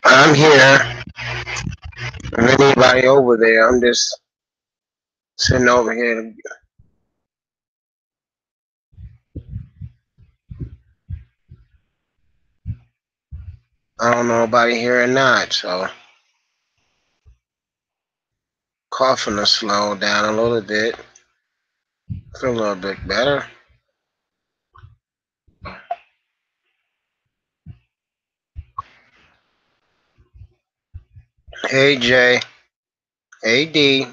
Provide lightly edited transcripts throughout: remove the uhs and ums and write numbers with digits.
I'm here. If anybody over there, I'm just sitting over here. I don't know nobody here or not, so coughing to slow down a little bit. Feel a little bit better. Hey Jay. Hey D.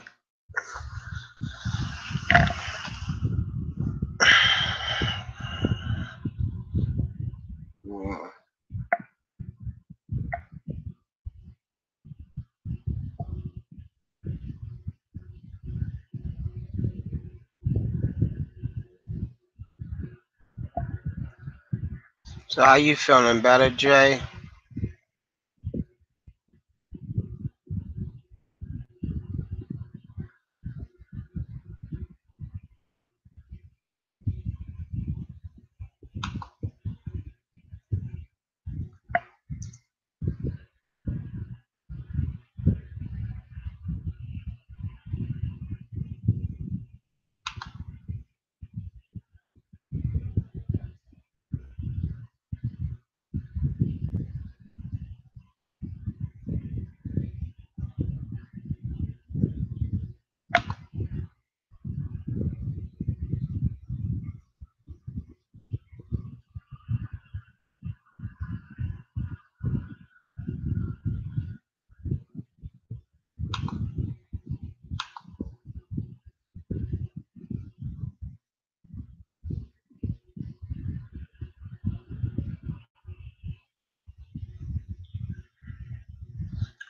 So how you feeling? Better, Jay?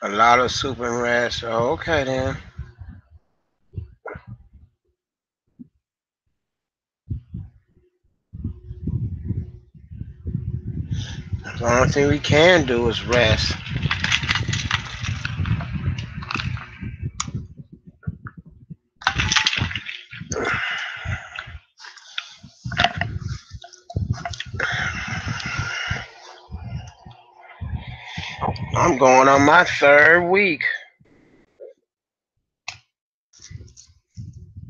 A lot of soup and rest. Oh, okay then. The only thing we can do is rest. I'm going on my third week.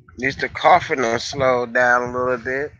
At least the coughing will slow down a little bit.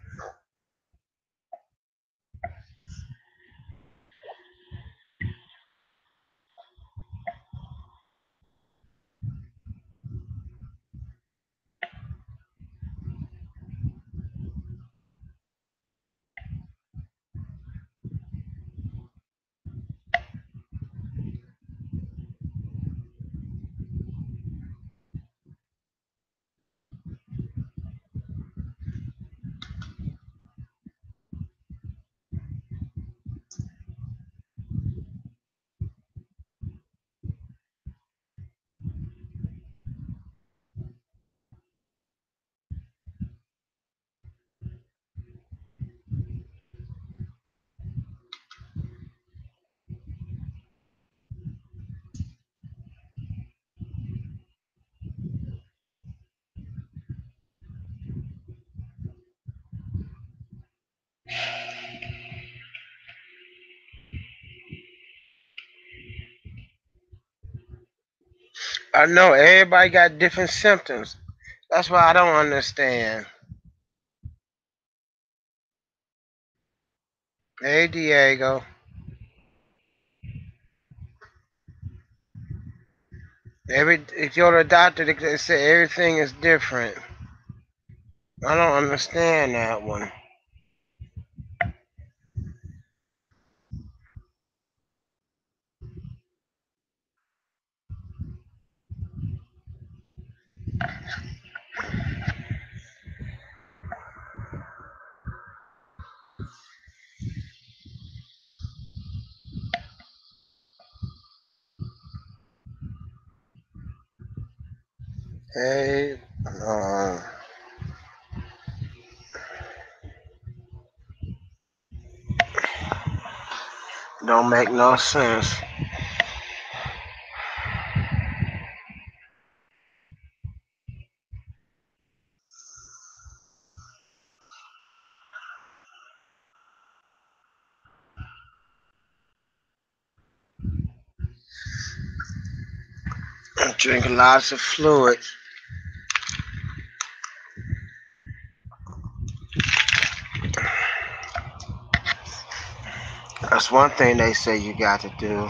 I know everybody got different symptoms. That's why I don't understand. Hey, Diego. If you're the doctor, they say everything is different. I don't understand that one. Hey, don't make no sense. Drink lots of fluids. That's one thing they say you got to do.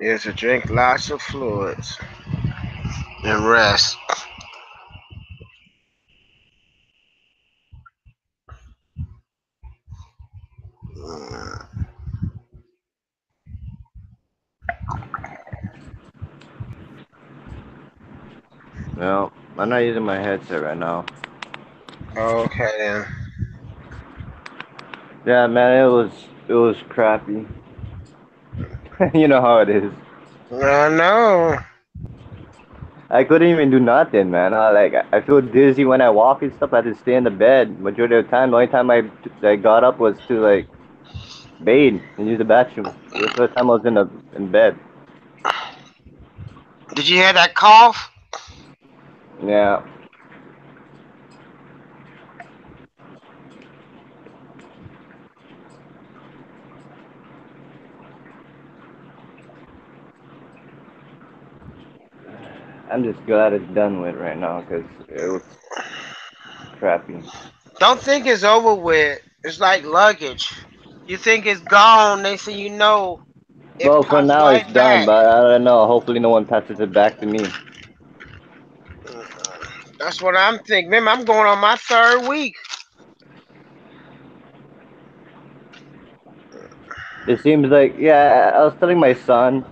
Is to drink lots of fluids and rest. No, I'm not using my headset right now. Okay then. Yeah, man, it was crappy. You know how it is. I know. I couldn't even do nothing, man. I feel dizzy when I walk and stuff. I had to stay in the bed majority of the time. The only time I got up was to like bathe and use the bathroom. The rest of the time I was in bed. Did you hear that cough? Yeah, I'm just glad it's done with right now because it was crappy. Don't think it's over with. It's like luggage. You think it's gone, next thing you know, it Well, for pops now it's right done, back. but I don't know. Hopefully no one passes it back to me. That's what I'm thinking. Remember, I'm going on my third week. It seems like, yeah, I was telling my son.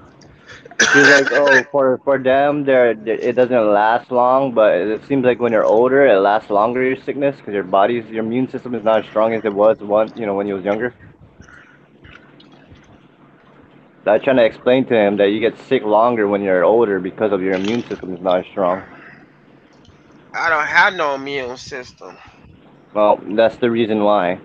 She was like, "Oh, for them, it doesn't last long, but it seems like when you're older, it lasts longer. Your sickness, because your immune system is not as strong as it was when you was younger." So I was trying to explain to him that you get sick longer when you're older because of your immune system is not as strong. I don't have no immune system. Well, that's the reason why.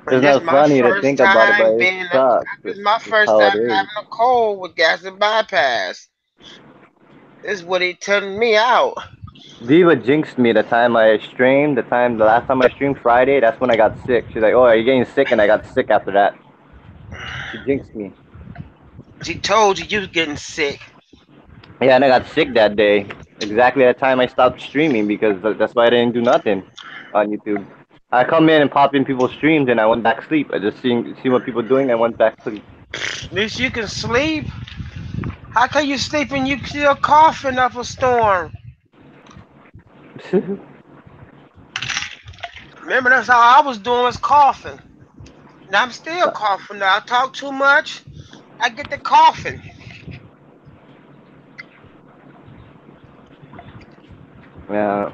And It's this not my funny to first think about it, but time it being a, sucks. this It's, is my it's first how it time is. having a cold with gastric bypass. This is what he telling me out. Diva jinxed me the last time I streamed Friday, that's when I got sick. She's like, "Oh, are you getting sick?" And I got sick after that. She jinxed me. She told you was getting sick. Yeah, and I got sick that day. Exactly at the time I stopped streaming because that's why I didn't do nothing on YouTube. I come in and pop in people's streams and I went back to sleep. I just see what people doing and went back to sleep. At least you can sleep. How can you sleep and you still coughing up a storm? Remember, that's all I was doing was coughing. And I'm still coughing now. I talk too much, I get the coughing. Yeah, it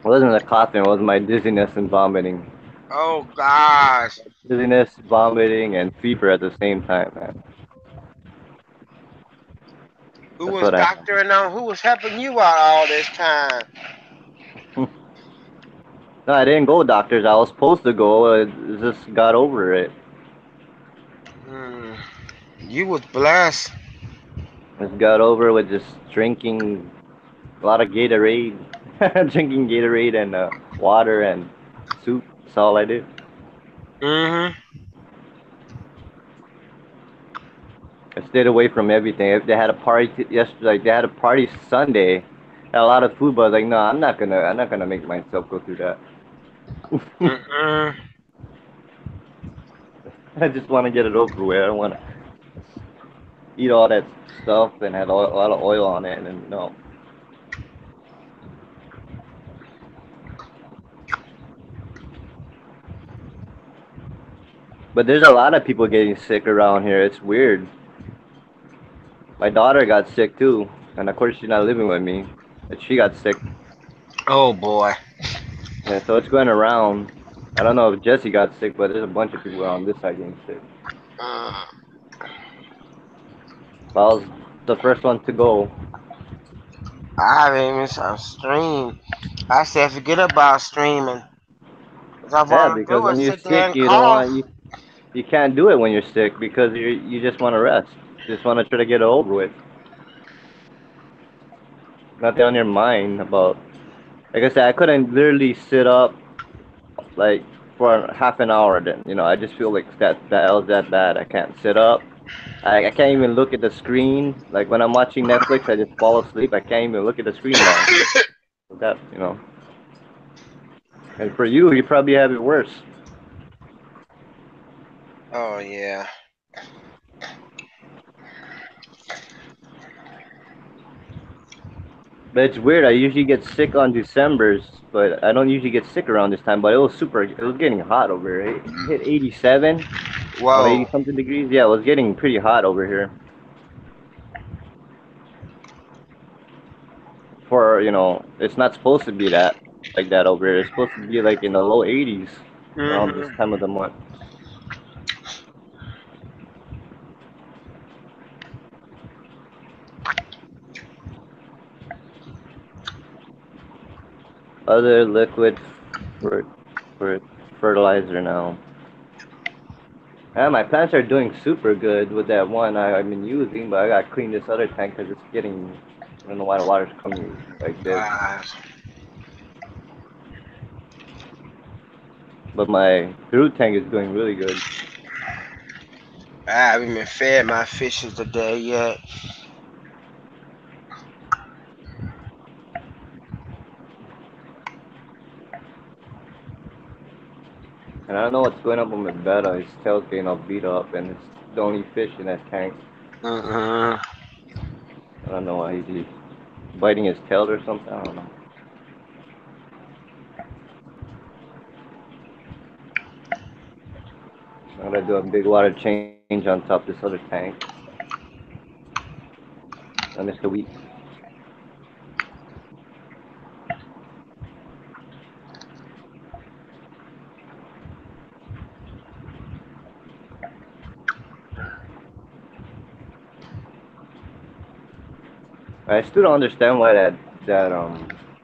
wasn't the coughing, it was my dizziness and vomiting. Oh gosh. Dizziness, vomiting, and fever at the same time, man. Who That's was what I doctoring on? Who was helping you out all this time? had. No, I didn't go doctors. I was supposed to go. I just got over it. Hmm. You was blessed. Just got over with just drinking a lot of Gatorade, drinking Gatorade and water and soup. That's all I did. Mhm. I stayed away from everything. If they had a party yesterday, like they had a party Sunday, had a lot of food, but I was like, no, I'm not gonna make myself go through that. Mm-mm. I just want to get it over with. I don't want to eat all that stuff and had a lot of oil on it, and no. But there's a lot of people getting sick around here. It's weird. My daughter got sick too, and of course she's not living with me, but she got sick. Oh boy. Yeah, so it's going around. I don't know if Jesse got sick, but there's a bunch of people around this side getting sick. Mm. But I was the first one to go. I haven't even streamed. I said forget about streaming. Cause I Yeah, want to because do when is you're sit there sick, and you don't cough. want you can't do it when you're sick because you just want to rest. You just want to try to get it over with. Nothing on your mind about. Like I said, I couldn't literally sit up like for half an hour. Then I just feel like that was that bad. I can't sit up. I can't even look at the screen. Like when I'm watching Netflix, I just fall asleep. I can't even look at the screen long. That. And for you, you probably have it worse. Oh yeah. But it's weird. I usually get sick on December's, but I don't usually get sick around this time. But it was super. It was getting hot over here. It hit 87, about Whoa. 80 something degrees. Yeah, it was getting pretty hot over here. It's not supposed to be that like that over here. It's supposed to be like in the low 80s around this Mhm. time of the month. Other liquid for for fertilizer now. Yeah, my plants are doing super good with that one I've been using, but I got to clean this other tank because it's getting. I don't know why the water's coming like this. Guys, But my fruit tank is doing really good. I haven't even fed my fishes today yet. And I don't know what's going on with my betta. His tail's getting all beat up, and it's the only fish in that tank. Mhm. I don't know why he's biting his tail or something. I don't know. I'm gonna do a big water change on top of this other tank. I missed a week. I still don't understand why that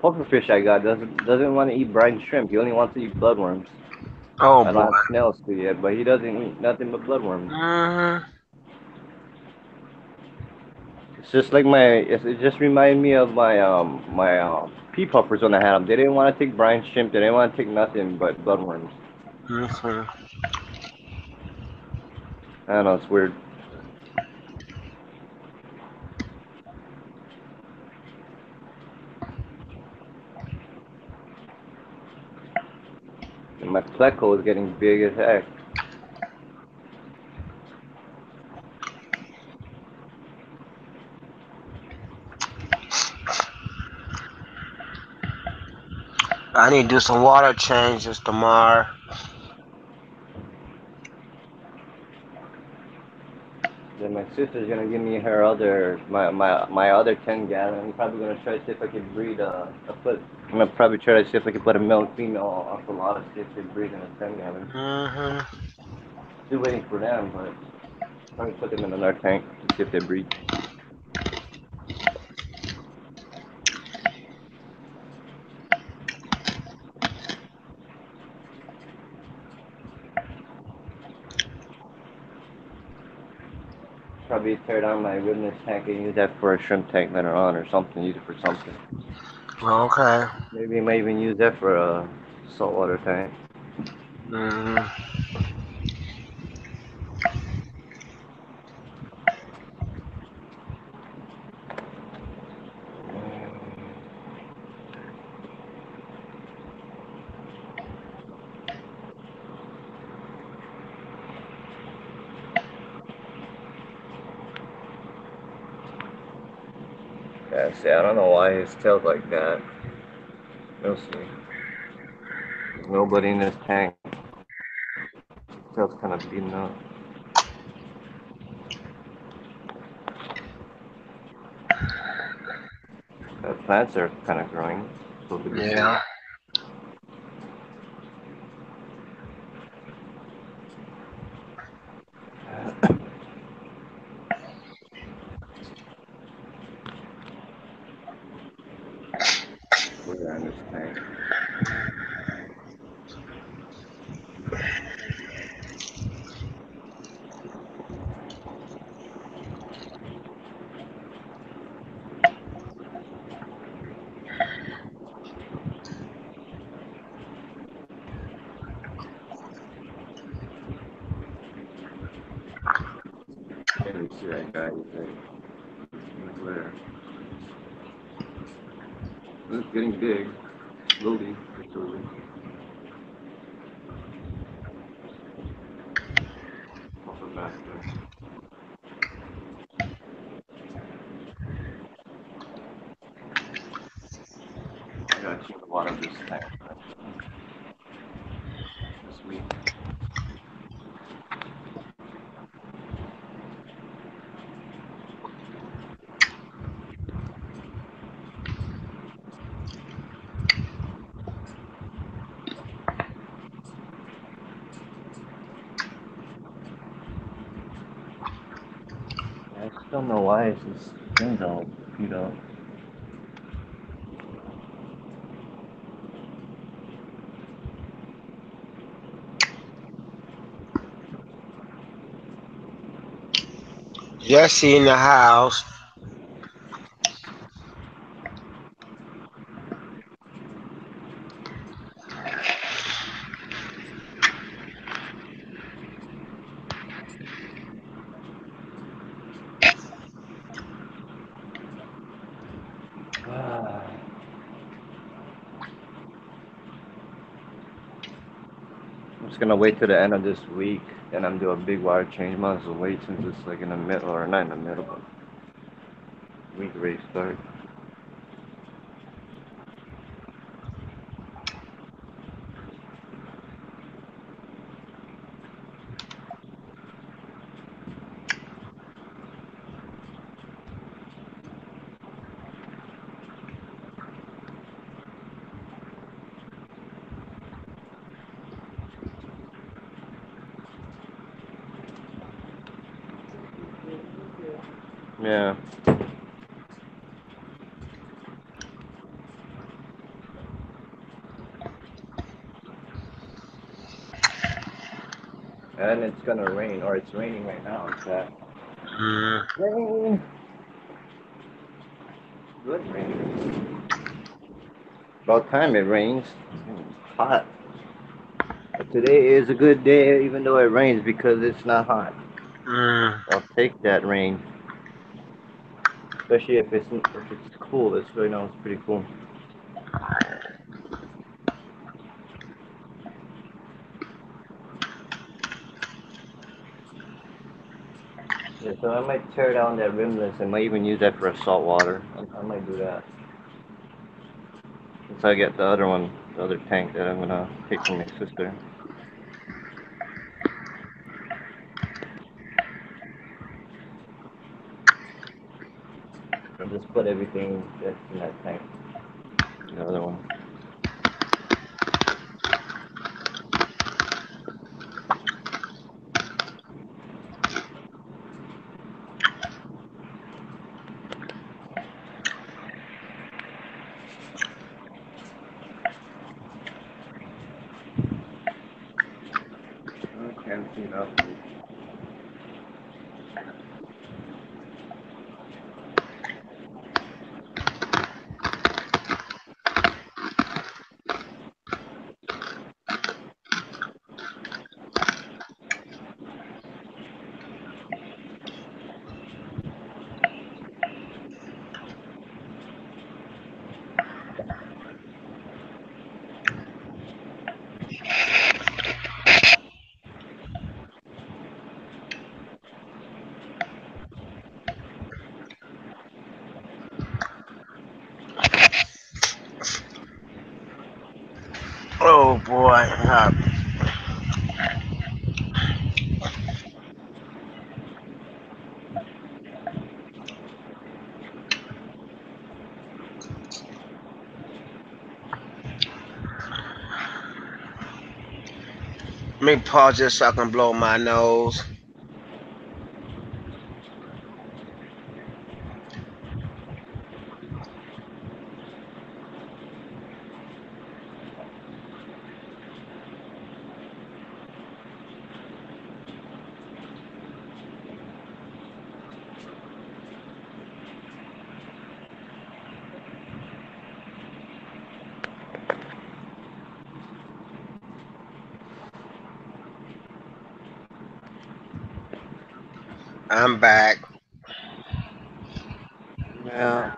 pufferfish I got doesn't want to eat brine shrimp. He only wants to eat bloodworms. Oh I don't boy. have snails too yet, but he doesn't eat nothing but bloodworms. Mhm. It's just like it just reminded me of my pea puffers when I had them. They didn't want to take brine shrimp. They didn't want to take nothing but bloodworms. Mhm. I don't know. It's weird. And my pleco is getting big as heck. I need to do some water changes tomorrow. Then my sister's gonna give me her my other 10 gallon. I'm probably gonna try to see if I can breed a foot. I'm gonna probably try to see if I can put a male and female off a lot of see if they breed in a 10 gallon. Mhm. Still waiting for them, but probably put them in another tank to see if they breed. probably tear down my witness tank and use that for a shrimp tank later on or something. Use it for something. Okay. Maybe I might even use that for a saltwater tank. Mm. Yeah, see, I don't know why his tail's like that. We'll see. There's nobody in this tank. Tail's kind of beaten up. Plants are kind of growing. So good to see. Yeah. We're in this tank. Can't even see that guy. He's there. It's getting big. Slowly, slowly. Also back there. I gotta change the water of this tank this week. I just don't know why it's just things all beat up. Jesse in the house. I'm just gonna wait till the end of this week and I'm do a big water change. Might as well wait since it's like in the middle or not in the middle, but week ready to start. Yeah. And it's gonna rain, or it's raining right now. It's that Mm. rain. Good rain. About time it rains. It's hot. But today is a good day, even though it rains, because it's not hot. Mm. I'll take that rain, especially if it's cool. This right now it's pretty cool. Yeah, so I might tear down that rimless and might even use that for a salt water. I might do that. Once I get the other one, the other tank that I'm gonna take from my sister. I'll just put everything that's in that tank. The other one. I can't see nothing. Oh boy. Let me pause this so I can blow my nose. I'm back. Yeah.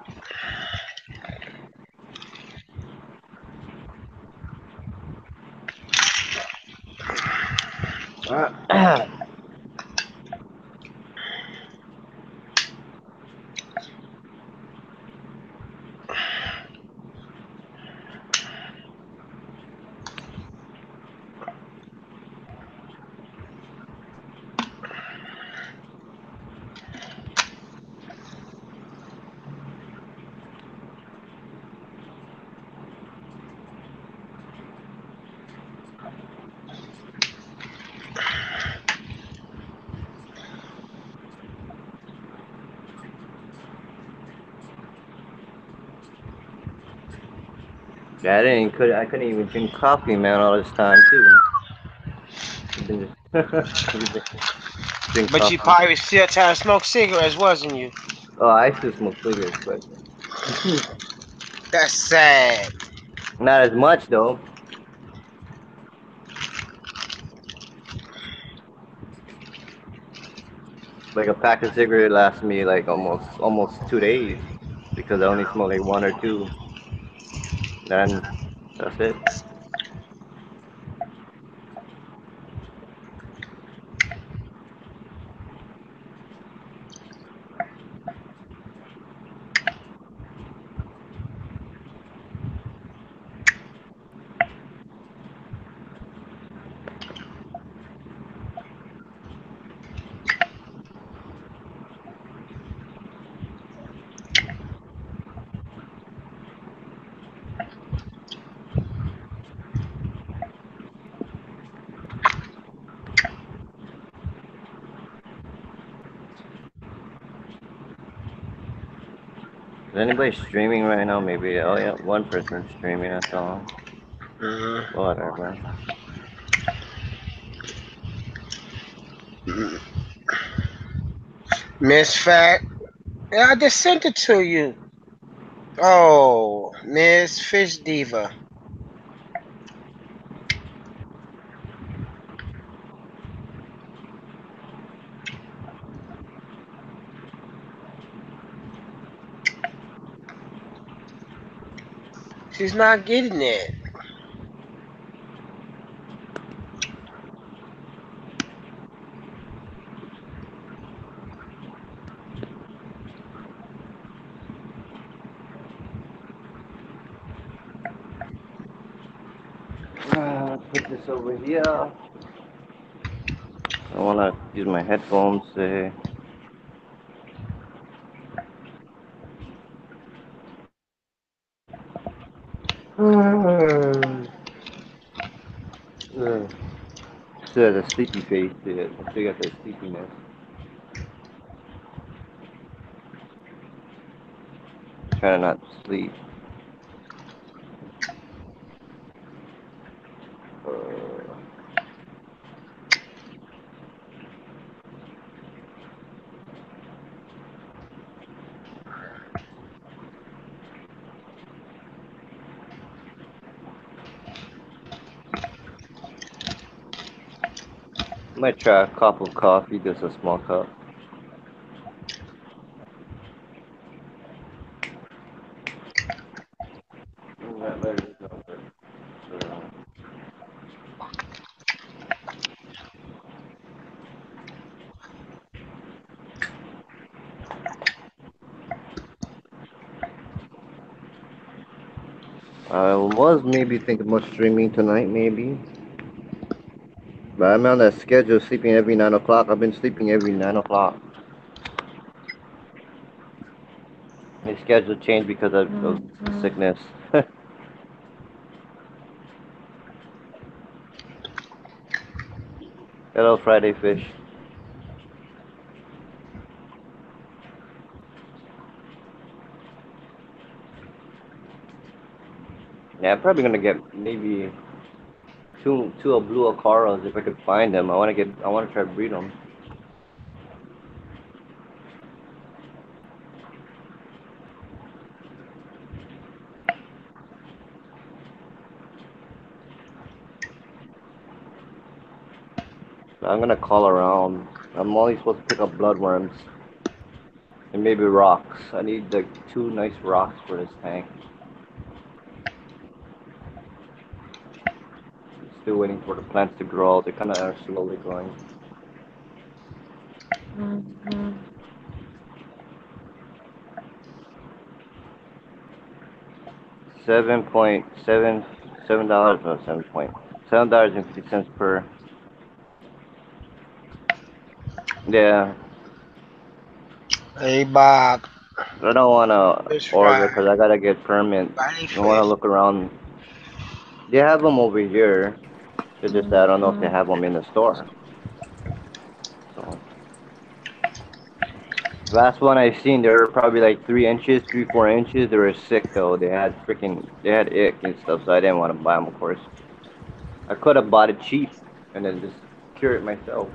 Yeah, I couldn't even drink coffee, man, all this time too. I've been just I've been drink But you coffee. probably still trying to smoke cigarettes, wasn't you? Oh, I used to smoke cigarettes, but That's sad. not as much though. Like a pack of cigarette lasts me like almost 2 days because I only smoke like one or two. Then that's it. Is anybody streaming right now? Maybe. Oh yeah, one person streaming. That's all. Hmm. Whatever. Miss Fat. Yeah, I just sent it to you. Oh, Miss Fish Diva. She's not getting it. Put this over here. I wanna use my headphones. Still has a sleepy face. I still got that sleepiness. Trying not to sleep. Might try a cup of coffee, just a small cup. I was maybe thinking about streaming tonight, maybe. But I'm on that schedule, sleeping every 9 o'clock. I've been sleeping every 9 o'clock. My schedule changed because of sickness. Hello, Friday Fish. Yeah, I'm probably gonna get maybe two blue Acaras if I could find them. I wanna try to breed them. So I'm gonna call around. I'm only supposed to pick up bloodworms and maybe rocks. I need like two nice rocks for this tank. Still waiting for the plants to grow. They kind of are slowly growing. 7.77 dollars, no, $7.50 per. Yeah, Hey, Bob. I don't wanna Fish order fry. because I gotta get permit. Friday I wanna fish. look around. They have them over here. It's just that I don't know if they have them in the store. So last one I seen, they were probably like 3 inches, 4 inches. They were sick though. They had ick and stuff, so I didn't want to buy them. Of course, I could have bought it cheap and then just cure it myself,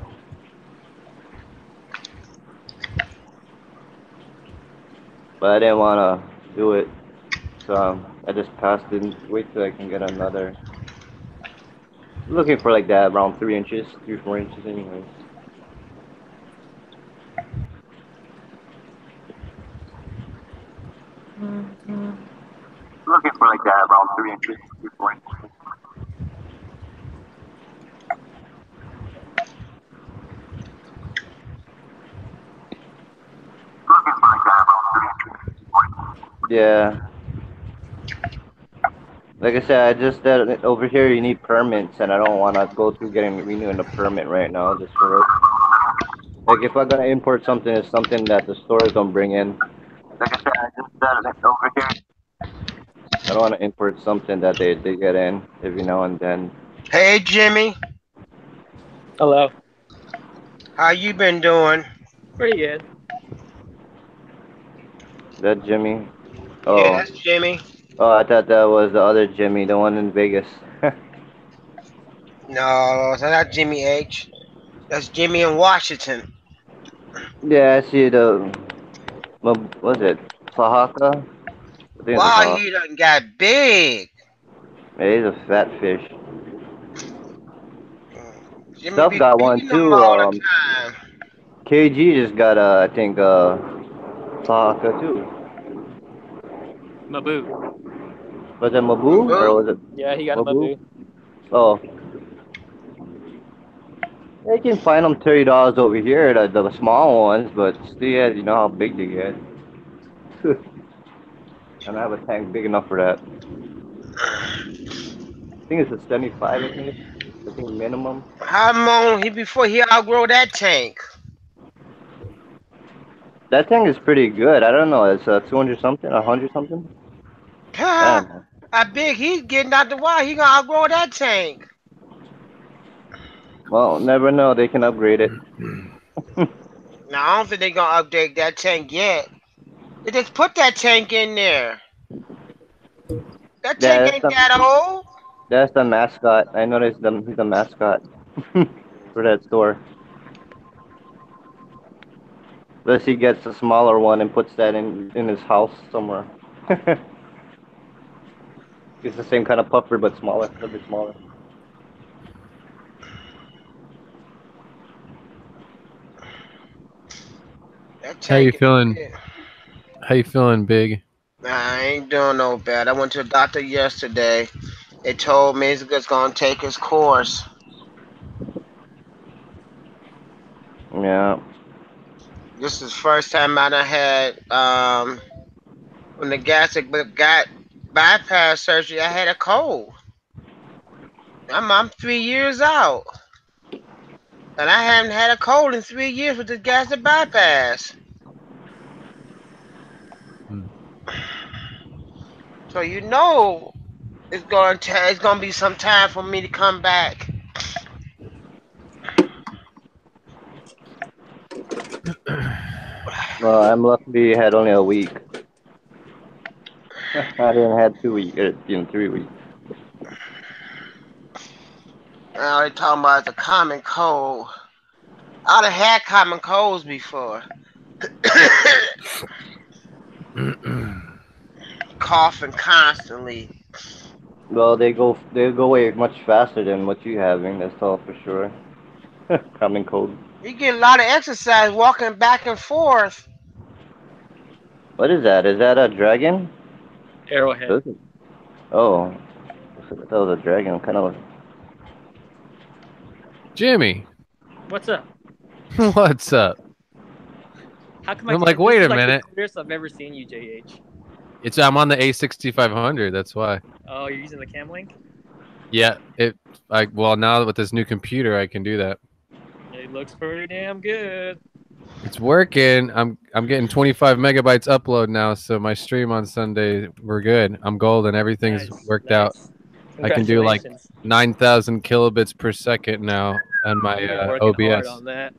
but I didn't want to do it. So I just passed it and wait till I can get another. Looking for like that around 3 inches, 4 inches, anyways. Looking for like that around 3 inches, 4 inches. Looking for like that around 3 inches. Yeah. Like I said, I just that over here you need permits, and I don't want to go through getting renewing a permit right now just for it. Like if I'm gonna import something, it's something that the stores don't bring in. Like I said, I just that over here. I don't want to import something that they get in every now and then. Hey, Jimmy. Hello. How you been doing? Pretty good. That Jimmy. Yeah, Oh, that's Jimmy. oh, I thought that was the other Jimmy, the one in Vegas. No, it's not Jimmy H. That's Jimmy in Washington. Yeah, I see the. What was it? Fahaka? I think it's a Wow, Fahaka. he done got big. Yeah, he's a fat fish. Jimmy Self be got one feeding them too. all the time. KG just got I think Fahaka too. Mabu. Was it Mabu or Boo. was it Yeah, he got a Mabu? Mabu. Oh, yeah, you can find them $30 over here, the small ones, but still, yeah, you know how big they get. And I have a tank big enough for that. I think it's a 75. I think minimum. How long he before he outgrow that tank? That tank is pretty good. I don't know. It's 200 something, 100 something. Huh? Damn. How big he's getting out the water? He gonna outgrow that tank. Well, never know. They can upgrade it. Now I don't think they gonna update that tank yet. They just put that tank in there. That Yeah, tank ain't that old. that's the mascot. I noticed he's the mascot for that store. Unless he gets a smaller one and puts that in his house somewhere. It's the same kind of puffer but smaller, a little bit smaller. That How you tank is feeling? big. How you feeling, Big? Nah, I ain't doing no bad. I went to the doctor yesterday. They told me he's just gonna take his course. Yeah. This is the first time I done had when the gastric got bypass surgery, I had a cold. I'm 3 years out, and I haven't had a cold in 3 years with the gastric bypass. So you know it's gonna be some time for me to come back. Well, I'm lucky had only a week. I didn't had 2 weeks, 3 weeks. Now they talking about the common cold. I'd have had common colds before. Coughing constantly. Well, they go away much faster than what you having. That's all for sure. Common cold. You get a lot of exercise walking back and forth. What is that? Is that a dragon? Arrowhead. Oh, I thought that was a dragon. Kind of. Jimmy, What's up? what's up? How come I'm like, wait a minute. The clearest I've ever seen you, JH. I'm on the A6500. That's why. Oh, you're using the cam link? Yeah. Well, now with this new computer, I can do that. It looks pretty damn good. It's working. I'm getting 25 megabytes upload now, so my stream on Sunday, we're good. I'm golden. Everything's worked out. I can do like 9,000 kilobits per second now on my OBS. On that.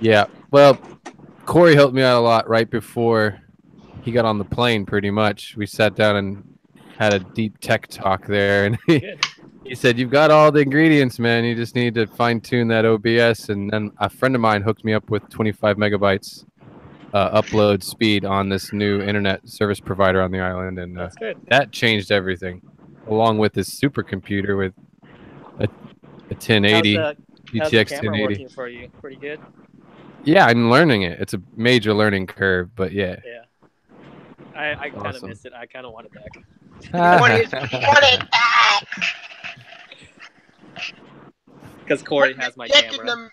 Yeah. Well, Corey helped me out a lot right before he got on the plane. Pretty much, we sat down and had a deep tech talk there, and he said, "You've got all the ingredients, man. You just need to fine tune that OBS." And then a friend of mine hooked me up with 25 megabytes upload speed on this new internet service provider on the island, and that changed everything. Along with this supercomputer with a 1080 how's GTX the camera 1080. working for you? Pretty good. Yeah, I'm learning it. It's a major learning curve, but yeah. Yeah. I kind of Awesome. missed it. I kind of want it back. Want it back. Because Corey has my camera.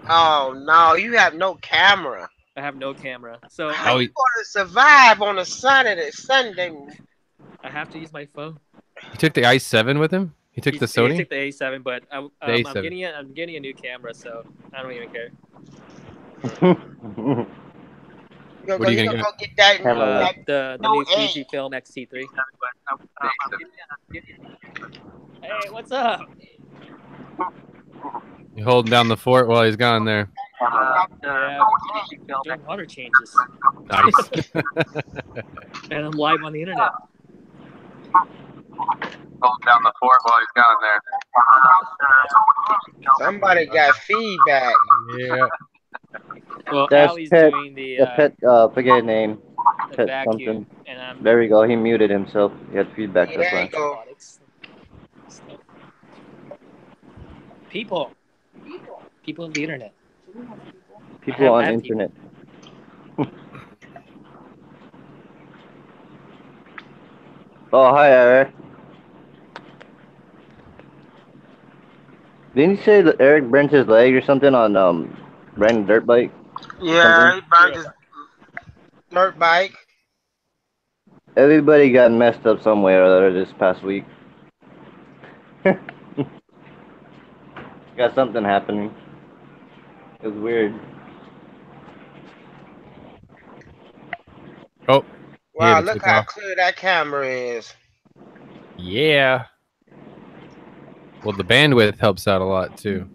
Oh no, you have no camera. I have no camera, so You want to survive on a Sunday. I have to use my phone. He took the i7 with him. He took the Sony. He took the A7, but I'm A7. getting a new camera, so I don't even care. What are you gonna go get that? The new Fujifilm X-T3. Hey, what's up? You holding down the fort while he's gone there. Yeah, doing water changes. Nice. And I'm live on the internet. Hold down the fort while he's gone there. Somebody got feedback. Yeah. Well, That's Allie's Pet, doing the Pet, forget his name. Pet vacuum, something. and I'm There we go. He muted himself. He had feedback. There you That's why. go. robotics. People of the internet. People on have internet. Oh, hi, Eric. Didn't you say that Eric burnt his leg or something on riding a dirt bike? Yeah, he burned his dirt bike. Everybody got messed up somewhere or other this past week. Got something happening. It was weird. Oh. Wow, look how clear that camera is. Yeah. Well, the bandwidth helps out a lot too.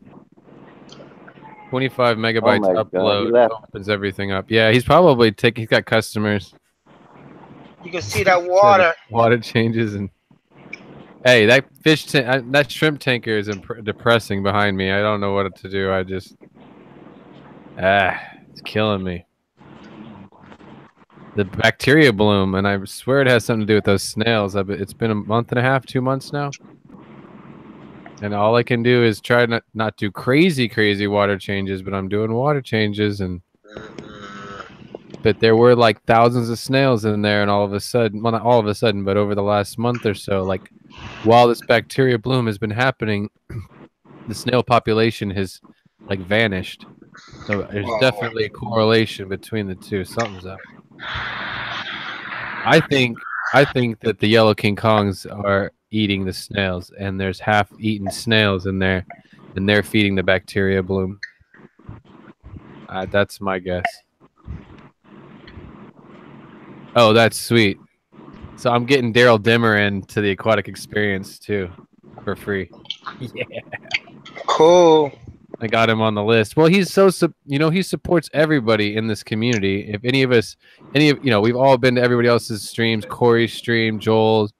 25 megabytes upload opens everything up. Yeah, he's probably he's got customers. You can see that water. Water changes and hey, that that shrimp tanker is depressing behind me. I don't know what to do. I just it's killing me. The bacteria bloom, and I swear it has something to do with those snails. It's been a month and a half, 2 months now. And all I can do is try not do crazy water changes, but I'm doing water changes. But there were like thousands of snails in there, and all of a sudden, well, not all of a sudden, but over the last month or so, like while this bacteria bloom has been happening, the snail population has like vanished. So there's definitely a correlation between the two. Something's up. I think I think that the yellow King Kongs are eating the snails, and there's half-eaten snails in there, and they're feeding the bacteria bloom. That's my guess. Oh, that's sweet. So I'm getting Daryl Dimmer into the aquatic experience too, for free. Yeah, Cool. I got him on the list. Well, he's so he supports everybody in this community. If any of us, we've all been to everybody else's streams. Corey's stream, Joel's,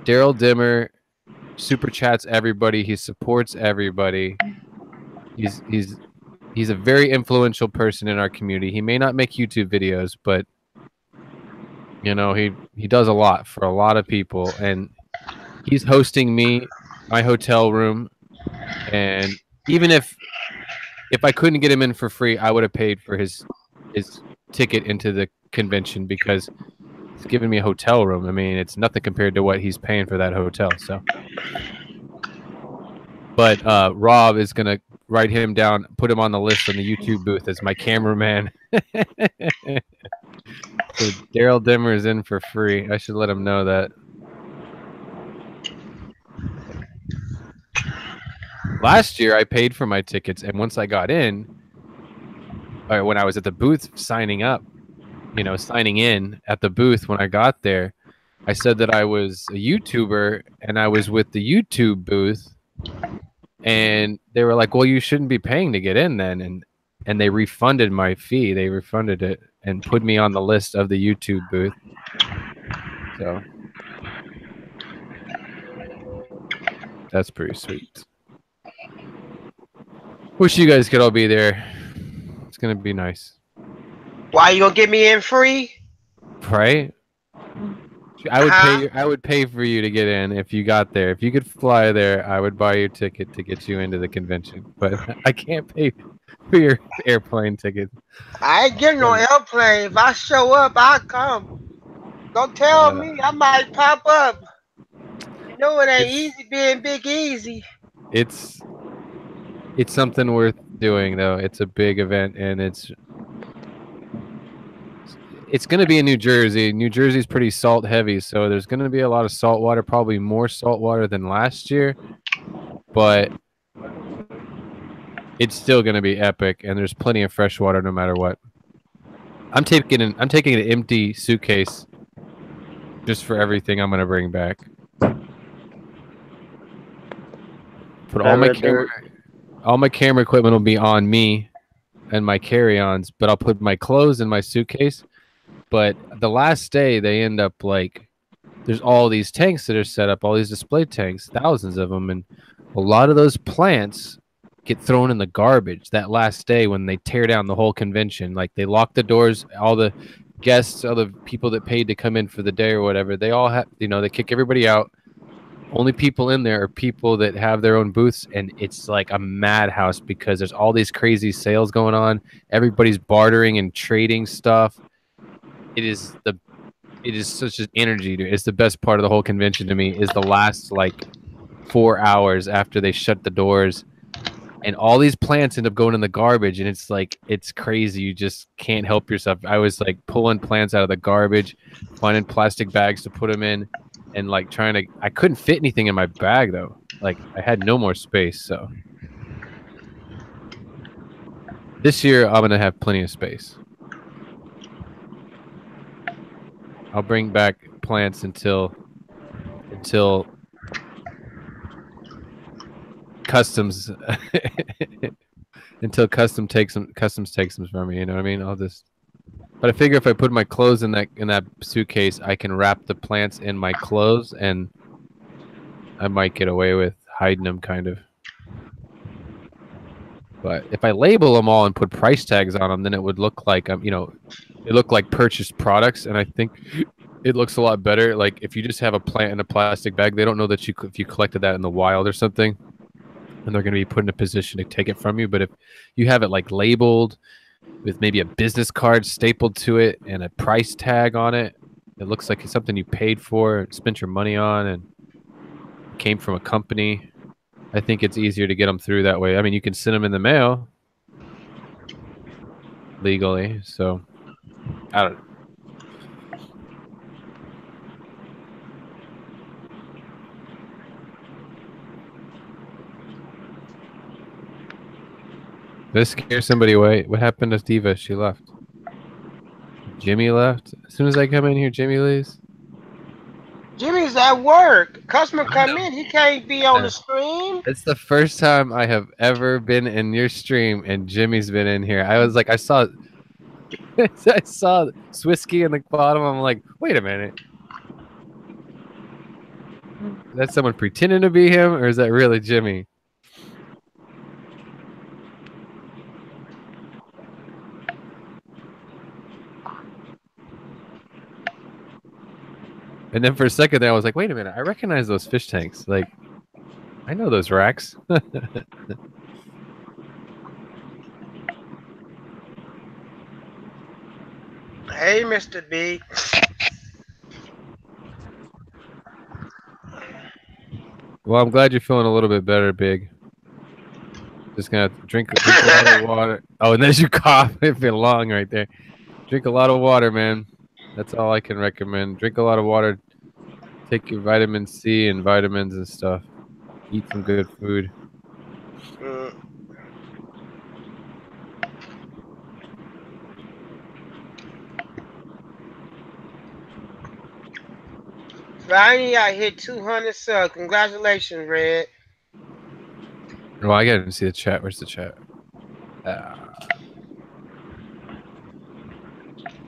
Daryl Dimmer, super chats everybody. He supports everybody. He's a very influential person in our community. He may not make YouTube videos, but he does a lot for a lot of people, and he's hosting me, my hotel room, and even if I couldn't get him in for free, I would have paid for his ticket into the convention because he's giving me a hotel room. I mean, it's nothing compared to what he's paying for that hotel. So, but Rob is gonna write him down, put him on the list on the YouTube booth as my cameraman. So Daryl Dimmer is in for free. I should let him know that. Last year, I paid for my tickets, and once I got in, or when I was at the booth signing in at the booth when I got there, I said that I was a YouTuber, and I was with the YouTube booth, and they were like, well, you shouldn't be paying to get in then, and they refunded my fee. They refunded it and put me on the list of the YouTube booth. So that's pretty sweet. Wish you guys could all be there. It's gonna be nice. Why you gonna get me in free? Right? I would pay for you to get in if you got there. If you could fly there, I would buy your ticket to get you into the convention. But I can't pay for your airplane ticket. I ain't getting no airplane. If I show up, I'll come. Don't tell me. I might pop up. You know it ain't easy being Big Easy. It's something worth doing, though. It's a big event, and it's going to be in New Jersey. New Jersey's pretty salt heavy, so there's going to be a lot of salt water, probably more salt water than last year, but it's still going to be epic, and there's plenty of fresh water no matter what. I'm taking an empty suitcase just for everything I'm going to bring back. Put all my camera equipment will be on me and my carry-ons, but I'll put my clothes in my suitcase. But the last day, they end up there's all these tanks that are set up, all these display tanks, thousands of them, and a lot of those plants get thrown in the garbage that last day when they tear down the whole convention. Like, they lock the doors, all the guests, all the people that paid to come in for the day or whatever, they all have, they kick everybody out. Only people in there are people that have their own booths, and it's like a madhouse because there's all these crazy sales going on. Everybody's bartering and trading stuff. It is such an energy. It's the best part of the whole convention to me is the last 4 hours after they shut the doors, and all these plants end up going in the garbage, and it's crazy. You just can't help yourself. I was pulling plants out of the garbage, finding plastic bags to put them in, and I couldn't fit anything in my bag though. I had no more space. So this year I'm gonna have plenty of space. I'll bring back plants until customs until customs takes them from me. You know what I mean? But I figure if I put my clothes in that suitcase, I can wrap the plants in my clothes, and I might get away with hiding them, kind of. But if I label them all and put price tags on them, then it would look like it look like purchased products, and I think it looks a lot better. Like if you just have a plant in a plastic bag, they don't know that if you collected that in the wild or something, and they're going to be put in a position to take it from you. But if you have it labeled with maybe a business card stapled to it and a price tag on it, it looks like it's something you paid for, spent your money on, and came from a company. I think it's easier to get them through that way. I mean, you can send them in the mail legally, so I don't know. This scared somebody away. What happened to Diva? She left. Jimmy left. As soon as I come in here, Jimmy leaves. Jimmy's at work. Customer come in, he can't be on the stream. It's the first time I have ever been in your stream, and Jimmy's been in here. I was like, I saw Swisky in the bottom. I'm like, wait a minute. Is that someone pretending to be him, or is that really Jimmy? And then for a second there, I was like, wait a minute. I recognize those fish tanks. Like, I know those racks. Hey, Mr. B. Well, I'm glad you're feeling a little bit better, Big. Just gonna have to drink a lot of water. Oh, and there's your cough. It's been long right there. Drink a lot of water, man. That's all I can recommend. Drink a lot of water. Take your vitamin C and vitamins and stuff. Eat some good food. Finally, I hit 200 subs. Congratulations, Red. Oh, I gotta see the chat. Where's the chat?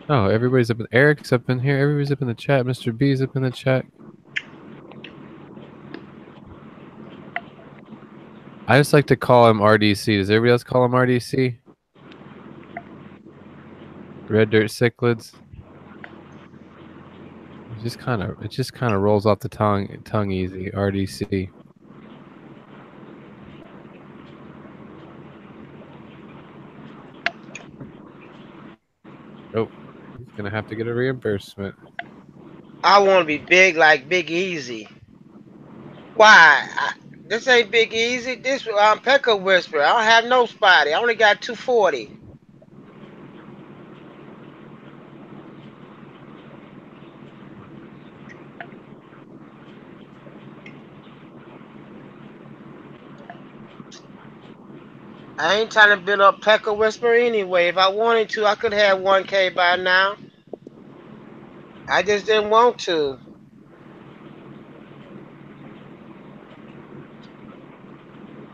Oh, everybody's up. Eric's up in here. Everybody's up in the chat. Mr. B's up in the chat. I just like to call him RDC. Does everybody else call him RDC? Red Dirt Cichlids. It just kind of rolls off the tongue easy. RDC. Oh, he's gonna have to get a reimbursement. I want to be big like Big Easy. Why? This ain't Big Easy. This Pekka Whisperer. I don't have no spotty. I only got 240. I ain't trying to build up Pekka Whisperer anyway. If I wanted to, I could have 1K by now. I just didn't want to.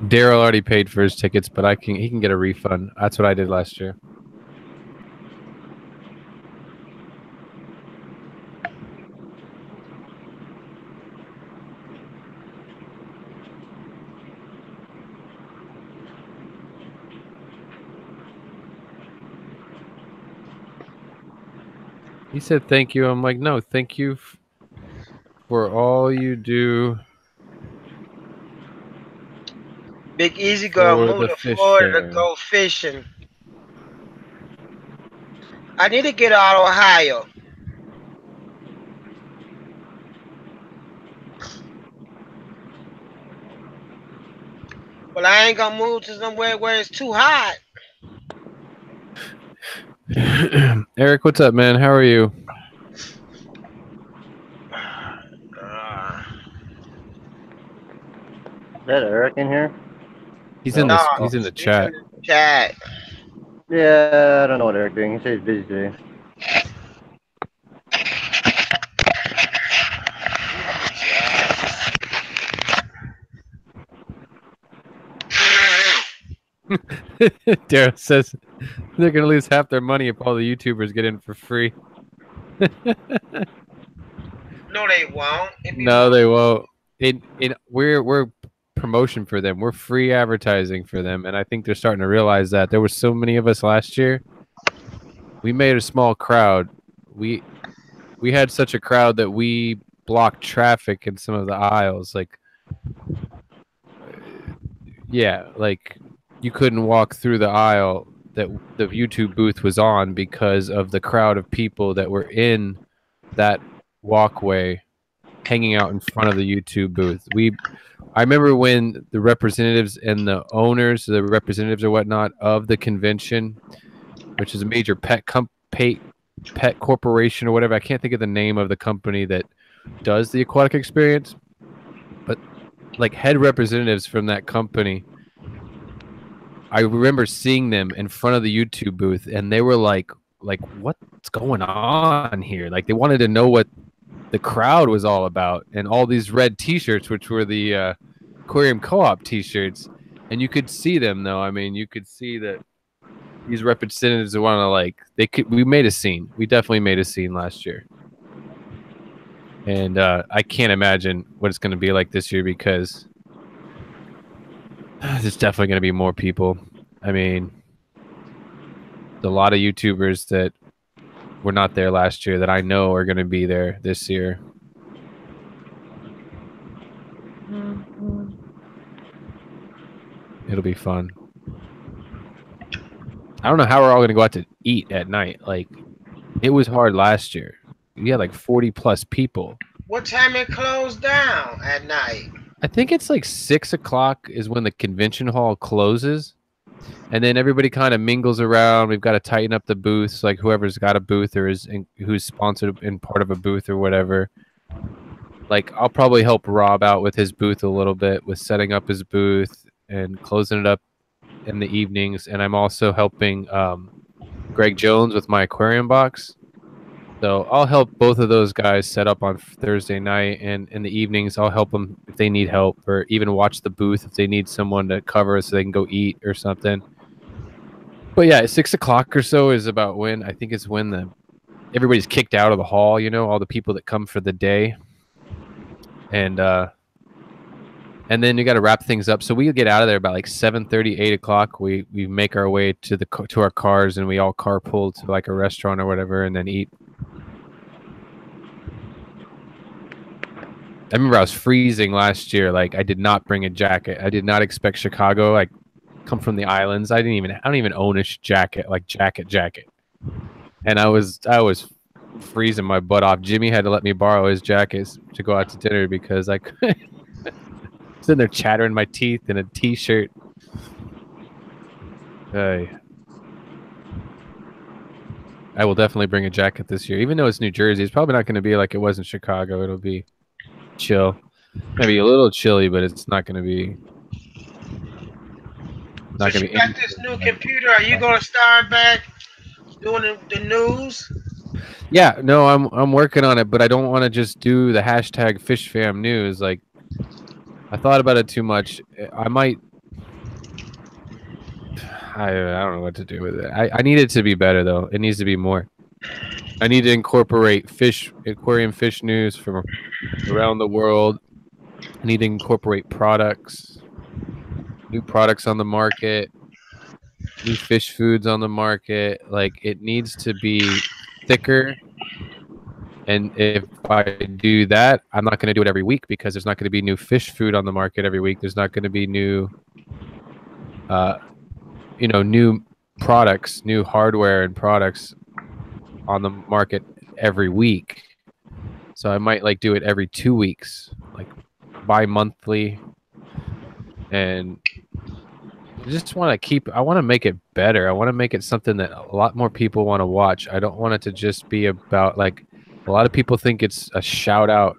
Daryl already paid for his tickets, but he can get a refund. That's what I did last year. He said thank you. I'm like, no, thank you for all you do. Big Easy gonna move to Florida to go fishing. I need to get out of Ohio. Well, I ain't gonna move to somewhere where it's too hot. Eric, what's up, man? How are you? Is that Eric in here? He's in he's in the chat. Chat. Yeah, I don't know what Eric's doing. He says he's busy today. Daryl says they're gonna lose half their money if all the YouTubers get in for free. No, they won't. No, they won't. We're promotion for them. We're free advertising for them, and I think they're starting to realize that. There were so many of us last year. We made a small crowd. We had such a crowd that we blocked traffic in some of the aisles. Like, yeah, like you couldn't walk through the aisle that the YouTube booth was on because of the crowd of people that were in that walkway hanging out in front of the YouTube booth. I remember when the representatives and the owners, the representatives or whatnot of the convention, which is a major pet corporation or whatever. I can't think of the name of the company that does the aquatic experience, but like head representatives from that company I remember seeing them in front of the YouTube booth, and they were like what's going on here? Like they wanted to know what the crowd was all about, and all these red T-shirts, which were the Aquarium Co-op T-shirts, and you could see them though. I mean, you could see that these representatives want to we made a scene. We definitely made a scene last year, and I can't imagine what it's going to be like this year because there's definitely going to be more people. I mean, a lot of YouTubers that were not there last year that I know are going to be there this year. It'll be fun. I don't know how we're all going to go out to eat at night. Like, it was hard last year. We had like 40 plus people. What time it closed down at night? I think it's like 6 o'clock is when the convention hall closes. And then everybody kind of mingles around. We've got to tighten up the booths, like whoever's got a booth or who's sponsored in part of a booth or whatever. Like, I'll probably help Rob out with his booth a little bit with setting up his booth and closing it up in the evenings. And I'm also helping Greg Jones with my aquarium box. So I'll help both of those guys set up on Thursday night, and in the evenings I'll help them if they need help, or even watch the booth if they need someone to cover so they can go eat or something. But yeah, 6 o'clock or so is about when I think it's when everybody's kicked out of the hall. You know, all the people that come for the day, and then you got to wrap things up. So we get out of there about like 7:30, 8 o'clock. We make our way to our cars, and we all carpool to like a restaurant or whatever, and then eat. I remember I was freezing last year. Like, I did not bring a jacket. I did not expect Chicago. I come from the islands. I don't even own a jacket, like jacket. And I was freezing my butt off. Jimmy had to let me borrow his jackets to go out to dinner because I couldn't. Sitting there chattering my teeth in a t-shirt. Hey. I will definitely bring a jacket this year. Even though it's New Jersey, it's probably not going to be like it was in Chicago. It'll be chill. Maybe a little chilly, but it's not going to be. Not going to be. You got this new computer. Are you going to start back doing the news? Yeah, no, I'm working on it, but I don't want to just do the hashtag FishFam news. Like, I thought about it too much. I might. I don't know what to do with it. I need it to be better though. It needs to be more. I need to incorporate aquarium fish news from around the world. I need to incorporate products, new products on the market, new fish foods on the market. Like, it needs to be thicker. And if I do that, I'm not going to do it every week because there's not going to be new fish food on the market every week. There's not going to be new, new products, new hardware and products on the market every week. So I might like do it every 2 weeks, like bi-monthly. And I just want to make it better. I want to make it something that a lot more people want to watch. I don't want it to just be about, like, a lot of people think it's a shout out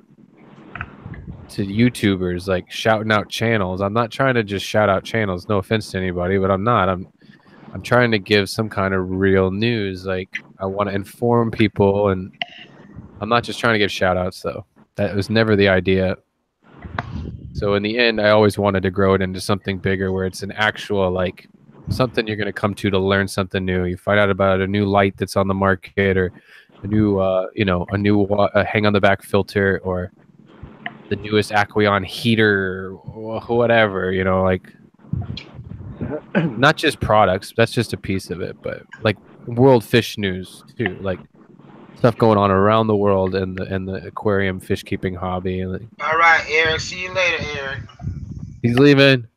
to YouTubers, like shouting out channels. I'm not trying to just shout out channels. No offense to anybody, but I'm not. I'm trying to give some kind of real news. Like, I want to inform people, and I'm not just trying to give shout outs though. That was never the idea. So in the end, I always wanted to grow it into something bigger where it's an actual, like, something you're going to come to learn something new. You find out about a new light that's on the market, or a new, hang on the back filter, or the newest Aqueon heater, or whatever, like, not just products. That's just a piece of it, but like world fish news too, like stuff going on around the world and the aquarium fish keeping hobby. All right, Eric. See you later, Eric. He's leaving.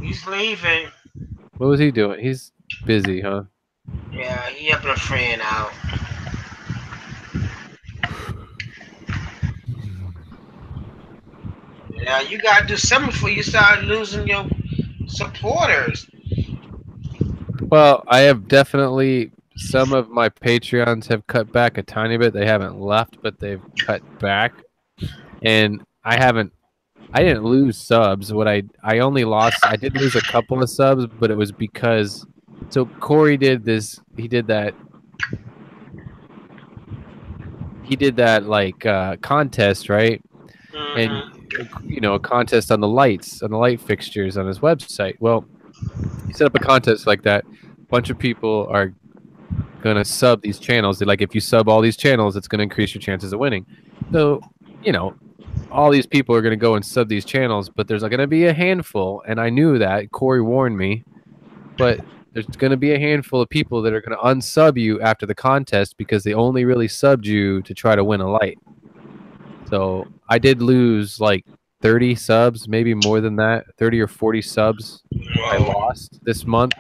He's leaving. What was he doing? He's busy, huh? Yeah, he helping a friend out. Yeah, you gotta do something before you start losing your supporters. Well, I have definitely, some of my Patreons have cut back a tiny bit. They haven't left, but they've cut back. And I haven't I didn't lose subs. What I only lost. I did lose a couple of subs, but it was because so Corey did this. He did that. He did that like contest, right? And you know, a contest on the lights, on the light fixtures on his website. Well, he set up a contest like that. A bunch of people are gonna sub these channels. Like if you sub all these channels, it's gonna increase your chances of winning. So, you know, all these people are gonna go and sub these channels, but there's gonna be a handful, and I knew that. Corey warned me, but there's gonna be a handful of people that are gonna unsub you after the contest because they only really subbed you to try to win a light. So I did lose like 30 subs, maybe more than that, 30 or 40 subs I lost this month.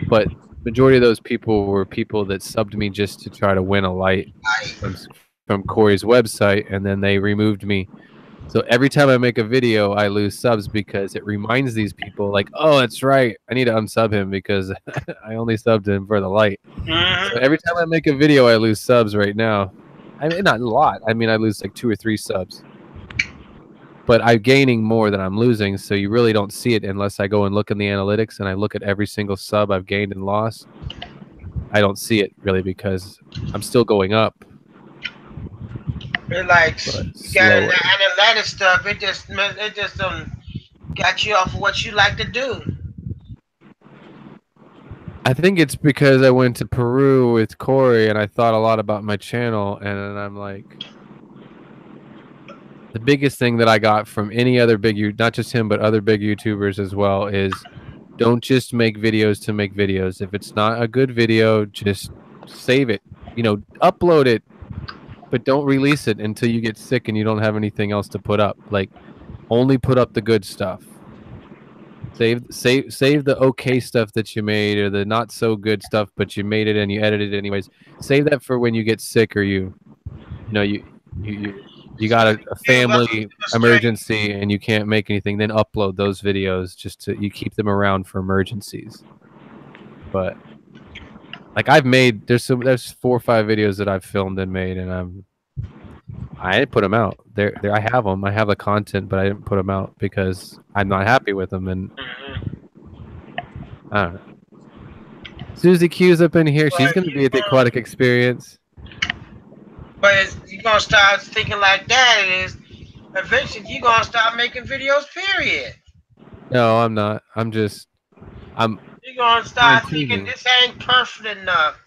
But majority of those people were people that subbed me just to try to win a light from Corey's website, and then they removed me. So every time I make a video, I lose subs because it reminds these people like, oh, that's right, I need to unsub him because I only subbed him for the light. So every time I make a video, I lose subs right now. I mean, not a lot. I mean, I lose like 2 or 3 subs. But I'm gaining more than I'm losing, so you really don't see it unless I go and look in the analytics and I look at every single sub I've gained and lost. I don't see it really because I'm still going up. It like you got an analytic stuff. It just got you off of what you like to do. I think it's because I went to Peru with Corey and I thought a lot about my channel, and then I'm like, the biggest thing that I got from any other big, not just him, but other big YouTubers as well, is don't just make videos to make videos. If it's not a good video, just save it. You know, upload it, but don't release it until you get sick and you don't have anything else to put up. Like, only put up the good stuff. Save the okay stuff that you made, or the not so good stuff, but you made it and you edited it anyways. Save that for when you get sick, or you got a family emergency and you can't make anything. Then upload those videos just to you keep them around for emergencies. But like I've made there's 4 or 5 videos that I've filmed and made, and I didn't put them out. There I have them. I have the content, but I didn't put them out because I'm not happy with them. And I don't know. Susie Q's up in here. She's going to be at the Aquatic Experience. But you're going to start thinking like that. Is eventually you're going to start making videos, period. No, I'm not. You're going to start thinking this ain't perfect enough.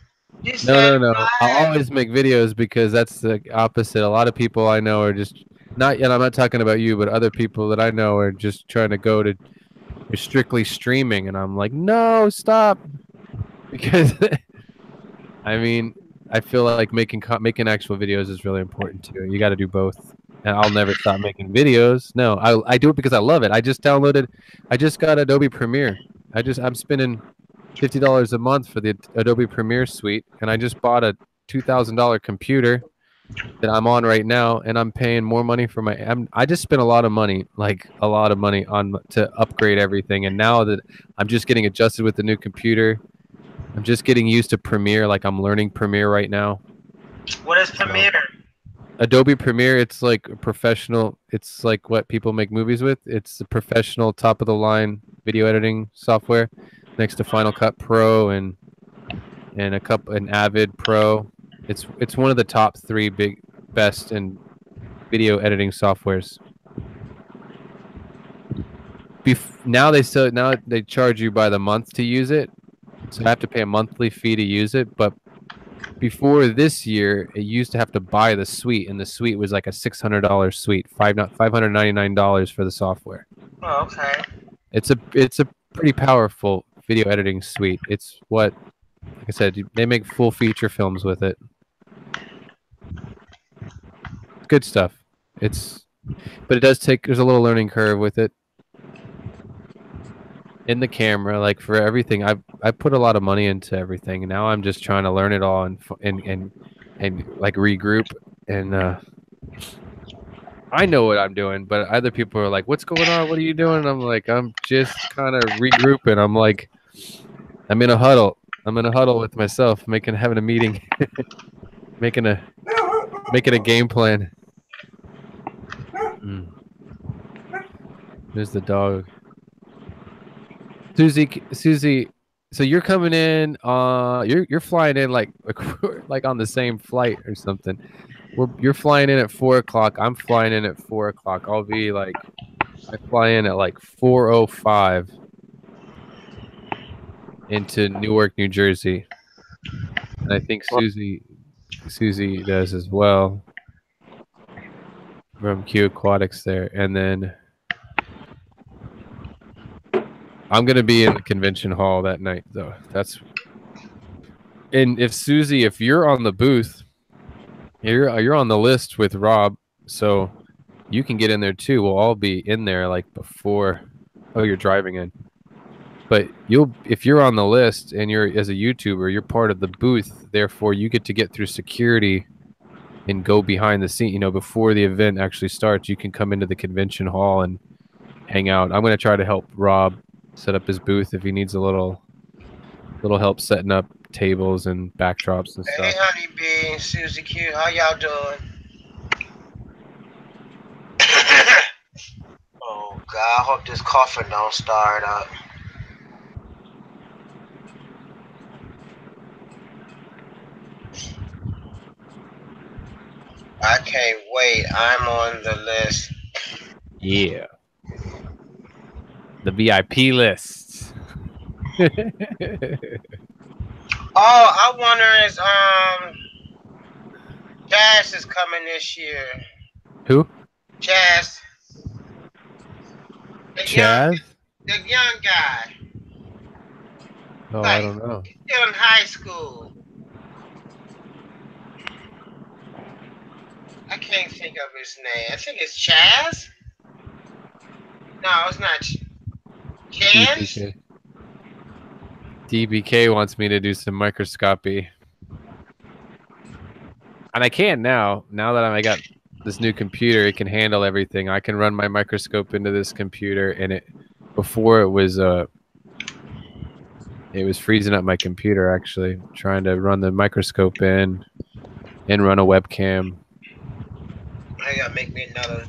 No. I'll always make videos because that's the opposite. A lot of people I know are just not yet. I'm not talking about you, but other people that I know are just trying to go to strictly streaming, and I'm like, no, stop. Because I mean, I feel like making actual videos is really important too. You got to do both, and I'll never stop making videos. No, I do it because I love it. I just got Adobe Premiere. I'm spending $50 a month for the Adobe Premiere suite, and I just bought a $2,000 computer that I'm on right now, and I'm paying more money for I just spent a lot of money, to upgrade everything, and now that I'm just getting adjusted with the new computer, I'm just getting used to Premiere. Like I'm learning Premiere right now. What is Premiere? Adobe Premiere, it's like a professional. It's like what people make movies with. It's a professional, top of the line video editing software, next to Final Cut Pro and Avid Pro. It's one of the top 3 best in video editing softwares. Now they charge you by the month to use it, so I have to pay a monthly fee to use it. But before this year, it used to have to buy the suite, and the suite was like a $600 suite, $599 for the software. Oh, okay. It's a pretty powerful video editing suite. It's what, like I said, they make full feature films with it. Good stuff. But it does there's a little learning curve with it. In the camera, like for everything, I put a lot of money into everything, and now I'm just trying to learn it all and like regroup. And I know what I'm doing, but other people are like, "What's going on? What are you doing?" And I'm like, "I'm just kind of regrouping." I'm like, I'm in a huddle. I'm in a huddle with myself, having a meeting, making a game plan. There's the dog. Susie, so you're coming in. You're flying in like like on the same flight or something. You're flying in at 4 o'clock. I'm flying in at 4 o'clock. I'll be like, I fly in at like 4:05 into Newark, New Jersey, and I think Susie does as well from Q Aquatics there, and then I'm gonna be in the convention hall that night though. And if you're on the booth, you're on the list with Rob, so you can get in there too. We'll all be in there like before. Oh, you're driving in. But if you're on the list and you're as a YouTuber, you're part of the booth. Therefore, you get to get through security and go behind the scene. You know, before the event actually starts, you can come into the convention hall and hang out. I'm going to try to help Rob set up his booth if he needs a little help setting up tables and backdrops and stuff. Hey, Honeybee, Susie Q, how y'all doing? Oh God, I hope this coffin don't start up. I can't wait. I'm on the list. Yeah. The VIP list. Oh, I wonder is Chaz is coming this year. Who? Chaz. Chaz? The young guy. Oh, Like, I don't know. He's still in high school. I can't think of his name. I think it's Chaz. No, it's not. Chaz? DBK wants me to do some microscopy. And I can now. Now that I got this new computer, it can handle everything. I can run my microscope into this computer, and before it was freezing up my computer actually, trying to run the microscope in and run a webcam. I gotta make me another.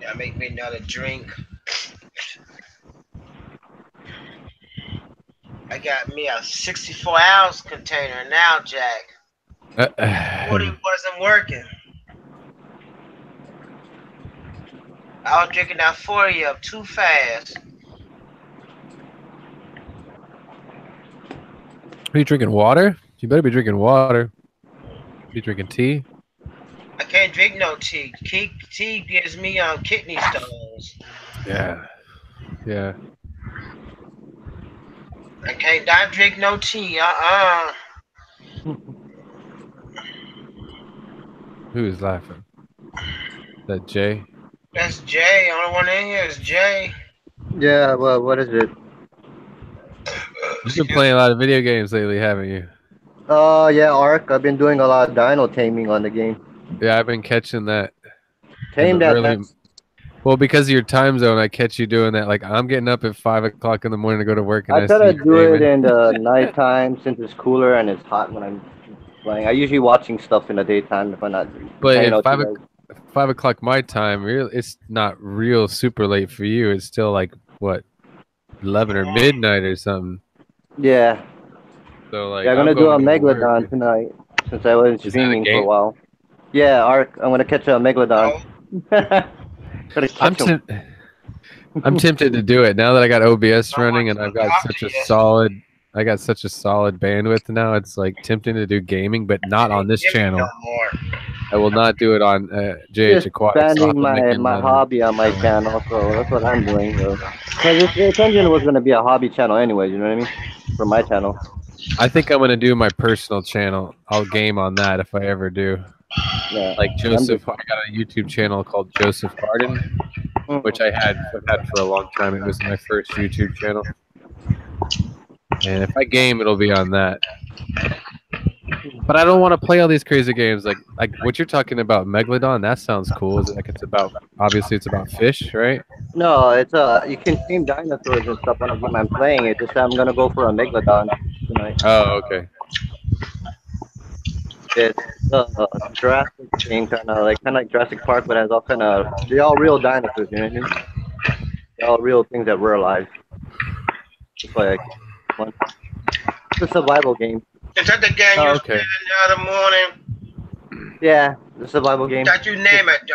Gotta make me another drink. I got me a 64-ounce container now, Jack. 40 wasn't working. I was drinking that 40 up too fast. Are you drinking water? You better be drinking water. Be drinking tea? I can't drink no tea. Tea gives me kidney stones. Yeah. Yeah. I can't not drink no tea. Who's laughing? Is that Jay? That's Jay. Only one in here is Jay. Yeah, well, what is it? You've been playing a lot of video games lately, haven't you? Yeah, Ark. I've been doing a lot of dino taming on the game. Yeah, I've been catching that. Tame that. Well, because of your time zone, I catch you doing that. Like, I'm getting up at 5 o'clock in the morning to go to work. And I try to do it in the nighttime since it's cooler and it's hot when I'm playing. I usually watching stuff in the daytime if I'm not. But at 5 o'clock my time, it's not real super late for you. It's still like, what, 11 or midnight or something. Yeah. So, like, yeah, I'm going to do a Megalodon tonight since I wasn't streaming for a while. Yeah, Ark. I'm going to catch a Megalodon. I'm tempted to do it now that I got OBS running and I've got such a solid bandwidth now. It's like tempting to do gaming, but not on this channel. I will not do it on JH Aquatics. Expanding my hobby on my channel, so that's what I'm doing. Because the intention was going to be a hobby channel anyway, you know what I mean? For my channel. I think I'm going to do my personal channel. I'll game on that if I ever do. Yeah. Like Joseph, I got a YouTube channel called Joseph Harden, which I've had for a long time. It was my first YouTube channel. And if I game, it'll be on that. But I don't want to play all these crazy games. Like what you're talking about, Megalodon, that sounds cool. Is it like obviously it's about fish, right? No, it's you can tame dinosaurs and stuff on a game I'm playing. It's just I'm gonna go for a Megalodon tonight. Oh, okay. It's Jurassic game, kind of like Jurassic Park, but has all kind of they're all real dinosaurs. You know what I mean? They're all real things that were alive. It's like one. It's a survival game. Is that the game Oh, you okay. said the other morning? Yeah, it's a survival game. That you name it.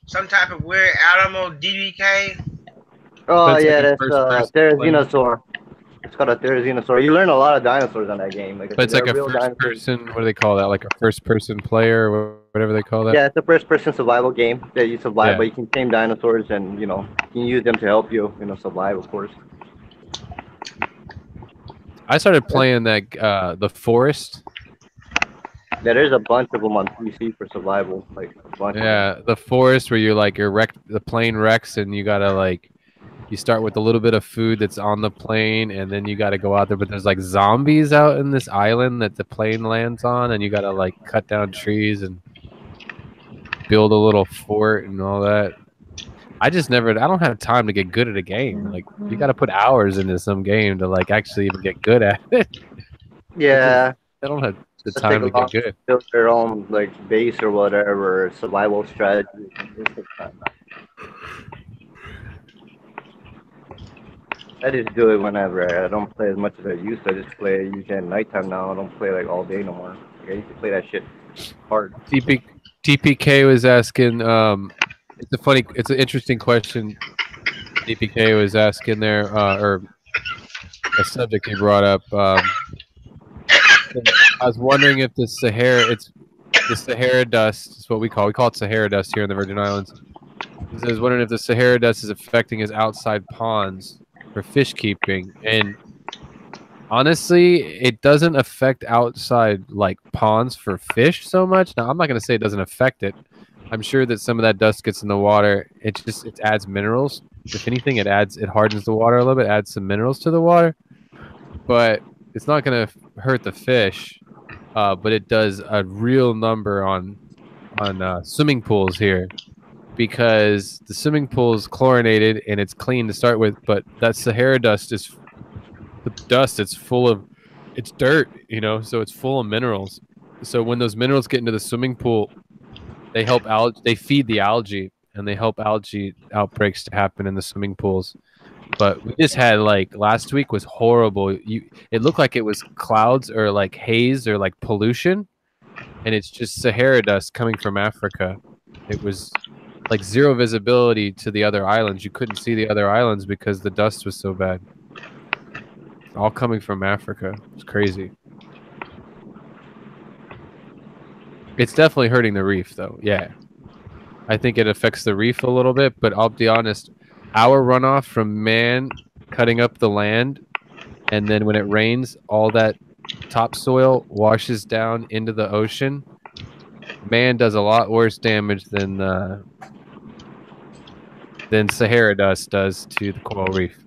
Some type of weird animal, DBK. Oh That's yeah, like a that's first-person Therizinosaur. It's called a Therizinosaur. You learn a lot of dinosaurs on that game. Like, But it's they're like a real first dinosaurs. person. What do they call that? Like a first person player, or whatever they call that. Yeah, it's a first-person survival game that you survive, Yeah. but you can tame dinosaurs and you can use them to help you, survive, of course. I started playing that the Forest. Yeah, there's a bunch of them on PC for survival, like a bunch. Of them. Yeah, the Forest where the plane wrecks and you gotta you start with a little bit of food that's on the plane and then you gotta go out there, but there's like zombies out in this island that the plane lands on and you gotta cut down trees and build a little fort and all that. I don't have time to get good at a game. Like you gotta put hours into some game to actually even get good at it. Yeah, I don't have the Let's time to take a get good. build their own base or whatever, survival strategy. I just do it whenever. I don't play as much as I used to. I just play usually at nighttime now. I don't play all day no more. I used to play that shit hard. TPK was asking. It's an interesting question. TPK was asking there, or a subject he brought up. I was wondering if the Sahara dust is what we call it Sahara dust here in the Virgin Islands. He was wondering if the Sahara dust is affecting his outside ponds for fish keeping, and honestly, it doesn't affect outside ponds for fish so much. Now, I'm not going to say it doesn't affect it. I'm sure that some of that dust gets in the water. It adds minerals. If anything, it hardens the water a little bit, adds some minerals to the water. But it's not going to hurt the fish. But it does a real number on swimming pools here, because the swimming pool is chlorinated and it's clean to start with. But that Sahara dust it's dirt, so it's full of minerals. So when those minerals get into the swimming pool, they feed the algae, and they help algae outbreaks to happen in the swimming pools. But we just had last week was horrible. It looked like it was clouds or haze or pollution, and it's just Sahara dust coming from Africa. It was zero visibility to the other islands. You couldn't see the other islands because the dust was so bad. All coming from Africa. It's crazy. It's definitely hurting the reef, though. Yeah. I think it affects the reef a little bit, but I'll be honest, our runoff from man cutting up the land, and then when it rains, all that topsoil washes down into the ocean. Man does a lot worse damage than Sahara dust does to the coral reef.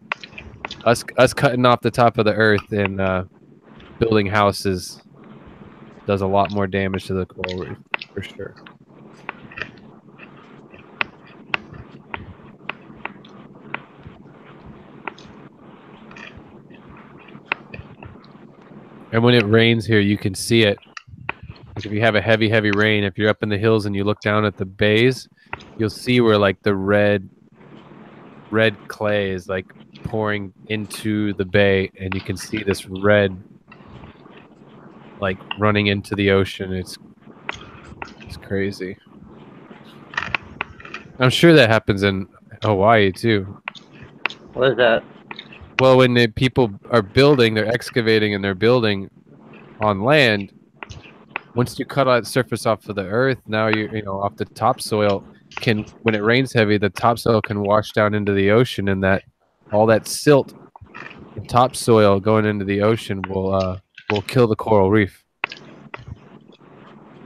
Us cutting off the top of the earth and building houses does a lot more damage to the coral reef, for sure. And when it rains here, you can see it. If you have a heavy rain, if you're up in the hills and you look down at the bays, you'll see where the red clay is pouring into the bay, and you can see this red running into the ocean. It's crazy. I'm sure that happens in Hawaii too. What is that? Well, when people are building, they're excavating and they're building on land. Once you cut that surface off of the earth, now off the topsoil when it rains heavy, the topsoil can wash down into the ocean, and all that silt and topsoil going into the ocean will kill the coral reef.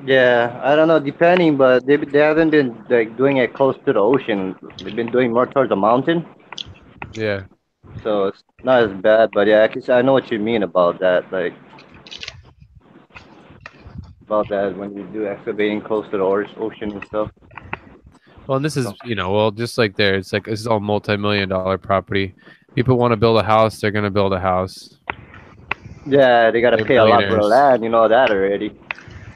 Yeah, I don't know, depending, but they haven't been doing it close to the ocean. They've been doing more towards the mountain. Yeah. So it's not as bad, but yeah, I know what you mean about that. About that when you do excavating close to the ocean and stuff. Well, and this is, just like there, it's this is all multi-million-dollar property. People want to build a house, they're going to build a house. Yeah, they got to They're pay a lot for the billionaires. land, you know that already.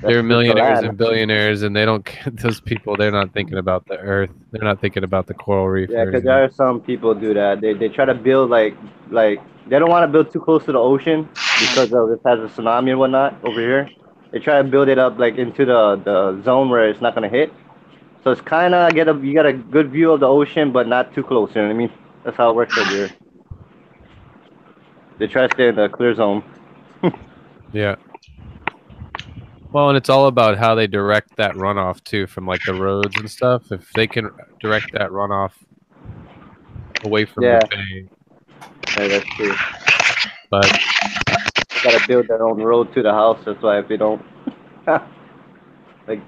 They're just the millionaires land. and billionaires, and they don't. Those people, they're not thinking about the earth. They're not thinking about the coral reef. Yeah, or because anything. there are some people do that. They try to build like they don't want to build too close to the ocean because of it has a tsunami and whatnot over here. They try to build it up like into the zone where it's not gonna hit. So it's kind of you get a good view of the ocean, but not too close. You know what I mean? That's how it works over here. They try to stay in the clear zone. Yeah. Well, and it's all about how they direct that runoff too, from like the roads and stuff. If they can direct that runoff away from Yeah. the bay, Yeah, that's true. but They gotta build their own road to the house. That's why if they don't, like,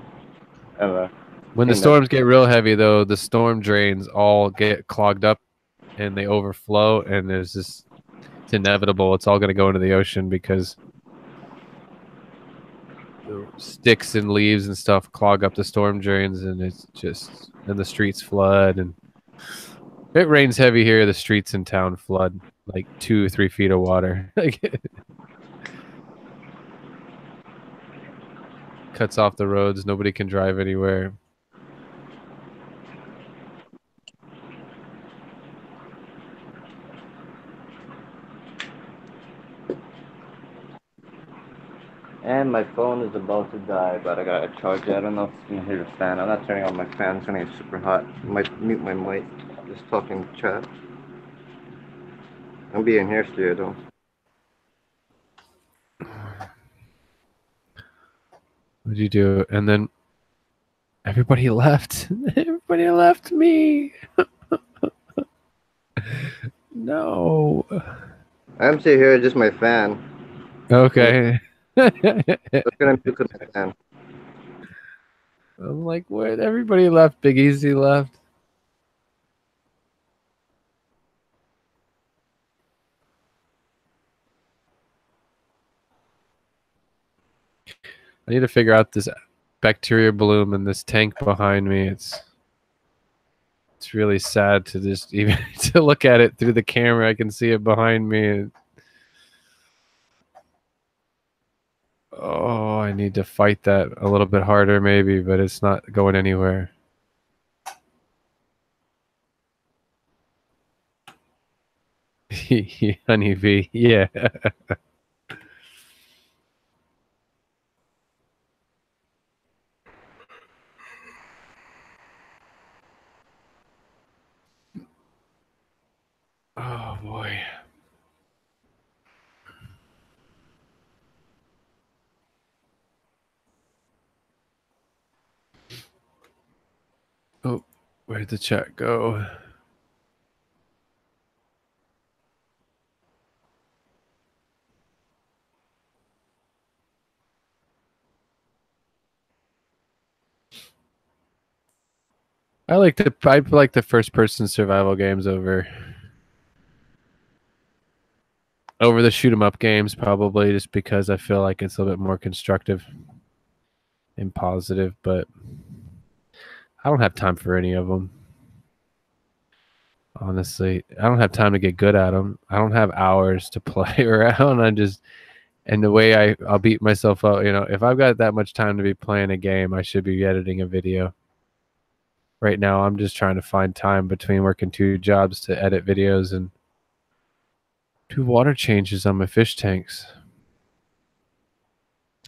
I don't know. when the Seen that. storms get real heavy, though, the storm drains all get clogged up and they overflow, and there's this. It's inevitable. It's all going to go into the ocean because the sticks and leaves and stuff clog up the storm drains, and and the streets flood. And if it rains heavy here, the streets in town flood like 2 or 3 feet of water. Cuts off the roads. Nobody can drive anywhere. And my phone is about to die, but I gotta charge it. I don't know if you can hear the fan. I'm not turning on my fan. It's gonna get super hot. I might mute my mic. Just talking chat. I'll be in here still though. What'd you do? And then everybody left. Everybody left me. No. I'm still here, just my fan. Okay. It's gonna mute my fan. I'm like, what? Everybody left. Big Easy left. I need to figure out this bacteria bloom in this tank behind me. It's really sad to just even to look at it through the camera. I can see it behind me. Oh, I need to fight that a little bit harder maybe, but it's not going anywhere. Honeybee, yeah. Oh boy. Oh, where'd the chat go? I like the first person survival games over the shoot 'em up games, probably just because I feel like it's a little bit more constructive and positive, but I don't have time for any of them. Honestly, I don't have time to get good at them. I don't have hours to play around. And the way I'll beat myself up, if I've got that much time to be playing a game, I should be editing a video. Right now, I'm just trying to find time between working 2 jobs to edit videos and do water changes on my fish tanks.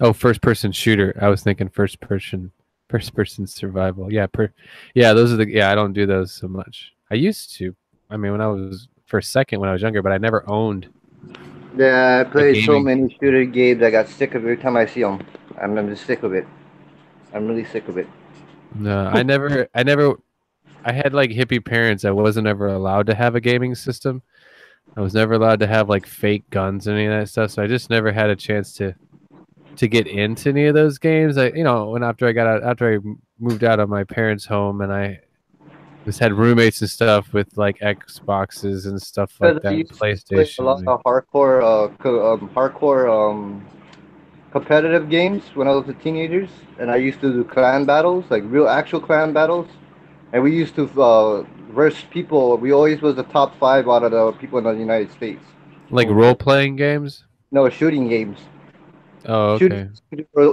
Oh, first person shooter. I was thinking first person survival. Yeah, those are I don't do those so much. I used to. I mean, when I was younger, but I never owned. Yeah, I played so many shooter games. I got sick of it every time I see them. I'm just sick of it. I'm really sick of it. No, I had like hippie parents. I wasn't ever allowed to have a gaming system. I was never allowed to have like fake guns and any of that stuff. So I just never had a chance to get into any of those games. After I moved out of my parents' home and I just had roommates and stuff with like Xboxes and stuff like that, PlayStation. A lot of hardcore competitive games when I was a teenager, and I used to do clan battles, like real actual clan battles, and we used to verse people. We always was the top 5 out of the people in the United States. Like role-playing games? No, shooting games. Oh, okay.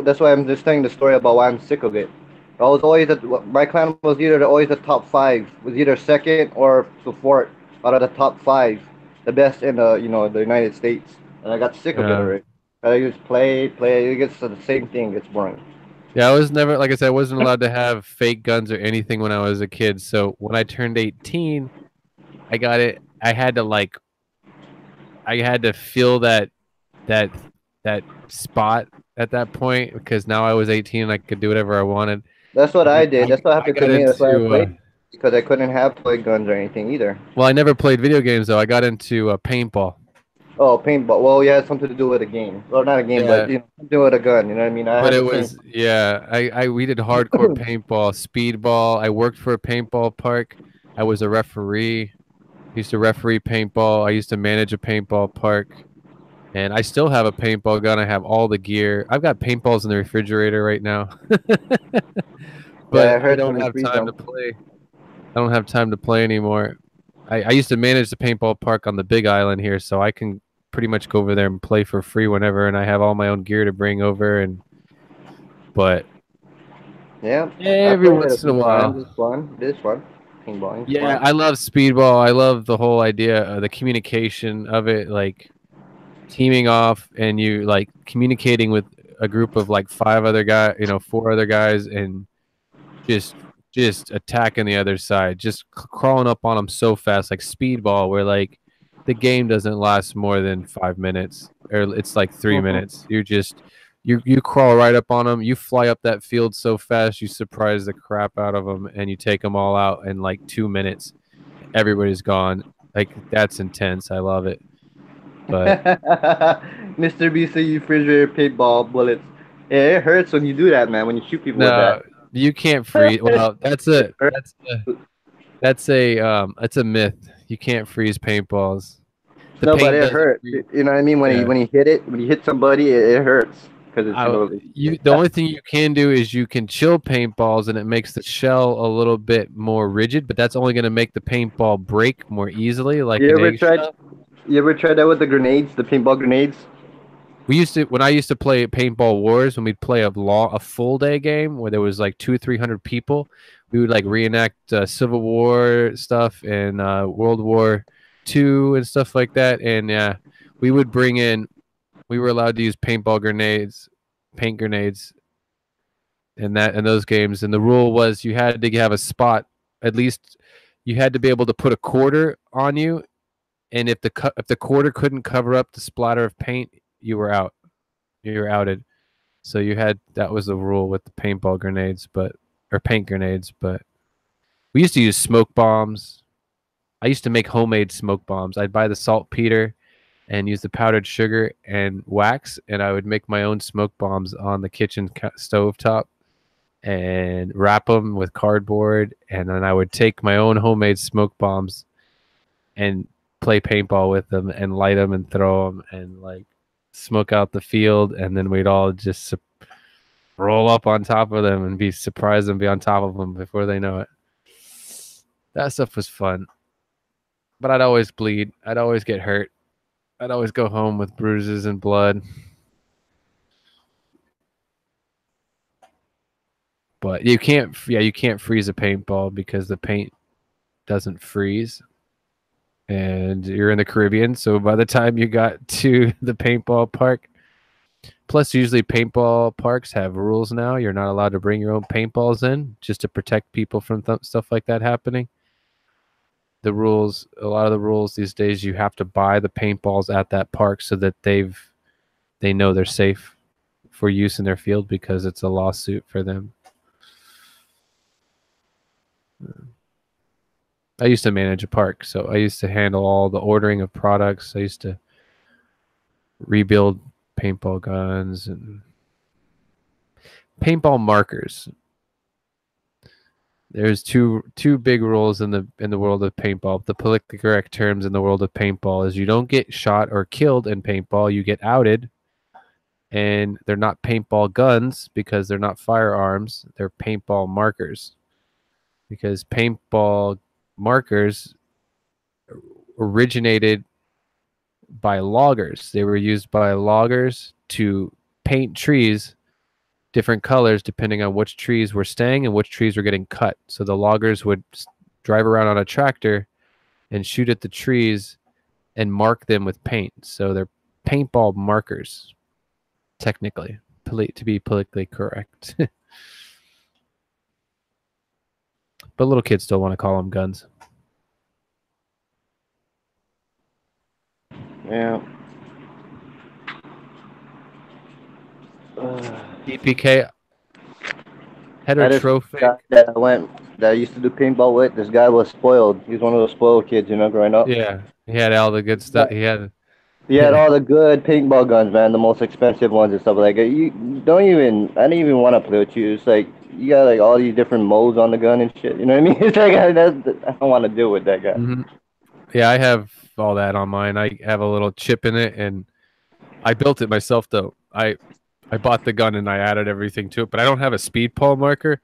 That's why I'm just telling the story about why I'm sick of it. I was always my clan was either always the top five, was either second or the fourth out of the top five, the best in the the United States. And I got sick of it Yeah. already. I just play. It gets the same thing. It's boring. Yeah, I was never, like I said, I wasn't allowed to have fake guns or anything when I was a kid. So when I turned 18, I got it. I had to feel that that spot at that point because now I was 18 and I could do whatever I wanted. That's what I And did. That's what I happened to got me. That's why I into played because I couldn't have toy guns or anything either. well, I never played video games though. I got into paintball. Oh, paintball. Well, yeah, it's something to do with a game. Well, not a game, but Yeah, something with a gun. You know what I mean? I but had it the same. was yeah. We did hardcore paintball, speedball. I worked for a paintball park. I was a referee. Used to referee paintball. I used to manage a paintball park. And I still have a paintball gun. I have all the gear. I've got paintballs in the refrigerator right now. Yeah, But I I heard don't when you have freeze time them. to play. I don't have time to play anymore. I used to manage the paintball park on the Big Island here, so I can pretty much go over there and play for free whenever, and I have all my own gear to bring over. But Yeah, I every played it a once in a few times. while, It's fun. It is fun. Paintballing, yeah, fun. I love speedball. I love the whole idea of the communication of it, like teaming off and you like communicating with a group of like five other guys, four other guys, and just just attacking the other side, just crawling up on them so fast, like speedball, where like the game doesn't last more than 5 minutes, or it's like 3 minutes. You crawl right up on them, you fly up that field so fast, you surprise the crap out of them, and you take them all out in like 2 minutes. Everybody's gone. Like that's intense. I love it. But Mr. BC refrigerator paintball bullets. Yeah, it hurts when you do that, man. When you shoot people with that. no, you can't freeze. Well, It hurts. that's a myth. You can't freeze paintballs. The No, but paint it doesn't hurts. freeze. You know what I mean? Yeah. When you hit somebody, it hurts because it's The only thing you can do is you can chill paintballs, and it makes the shell a little bit more rigid. But that's only going to make the paintball break more easily, like You an ever tried? eggshell. You ever tried that with the grenades, the paintball grenades? When I used to play paintball wars, when we'd play a full day game where there was like 200-300 people, we would like reenact Civil War stuff and World War II and stuff like that. And yeah, we would bring in. We were allowed to use paint grenades in those games. And the rule was you had to have a spot. At least you had to be able to put a quarter on you, and if the quarter couldn't cover up the splatter of paint, you were out. You were outed. So that was the rule with the paintball grenades, or paint grenades. But we used to use smoke bombs. I used to make homemade smoke bombs. I'd buy the saltpeter and use the powdered sugar and wax, and I would make my own smoke bombs on the kitchen stove top and wrap them with cardboard, and then I would take my own homemade smoke bombs and play paintball with them and light them and throw them and like smoke out the field, and then we'd all just roll up on top of them and be surprised and be on top of them before they know it. That stuff was fun, but I'd always bleed. I'd always get hurt. I'd always go home with bruises and blood. But you can't freeze a paintball because the paint doesn't freeze. And you're in the Caribbean, so by the time you got to the paintball park, plus usually paintball parks have rules now. You're not allowed to bring your own paintballs in just to protect people from stuff like that happening. A lot of the rules these days, you have to buy the paintballs at that park so that they know they're safe for use in their field because it's a lawsuit for them. I used to manage a park, so I used to handle all the ordering of products. I used to rebuild paintball guns and paintball markers. There's two big rules in the world of paintball. The politically correct terms in the world of paintball is you don't get shot or killed in paintball, you get outed. And they're not paintball guns because they're not firearms, they're paintball markers. Because paintball markers originated by loggers. They were used by loggers to paint trees different colors depending on which trees were staying and which trees were getting cut. So the loggers would drive around on a tractor and shoot at the trees and mark them with paint. So they're paintball markers, technically, to be politically correct. But little kids still want to call them guns. Yeah. DPK That is heterotrophic. guy that I used to do paintball with. This guy was spoiled. He was one of those spoiled kids, you know, growing up. Yeah, he had all the good stuff. He had all the good paintball guns, man, the most expensive ones and stuff like that. I don't even want to play with you. It's like you got like all these different modes on the gun and shit. You know what I mean? It's like I don't want to deal with that guy. Mm-hmm. Yeah, I have all that on mine. I have a little chip in it, and I built it myself though. I bought the gun and I added everything to it, but I don't have a speed pole marker.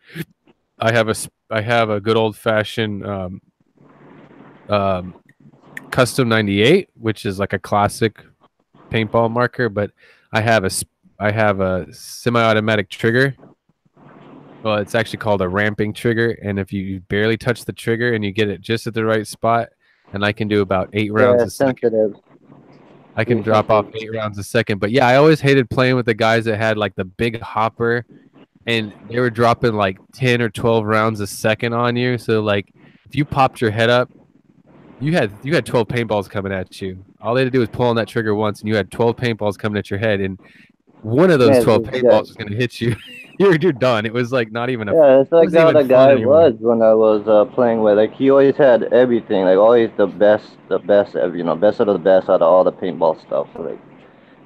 I have a good old fashioned custom 98, which is like a classic paintball marker, but I have a semi-automatic trigger. Well, it's actually called a ramping trigger, and if you barely touch the trigger and you get it just at the right spot, and I can do about 8 rounds a second. Sensitive. I can drop off 8 rounds a second. But yeah, I always hated playing with the guys that had like the big hopper and they were dropping like 10 or 12 rounds a second on you. So like if you popped your head up, you had 12 paintballs coming at you. All they had to do was pull on that trigger once and you had 12 paintballs coming at your head, and one of those 12 paintballs was going to hit you. You're done. It was like not even a it's like how the guy was when I was playing with. Like he always had everything, like always the best of best out of the best out of all the paintball stuff. So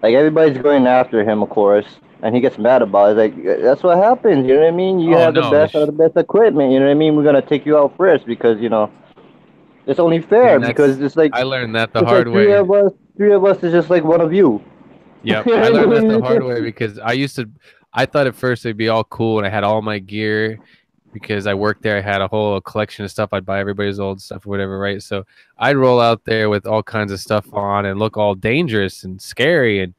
like everybody's going after him, of course, and he gets mad about it. Like that's what happens, you know what I mean? You have the best out of the best equipment, you know what I mean? We're gonna take you out first because it's only fair because it's like I learned that the hard way. Three of us is just like one of you. Yep, I learned that the hard way because I thought at first it'd be all cool and I had all my gear because I worked there. I had a whole collection of stuff. I'd buy everybody's old stuff or whatever, right? So I'd roll out there with all kinds of stuff on and look all dangerous and scary. And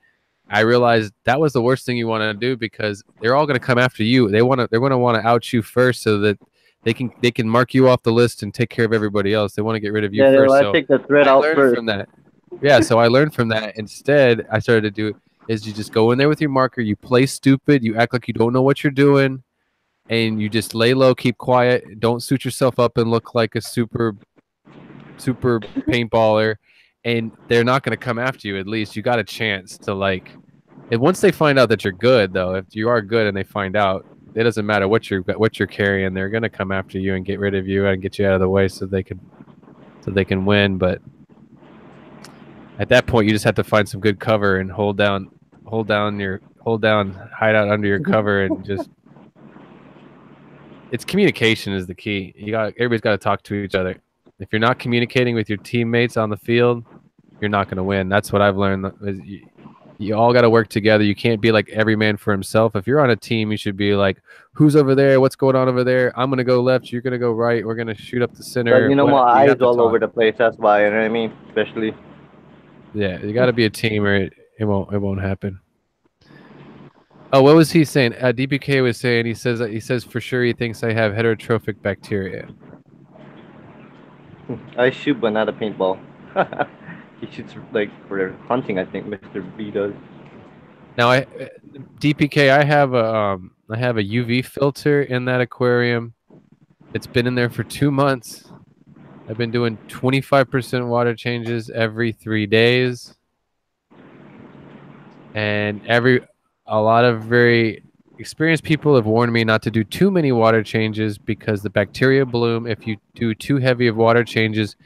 I realized that was the worst thing you want to do because they're all going to come after you. They're going to want to out you first so that they can mark you off the list and take care of everybody else. They want to get rid of you first. So take the threat out first. From that. Yeah, so I learned from that. Instead, I started to do is you just go in there with your marker, you play stupid, you act like you don't know what you're doing, and you just lay low, keep quiet, don't suit yourself up and look like a super paintballer, and they're not going to come after you. At least you got a chance to like. And once they find out that you're good, though, if you are good and they find out, it doesn't matter what you're carrying. They're going to come after you and get rid of you and get you out of the way so they can win. But at that point, you just have to find some good cover and hold down, hide out under your cover, and just. It's communication is the key. Everybody's got to talk to each other. If you're not communicating with your teammates on the field, you're not going to win. That's what I've learned. You all got to work together. You can't be like every man for himself. If you're on a team, you should be like, who's over there? What's going on over there? I'm going to go left. You're going to go right. We're going to shoot up the center. But my eyes all over the place. That's why, you know what I mean? Especially. Yeah, you got to be a team or it won't happen. Oh, what was he saying? DPK was saying he says for sure he thinks I have heterotrophic bacteria. I shoot, but not a paintball. He shoots like for hunting. I think Mr. B does. Now, DPK, I have a UV filter in that aquarium. It's been in there for 2 months. I've been doing 25% water changes every 3 days, and a lot of very experienced people have warned me not to do too many water changes because the bacteria bloom. If you do too heavy of water changes,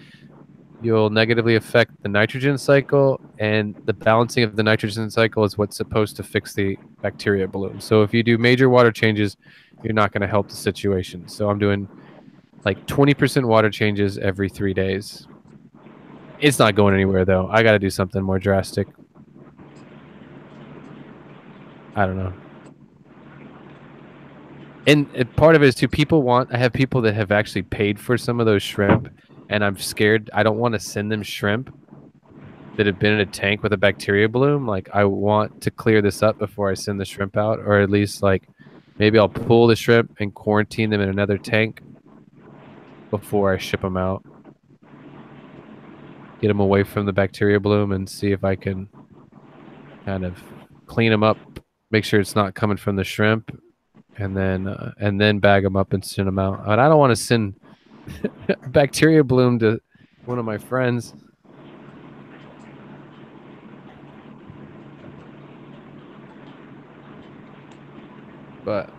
you'll negatively affect the nitrogen cycle, and the balancing of the nitrogen cycle is what's supposed to fix the bacteria bloom. So if you do major water changes, you're not going to help the situation. So I'm doing like 20% water changes every 3 days. It's not going anywhere, though. I got to do something more drastic. I don't know. And part of it is too, I have people that have actually paid for some of those shrimp, and I'm scared. I don't want to send them shrimp that have been in a tank with a bacteria bloom. Like, I want to clear this up before I send the shrimp out, or at least like maybe I'll pull the shrimp and quarantine them in another tank before I ship them out. Get them away from the bacteria bloom and see if I can kind of clean them up, make sure it's not coming from the shrimp, and then bag them up and send them out. And I don't want to send bacteria bloom to one of my friends. But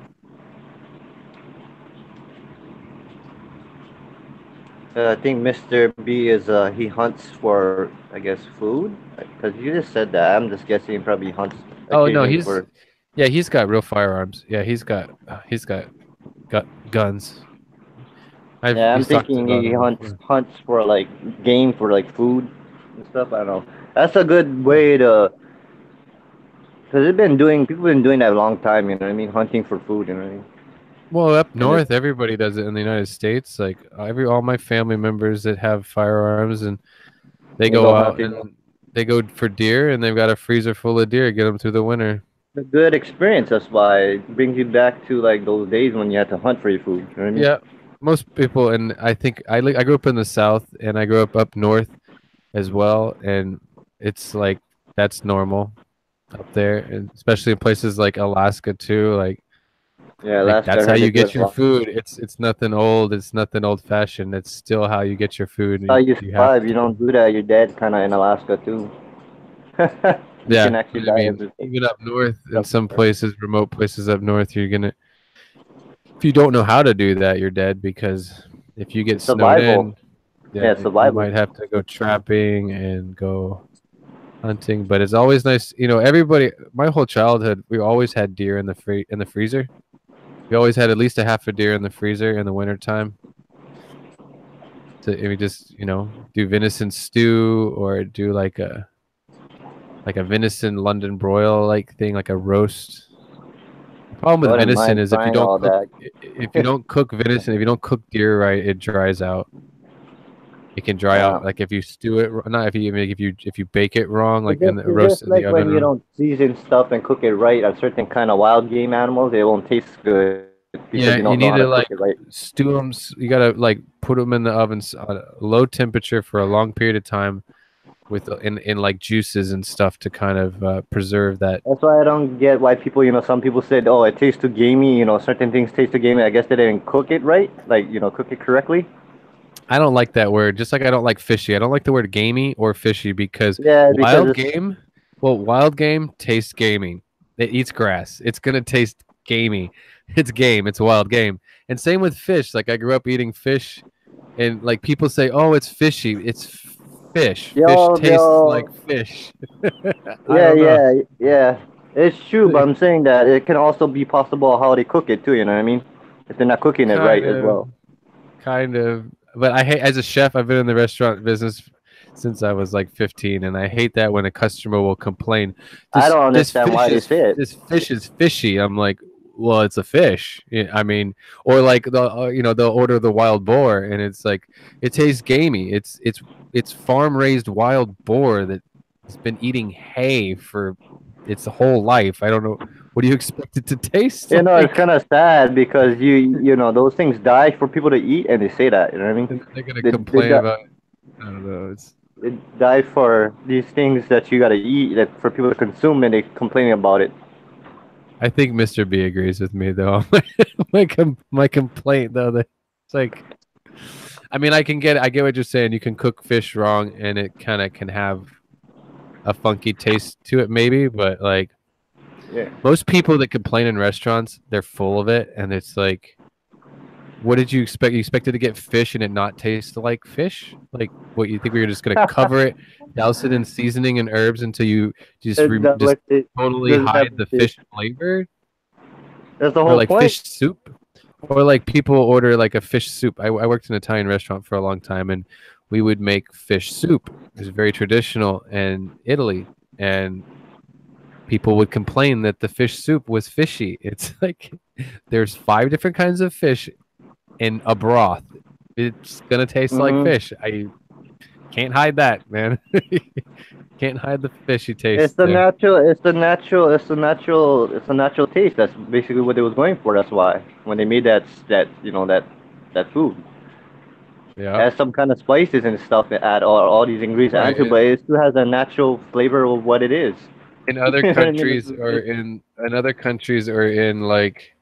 I think Mr. B is he hunts for, I guess, food, because you just said that. I'm just guessing he probably hunts. oh no, occasionally he's got real firearms. Yeah, he's got guns. Yeah, I'm he's talked thinking about he them. hunts for like game for like food and stuff. I don't know. That's a good way to, because people been doing that a long time. You know what I mean? Hunting for food. You know what I mean? Well, up And north, everybody does it in the United States. Like all my family members that have firearms, and they go out hunting. and they go for deer, and they've got a freezer full of deer. Get them through the winter. It's a good experience. That's why it brings you back to like those days when you had to hunt for your food. You know what I mean? Yeah, most people, and I think I grew up in the South, and I grew up north as well, and it's like that's normal up there, and especially in places like Alaska too. Like, Yeah, like Alaska that's how has a you get good your life. food. It's nothing old. It's nothing old fashioned. It's still how you get your food. That's how you You have survive. You to. don't do that. You're dead, kind of in Alaska too. You Yeah, can actually I die mean, of it. even up north, in some places, remote places up north, you're gonna. If you don't know how to do that, you're dead, because if you get snowed Survival. in, Yeah, you survival. might have to go trapping and go hunting. But it's always nice, everybody. My whole childhood, we always had deer in the freezer. We always had at least a half a deer in the freezer in the wintertime. So we just, do venison stew, or do like a venison London broil like thing, like a roast. The problem with Wouldn't venison mind is if you trying all don't cook, that. if you don't cook venison, if you don't cook deer right, it dries out. It can dry Yeah. out. Like if you stew it, not if you if you bake it wrong, like in the It's roast just in the like oven when you wrong. don't season stuff and cook it right on certain kind of wild game animals, it won't taste good because Yeah, you you don't know need how to to cook like it right. stew them. You gotta like put them in the oven on a low temperature for a long period of time, with in like juices and stuff to kind of preserve that. That's why I don't get why people, some people said, oh, it tastes too gamey, certain things taste too gamey. I guess they didn't cook it right, like, cook it correctly. I don't like that word. Just like I don't like fishy. I don't like the word gamey or fishy, because Yeah, because wild game tastes gamey. It eats grass. It's gonna taste gamey. It's game. It's wild game. And same with fish. Like I grew up eating fish, and like people say, "Oh, it's fishy." It's fish. Fish tastes like fish. Yeah. It's true, but I'm saying that it can also be possible how they cook it too. You know what I mean? If they're not cooking it right as well. Kind of. But I hate, as a chef, I've been in the restaurant business since I was like 15, and I hate that when a customer will complain. I don't understand why they say it. This fish is fishy. I'm like, well, it's a fish. I mean, or like they'll order the wild boar, and it's like it tastes gamey. It's farm raised wild boar that has been eating hay for its whole life. I don't know. What do you expect it to taste like? It's kind of sad because those things die for people to eat, and they say that. You know what I mean? They're gonna complain about. I don't know. It died for these things that you gotta eat, that for people to consume, and they complaining about it. I think Mr. B agrees with me though. my complaint though, that it's like, I mean, I get what you're saying. You can cook fish wrong, and it kind of can have a funky taste to it, maybe. But like, yeah, most people that complain in restaurants, they're full of it, and it's like, what did you expect? You expected to get fish and it not taste like fish? Like, what, you think we were just gonna cover it, douse it in seasoning and herbs until you just totally hide the fish flavor? That's the whole or like point. Fish soup, or like people order like a fish soup. I worked in an Italian restaurant for a long time, and we would make fish soup. It was very traditional in Italy, and people would complain that the fish soup was fishy. It's like there's 5 different kinds of fish in a broth. It's gonna taste like fish. I can't hide that, man. Can't hide the fishy taste. It's the there. natural. It's the natural. It's the natural. It's the natural taste. That's basically what they was going for. That's why when they made that food, it Yeah. has some kind of spices and stuff that add all these ingredients Right, onto, but it still has a natural flavor of what it is. In other You know what I mean? countries or in other countries or in like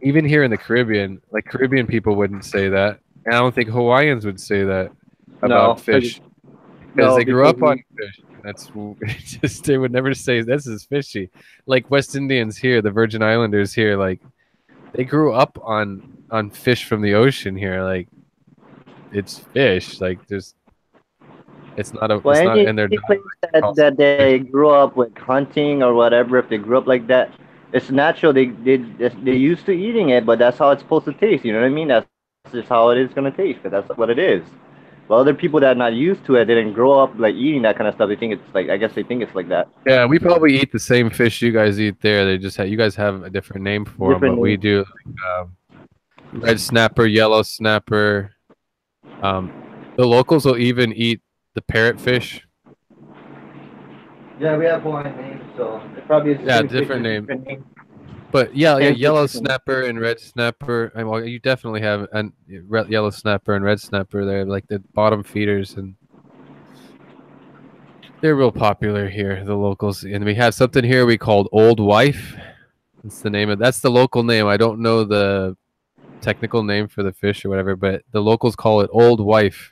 even here in the Caribbean, like Caribbean people wouldn't say that. And I don't think Hawaiians would say that about fish. Because no, they grew up because on fish. That's just they would never say this is fishy. Like West Indians here, the Virgin Islanders here, like they grew up on fish from the ocean here. Like it's fish. Like there's it's not a well, it's not any in their place that they grew up with hunting or whatever, if they grew up like that, it's natural. They used to eating it, but that's how it's supposed to taste. You know what I mean? That's just how it is gonna taste. 'Cause that's what it is. But other people that are not used to it, they didn't grow up like eating that kind of stuff. They think it's like, I guess they think it's like that. Yeah, we probably eat the same fish you guys eat there. They just you guys have a different name for them, Different but we name. do red snapper, yellow snapper. The locals will even eat the parrotfish. Yeah, we have Hawaiian names, so it probably is the Yeah, same fish, different just name. different name. But yeah, Same yellow fish, different name. snapper and red snapper. Well, you definitely have yellow snapper and red snapper. They're like the bottom feeders, and they're real popular here, the locals. And we have something here we called Old Wife. That's the name of that's the local name. I don't know the technical name for the fish or whatever, but the locals call it Old Wife.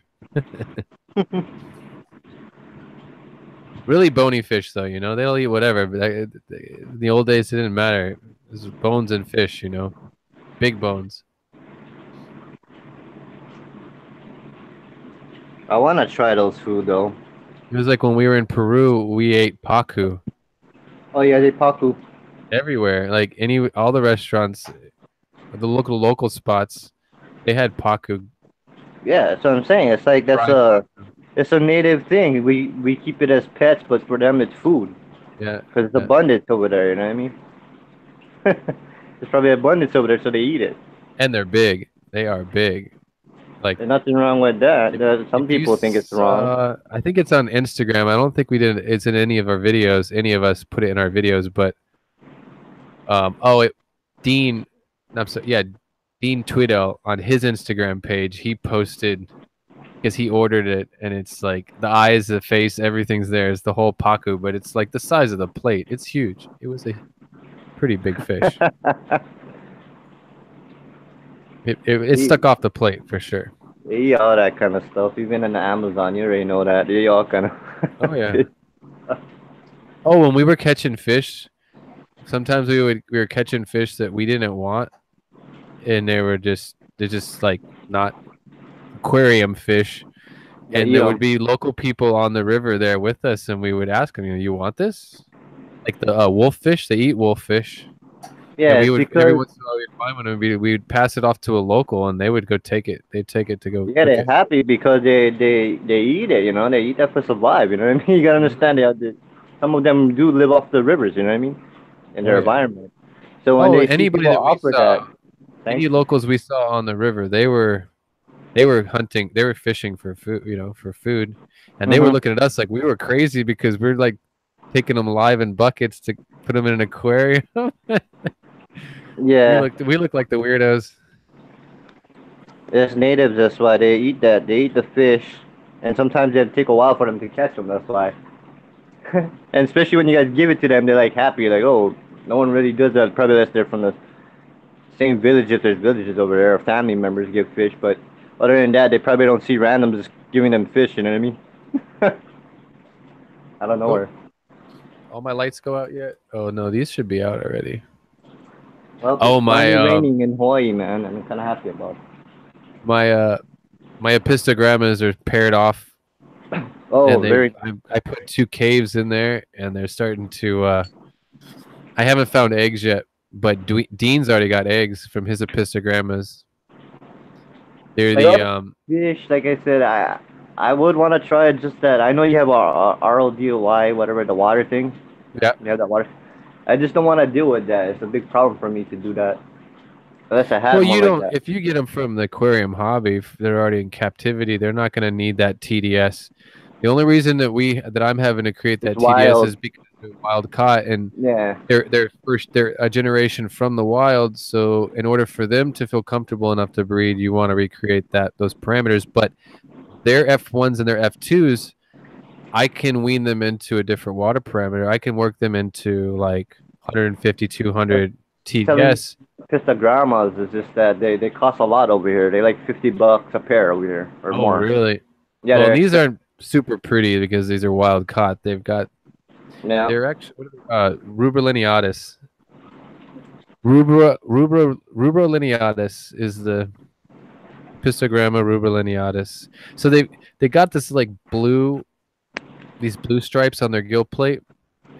Really bony fish, though. You know, they'll eat whatever. But in the old days, it didn't matter. There's bones and fish. You know, big bones. I want to try those food though. It was like when we were in Peru, we ate pacu Oh yeah, they paku. everywhere. Like all the restaurants, the local spots, they had pacu. Yeah, that's what I'm saying. It's like it's a native thing. We keep it as pets, but for them it's food Yeah, because it's yeah. abundance over there. You know what I mean? There's probably abundance over there, so they eat it. And they're big. They are big. Like There's nothing wrong with that. Some if you people think it's wrong. I think it's on Instagram. I don't think we did. It's in any of our videos. Any of us put it in our videos, but Dean. I'm sorry. Yeah, Dean Twiddle on his Instagram page. He posted because he ordered it, and it's like the eyes, the face, everything's there. It's the whole pacu, but it's like the size of the plate. It's huge. It was a pretty big fish. It stuck off the plate for sure. They eat all that kind of stuff. Even in the Amazon, you already know that. They all kind of. Oh yeah. Oh, when we were catching fish, sometimes we were catching fish that we didn't want, and they're just like not aquarium fish, and there would be local people on the river there with us, and we would ask them, you want this? Like the wolf fish, they eat wolf fish. Yeah, we would because every once in a while we'd find one, and we'd pass it off to a local, and they would go take it. They'd take it to go. yeah, cook they're it. happy because they eat it. You know, they eat that for survive. You know what I mean? You gotta understand some of them do live off the rivers. You know what I mean? In their environment. So when they see anybody people that we offer saw, that, any locals we saw on the river, they were hunting, they were fishing for food, for food, and they were looking at us like we were crazy because we're like taking them live in buckets to put them in an aquarium. yeah, we look like the weirdos. it's natives. That's why they eat that. They eat the fish, and sometimes it take a while for them to catch them. That's why. And especially when you guys give it to them, they're like happy. Like, oh, no one really does that. Probably unless they're from the same village. If there's villages over there, or family members give fish. But other than that, they probably don't see randoms just giving them fish. You know what I mean? I don't know where. All my lights go out yet? Oh no, these should be out already. Well, Oh, it's my, finally raining in Hawaii, man. I'm kind of happy about it. My epistogrammas are paired off. Oh, and very. I put 2 caves in there, and they're starting to. I haven't found eggs yet, but Dean's already got eggs from his epistogrammas. They're the fish. Like I said, I would want to try it. Just that I know you have RODY, whatever, the water thing. Yeah. You have that water. I just don't want to deal with that. It's a big problem for me to do that. Unless I have. Well, you one don't. Like that. If you get them from the aquarium hobby, if they're already in captivity, they're not going to need that TDS. The only reason that I'm having to create that It's TDS wild. is because they're wild caught, and Yeah. they're a generation from the wild. So in order for them to feel comfortable enough to breed, you want to recreate those parameters. But their F1s and their F2s, I can wean them into a different water parameter. I can work them into like 150, 200 TDS. Pistogrammas is just that they cost a lot over here. They like $50 a pair over here or Oh, more. really? Yeah. Well, they're these aren't super pretty because these are wild caught. They've got Yeah. they're actually Rubra lineatus. Rubra lineatus is the Pistogramma rubra lineatus. So they got this like these blue stripes on their gill plate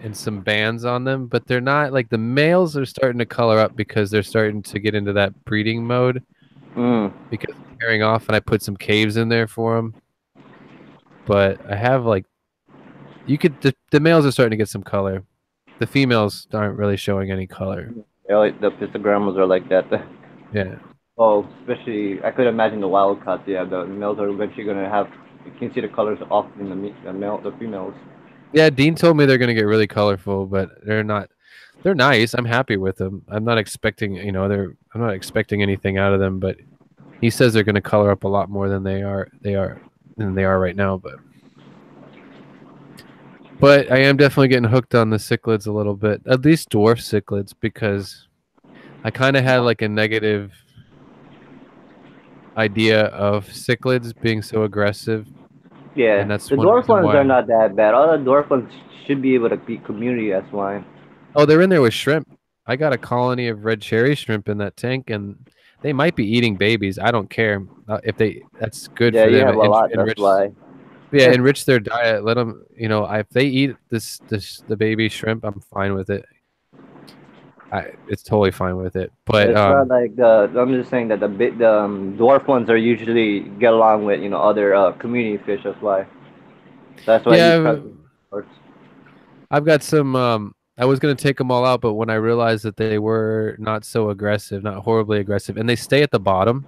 and some bands on them, but they're not like the males are starting to color up because they're starting to get into that breeding mode because it's pairing off, and I put some caves in there for them. But I have like the males are starting to get some color. The females aren't really showing any color. Yeah, like the Pistogrammas are like that. Yeah. Oh, especially I could imagine the wild caught. Yeah, the males are eventually gonna have. You can see the colors off in the females. Yeah, Dean told me they're gonna get really colorful, but they're not. They're nice. I'm happy with them. I'm not expecting, I'm not expecting anything out of them, but he says they're gonna color up a lot more than they are right now. But I am definitely getting hooked on the cichlids a little bit, at least dwarf cichlids, because I kind of had like a negative idea of cichlids being so aggressive. Yeah, and that's the one dwarf reason ones why. are not that bad. All the dwarf ones should be able to beat community. That's why. Oh, they're in there with shrimp. I got a colony of red cherry shrimp in that tank, and they might be eating babies. I don't care if that's good Yeah, for you them. have a lot. That's why. Yeah, enrich their diet. Let them, if they eat the baby shrimp, I'm fine with it. It's totally fine with it. But it's not like I'm just saying that the dwarf ones are usually get along with other community fish. That's why. That's why. Yeah, I've got some. I was gonna take them all out, but when I realized that they were not so aggressive, not horribly aggressive, and they stay at the bottom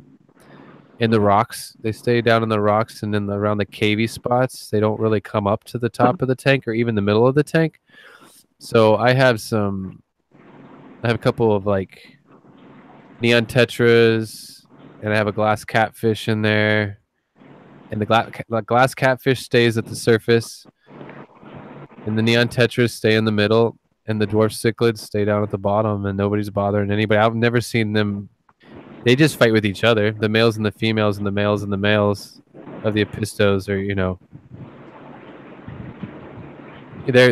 in the rocks. They stay down in the rocks and around the cavey spots. They don't really come up to the top of the tank or even the middle of the tank. So I have a couple of like neon tetras, and I have a glass catfish in there. And the glass catfish stays at the surface, and the neon tetras stay in the middle, and the dwarf cichlids stay down at the bottom, and nobody's bothering anybody. I've never seen them. They just fight with each other. The males and the females, and the males and the males of the apistos are,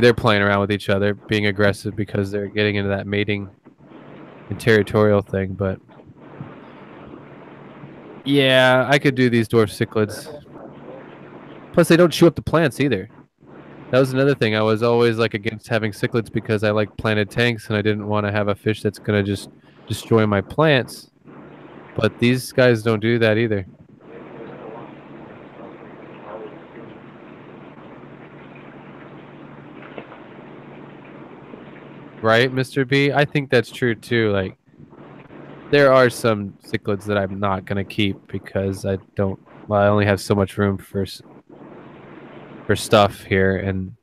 they're playing around with each other, being aggressive because they're getting into that mating and territorial thing. But yeah, I could do these dwarf cichlids. Plus, they don't chew up the plants either. That was another thing. I was always like against having cichlids because I like planted tanks, and I didn't want to have a fish that's gonna just destroy my plants. But these guys don't do that either. Right, Mr. B? I think that's true too. Like, there are some cichlids that I'm not gonna keep because I only have so much room for stuff here, and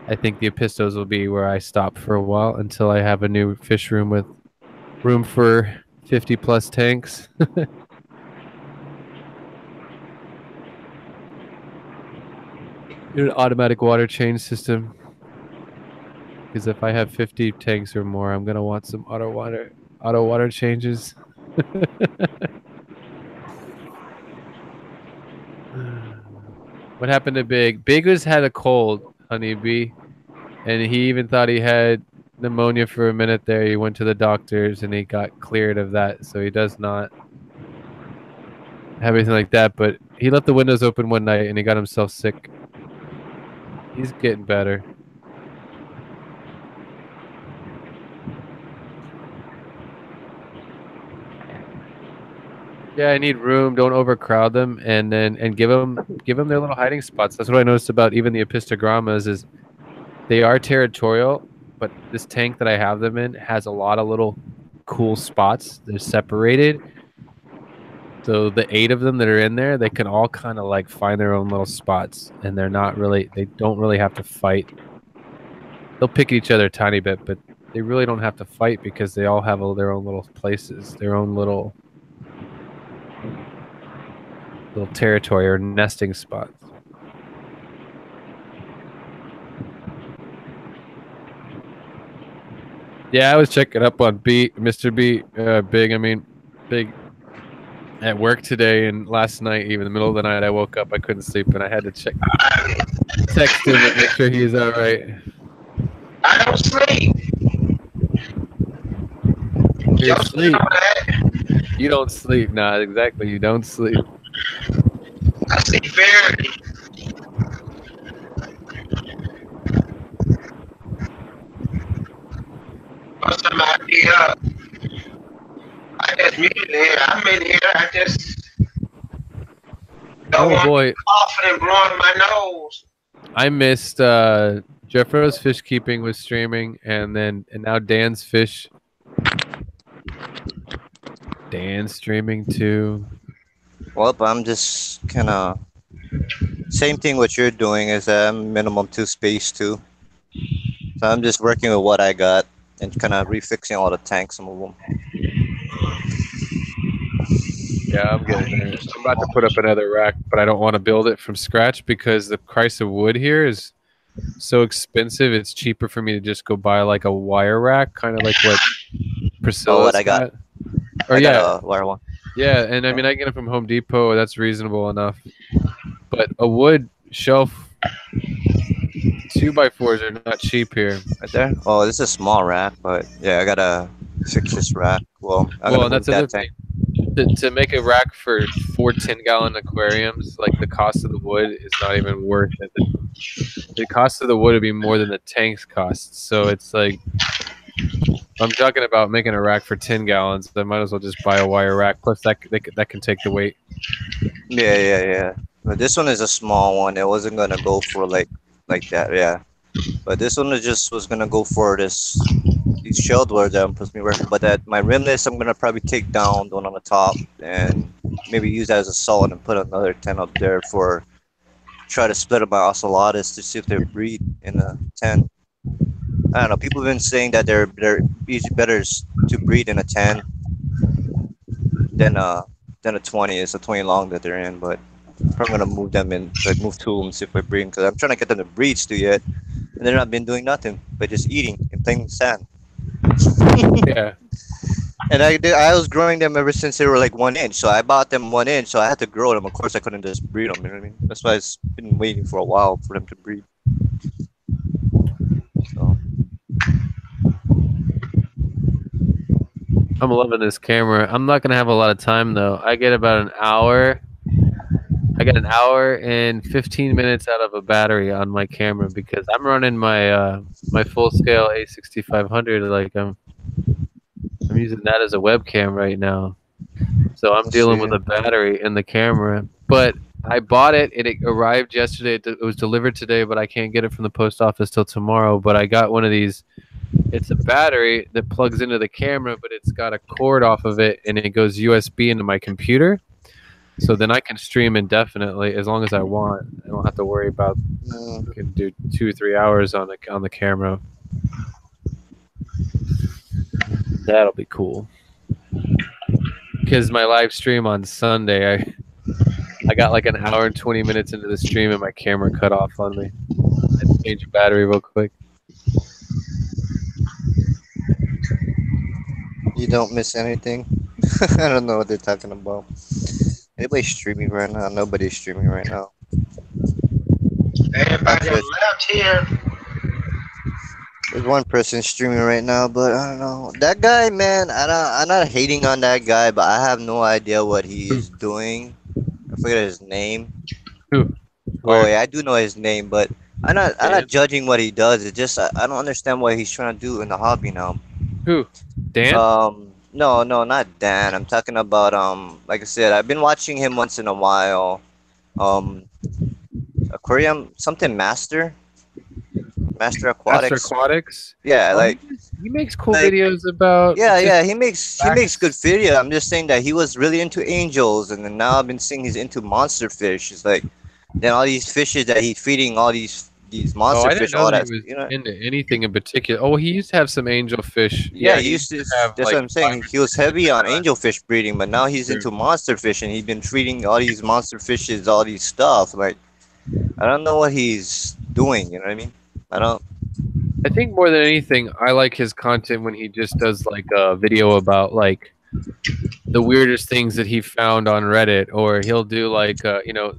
I think the apistos will be where I stop for a while until I have a new fish room with room for 50 plus tanks. An automatic water change system. Because if I have 50 tanks or more, I'm gonna want some auto water changes. What happened to Big? Big has had a cold, honeybee, and he even thought he had pneumonia for a minute there. He went to the doctors and he got cleared of that, so he does not have anything like that. But he left the windows open one night and he got himself sick. He's getting better. Yeah, I need room. Don't overcrowd them, and give them their little hiding spots. That's what I noticed about even the apistogrammas is they are territorial, but this tank that I have them in has a lot of little cool spots. They're separated, So the 8 of them that are in there, they can all kind of like find their own little spots, and they don't really have to fight. They'll pick at each other a tiny bit, but they really don't have to fight because they all have their own little places, their own little territory or nesting spots. Yeah, I was checking up on Mr. Big at work today, and last night, even in the middle of the night, I woke up, I couldn't sleep, and I had to text him and make sure he's all right. I don't sleep. You don't sleep. You don't sleep. Nah, exactly. You don't sleep. I sleep fairly. Most of my be up. I just muted here. I'm in here. I just don't want boy, coughing and blowing my nose. I missed Jeffro's Fish Keeping was streaming, and now Dan's streaming too. Well, I'm just kind of same thing what you're doing is minimum 2 space too. So I'm just working with what I got and kind of refixing all the tanks, some of them. Yeah, I'm getting there. I'm about to put up another rack, but I don't want to build it from scratch because the price of wood here is so expensive. It's cheaper for me to just go buy like a wire rack, kind of like what Priscilla. What I got. Or got a wire one. Yeah, and I mean I get it from Home Depot. That's reasonable enough. But a wood shelf 2x4s are not cheap here. Right there. Oh, this is a small rack, but yeah, I gotta fix this rack. Well, that's another thing. To make a rack for 4 10-gallon aquariums, like the cost of the wood is not even worth it. The cost of the wood would be more than the tanks cost. So it's like, I'm talking about making a rack for 10 gallons. I might as well just buy a wire rack. Plus, that can take the weight. Yeah. But this one is a small one. It wasn't gonna go for like that. Yeah. But this one was gonna go for these shell dwellers that I'm supposed to be working. But my rimless, I'm gonna probably take down the one on the top and maybe use that as a solid and put another 10 up there for try to split up my ocelotus to see if they breed in a 10. I don't know. People have been saying that they're better to breed in a 10 than a 20. It's a 20 long that they're in, but I'm gonna move them in, like move 2 of them, see if I breed because I'm trying to get them to breed still yet, and they're not been doing nothing but just eating and playing with sand. Yeah. And I was growing them ever since they were like 1 inch, so I bought them 1 inch, so I had to grow them. Of course, I couldn't just breed them. You know what I mean? That's why it's been waiting for a while for them to breed. So. I'm loving this camera. I'm not gonna have a lot of time though. I get about an hour. I got an hour and 15 minutes out of a battery on my camera because I'm running my my full scale A6500. Like I'm using that as a webcam right now. So I'm dealing with a battery in the camera. But I bought it and it arrived yesterday. It was delivered today, but I can't get it from the post office till tomorrow. But I got one of these. It's a battery that plugs into the camera, but it's got a cord off of it and it goes USB into my computer. So then I can stream indefinitely as long as I want. I don't have to worry about. I can do 2 or 3 hours on the camera. That'll be cool. Because my live stream on Sunday, I got like an hour and 20 minutes into the stream and my camera cut off on me. I had to change the battery real quick. You don't miss anything. I don't know what they're talking about. Anybody's streaming right now? Nobody's streaming right now. Everybody left here. There's one person streaming right now, but I don't know. That guy, man, I'm not hating on that guy, but I have no idea what he is doing. I forget his name. Who? Oh yeah, I do know his name, but I'm not judging what he does. It's just I don't understand what he's trying to do in the hobby now. Who? Dan? No, not Dan. I'm talking about like I said, I've been watching him once in a while. Aquarium something Master Aquatics. Master Aquatics? Yeah, like He makes cool Like, videos about. Yeah, just yeah, he makes good facts. video. I'm just saying that he was really into angels, and then now I've been seeing he's into monster fish. It's like then all these fishes that he's feeding, all these Oh, monster I didn't fish, know all that he that, was you know. into anything in particular. Oh, he used to have some angelfish. Yeah, Yeah, he he used used to. to have That's what like I'm saying. diamond He was fish heavy and on all that. angelfish breeding, but now he's True. into monster fish, and he's been treating all these monster fishes, all these stuff. Like I don't know what he's doing. You know what I mean? I don't. I think more than anything, I like his content when he just does like a video about like the weirdest things that he found on Reddit, or he'll do like the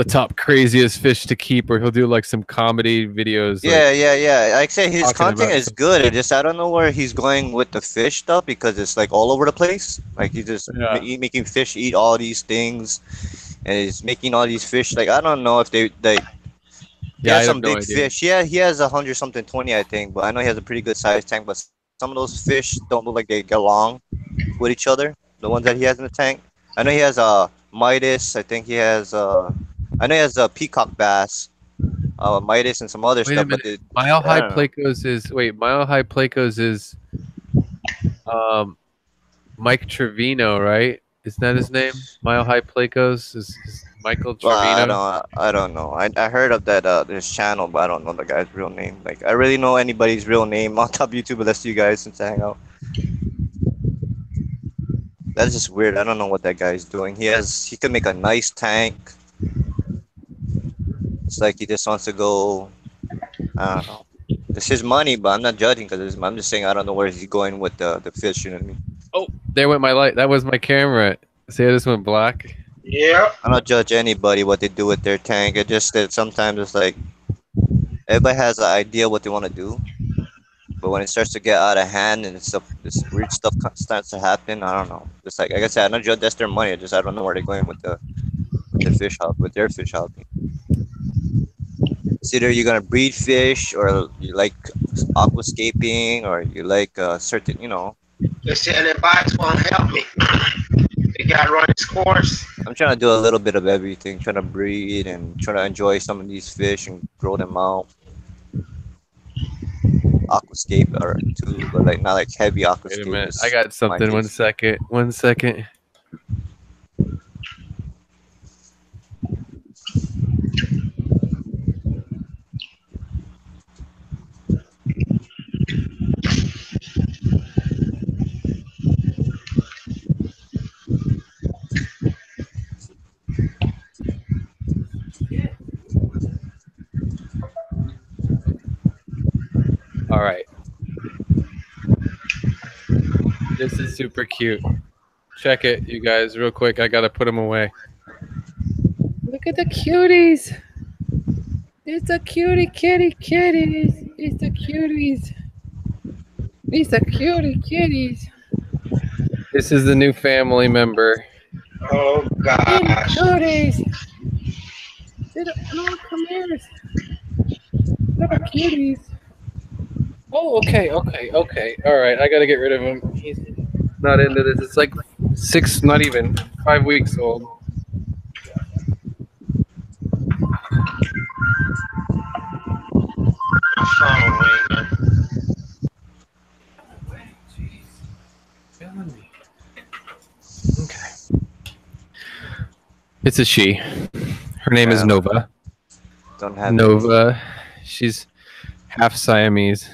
top craziest fish to keep, or he'll do like some comedy videos like Yeah, yeah, yeah. Like I say, his talking content about is some. good. It just I don't know where he's going with the fish stuff because it's like all over the place. Like he's just Yeah, making fish eat all these things, and he's making all these fish. Like I don't know if they he yeah, I has have some no big idea. fish. Yeah, he has 100 something 20, I think, but I know he has a pretty good sized tank. But some of those fish don't look like they get along with each other. The ones that he has in the tank. I know he has a Midas. I think he has I know he has a peacock bass, Midas, and some other Wait a stuff. But minute, Mile I High don't know. Placos is Mile High Placos is um Mike Trevino, right? Isn't that his name? Mile High Placos is Michael Well, Trevino. I don't know. I heard of that this channel, but I don't know the guy's real name. Like I really know anybody's real name on top YouTube unless you guys since I hang out. That's just weird. I don't know what that guy's doing. He could make a nice tank. It's like he just wants to go. I don't know. It's his money, but I'm not judging because I'm just saying I don't know where he's going with the fish. You know what I mean? Oh, there went my light. That was my camera. See, I just went black. Yep. I don't judge anybody what they do with their tank. It just that sometimes it's like everybody has an idea what they want to do, but when it starts to get out of hand and this weird stuff starts to happen, I don't know. It's like I said, I don't judge. That's their money. I don't know where they're going with the fish hobby, with their fish hobby. It's either you're gonna breed fish, or you like aquascaping, or you like certain, The sitting in the box won't help me. They got to run its course. I'm trying to do a little bit of everything, trying to breed and trying to enjoy some of these fish and grow them out. Aquascape or too, but like not like heavy Wait a aquascape. minute. I Just got my something. One taste. second. One second. All right. This is super cute. Check it, you guys, real quick. I gotta put them away. Look at the cuties. It's a cutie kitties. It's the cuties. These are cutie kitties. This is the new family member. Oh, gosh. Cuties. No, come here. Little cuties. Oh, okay. All right, I gotta get rid of him. He's not into this. It's like 6, not even 5 weeks old. My phone ringing. Okay. It's a she. Her name is Yeah. Nova. Don't have Nova. She's half Siamese.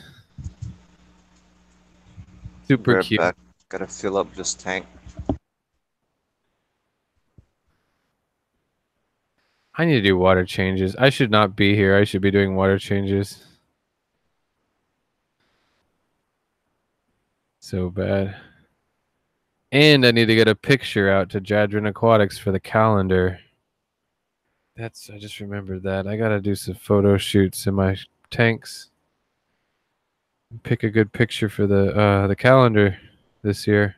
Super We're cute. back. Gotta fill up this tank. I need to do water changes. I should not be here. I should be doing water changes. So bad. And I need to get a picture out to Jadron Aquatics for the calendar. I just remembered that. I gotta do some photo shoots in my tanks. Pick a good picture for the calendar this year.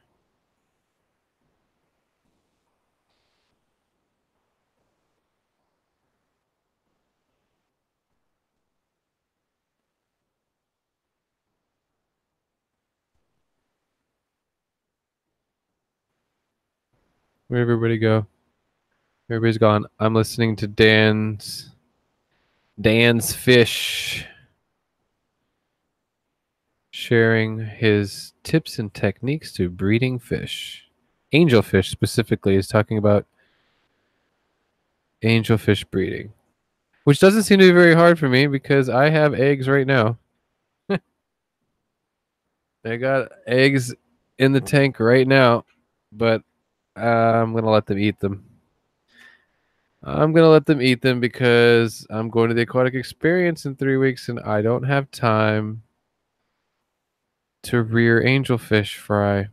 Where'd everybody go? Everybody's gone. I'm listening to Dan's Fish. sharing his tips and techniques to breeding fish. Angelfish specifically is talking about angelfish breeding, which doesn't seem to be very hard for me because I have eggs right now. I got eggs in the tank right now, but I'm going to let them eat them. I'm going to let them eat them because I'm going to the aquatic experience in 3 weeks and I don't have time to rear angelfish fry.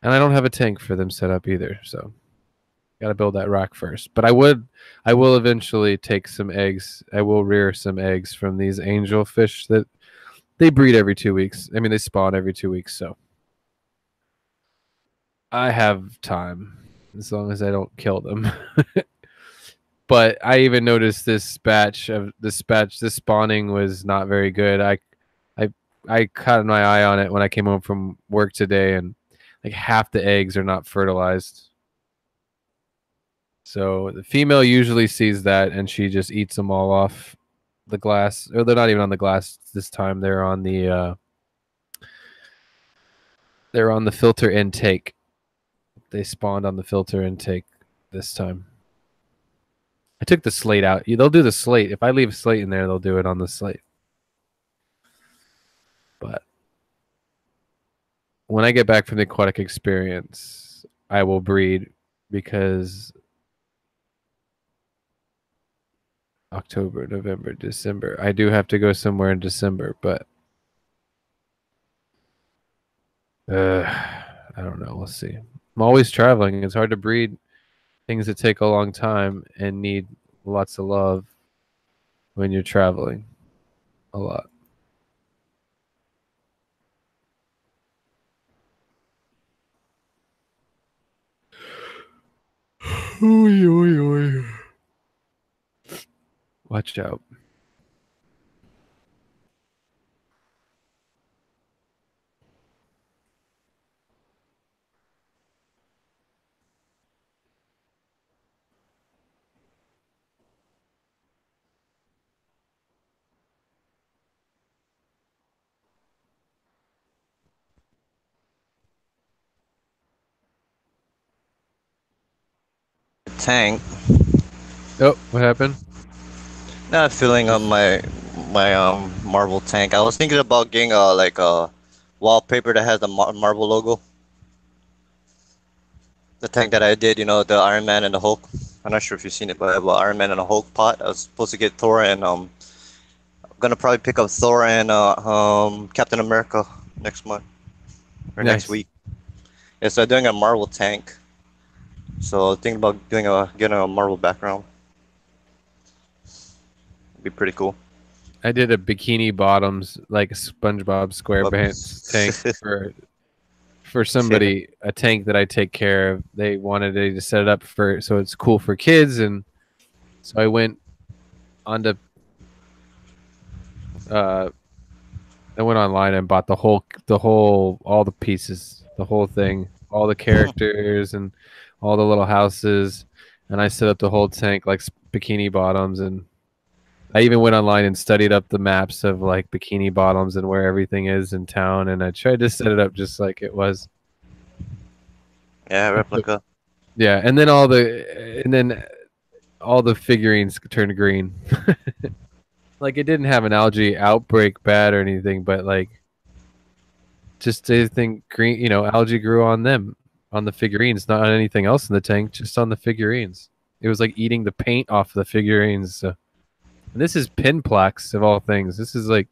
And I don't have a tank for them set up either, so got to build that rack first. But I will eventually take some eggs. I will rear some eggs from these angelfish that they breed every 2 weeks. I mean, they spawn every 2 weeks, so I have time as long as I don't kill them. But I even noticed this spawning was not very good. I caught my eye on it when I came home from work today, and like half the eggs are not fertilized. So the female usually sees that and she just eats them all off the glass. Or they're not even on the glass this time. They're on the filter intake. They spawned on the filter intake this time. I took the slate out. They'll do the slate. If I leave a slate in there, they'll do it on the slate. But when I get back from the aquatic experience, I will breed because October, November, December. I do have to go somewhere in December, but I don't know. We'll see. I'm always traveling. It's hard to breed things that take a long time and need lots of love when you're traveling a lot. Oy, oy, oy. Watch out. Tank. Oh, what happened? Not filling up my Marvel tank. I was thinking about getting a wallpaper that has the Marvel logo. The tank that I did, the Iron Man and the Hulk. I'm not sure if you've seen it, but I have an Iron Man and a Hulk pot. I was supposed to get Thor and I'm gonna probably pick up Thor and Captain America next month or next week. Yeah, so I'm doing a Marvel tank. So thinking about getting a Marvel background. It'd be pretty cool. I did a Bikini Bottoms, like SpongeBob SquarePants tank for somebody, a tank that I take care of. They wanted to set it up so it's cool for kids, and so I went onto I went online and bought all the pieces, the whole thing, all the characters and all the little houses, and I set up the whole tank like Bikini Bottoms, and I even went online and studied up the maps of like Bikini Bottoms and where everything is in town, and I tried to set it up just like it was. Yeah, replica. Yeah, and then all the figurines turned green. Like it didn't have an algae outbreak bad or anything, but like just anything green, algae grew on them, on the figurines, not on anything else in the tank, just on the figurines. It was like eating the paint off the figurines. So. And this is pin plaques of all things. This is like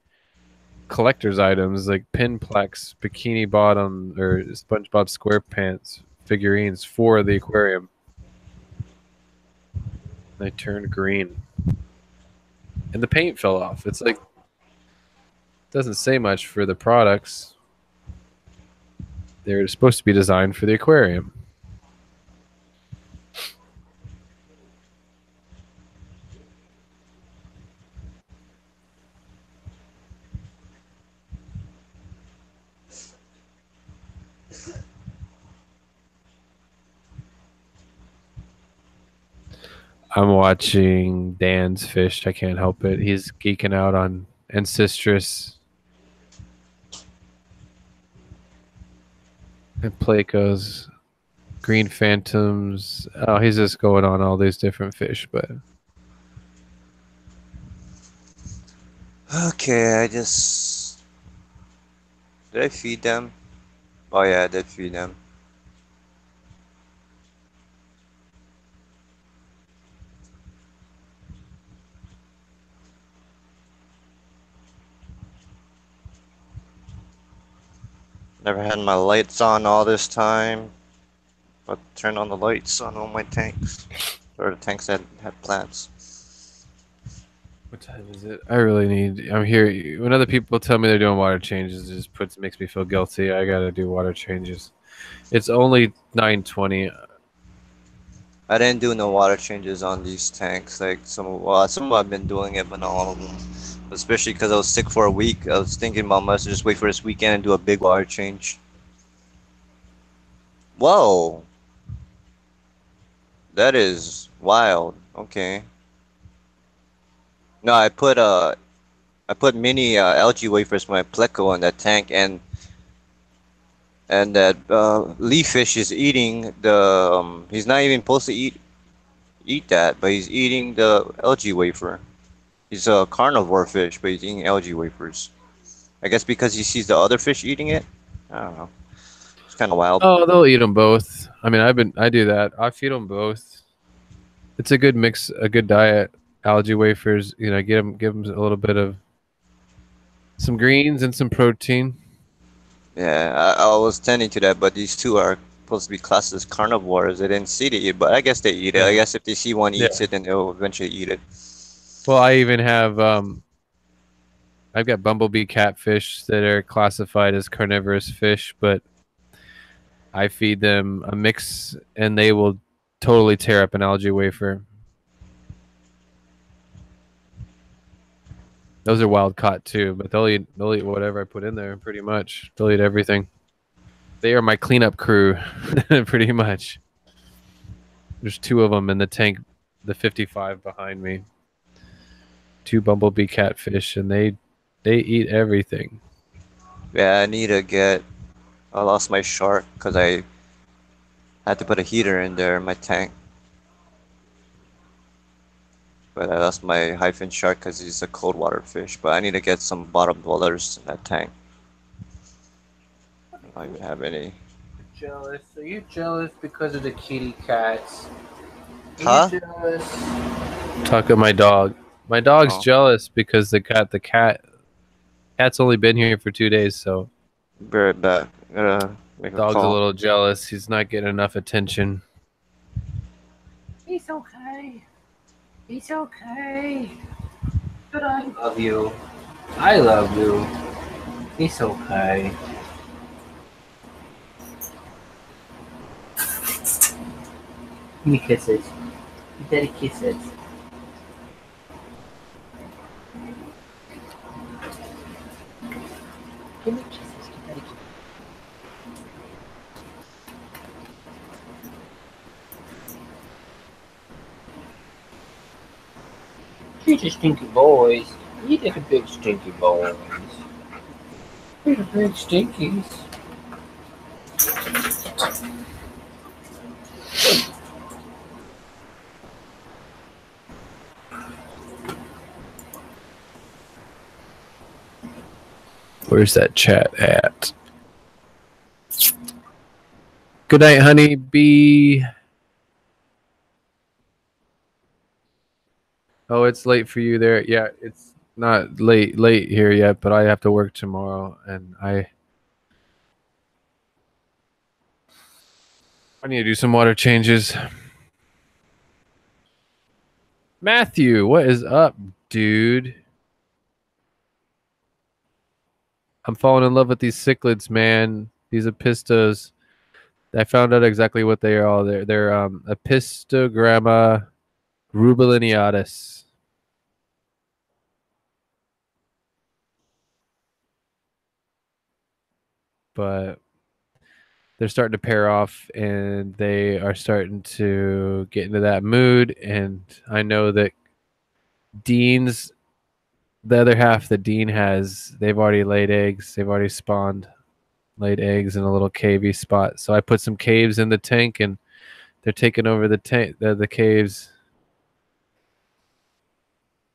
collector's items, like pin plaques, Bikini Bottom or SpongeBob SquarePants figurines for the aquarium. They turned green. And the paint fell off. It's like, doesn't say much for the products. They're supposed to be designed for the aquarium. I'm watching Dan's Fish. I can't help it. He's geeking out on Ancistrus. And Placos, Green Phantoms. Oh, he's just going on all these different fish, but Okay, I just... Did I feed them? Oh yeah, I did feed them. Never had my lights on all this time. But turn on the lights on all my tanks. Or the tanks that had plants. what time is it? I really need. I'm here. When other people tell me they're doing water changes, it just makes me feel guilty. I gotta do water changes. It's only 9:20. I didn't do no water changes on these tanks. Like some I've been doing it, but not all of them. Especially because I was sick for a week. I was thinking about must just wait for this weekend and do a big water change. Whoa, that is wild. Okay. No, I put mini algae wafers for my pleco in that tank, and that leaf fish is eating the. He's not even supposed to eat that, but he's eating the algae wafer. He's a carnivore fish, but he's eating algae wafers. I guess because he sees the other fish eating it. I don't know. It's kind of wild. Oh, they'll eat them both. I mean, I do that. I feed them both. It's a good mix, a good diet. Algae wafers, give them a little bit of some greens and some protein. Yeah, I was tending to that, but these two are supposed to be classed as carnivores. They didn't see to eat, but I guess they eat it. I guess if they see one eats it, then they'll eventually eat it. Well, I even have I've got bumblebee catfish that are classified as carnivorous fish, but I feed them a mix, and they will totally tear up an algae wafer. Those are wild caught too, but they'll eat whatever I put in there. Pretty much, they'll eat everything. They are my cleanup crew, pretty much. There's two of them in the tank, the 55 behind me. Two bumblebee catfish, and they eat everything. Yeah, I need to get. I lost my shark because I had to put a heater in there in my tank. But I lost my hyphen shark because he's a cold water fish. But I need to get some bottom dwellers in that tank. I don't even have any. Jealous? Are you jealous because of the kitty cats? Huh? Talk of my dog. My dog's Oh. jealous because cat's only been here for 2 days, so Be right back. Make a dog's call. a little jealous. He's not getting enough attention. It's okay. It's okay. But I love you. I love you. It's okay. Give me kisses. Give Daddy kisses. Give me kisses. Give Daddy kisses. You're just stinky boys. You're the big stinky boys. You're the big stinkies. Where's that chat at? Good night, honey bee. Oh, it's late for you there. Yeah, it's not late here yet, but I have to work tomorrow, and I need to do some water changes. Matthew, what is up, dude? I'm falling in love with these cichlids, man. These apistos. I found out exactly what they are all. They're Apistogramma rubelliniatus. But they're starting to pair off, and they are starting to get into that mood. And I know that Dean's, the other half that Dean has, they've already laid eggs. They've already spawned. laid eggs in a little cavey spot. So I put some caves in the tank, and they're taking over the tank. The caves.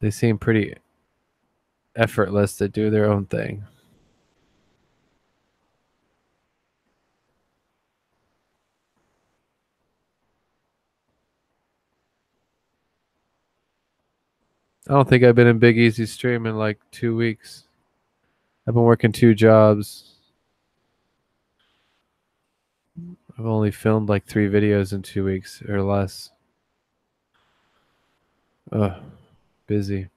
They seem pretty effortless to do their own thing. I don't think I've been in Big Easy stream in like 2 weeks. I've been working 2 jobs. I've only filmed like 3 videos in 2 weeks or less. Ugh, busy.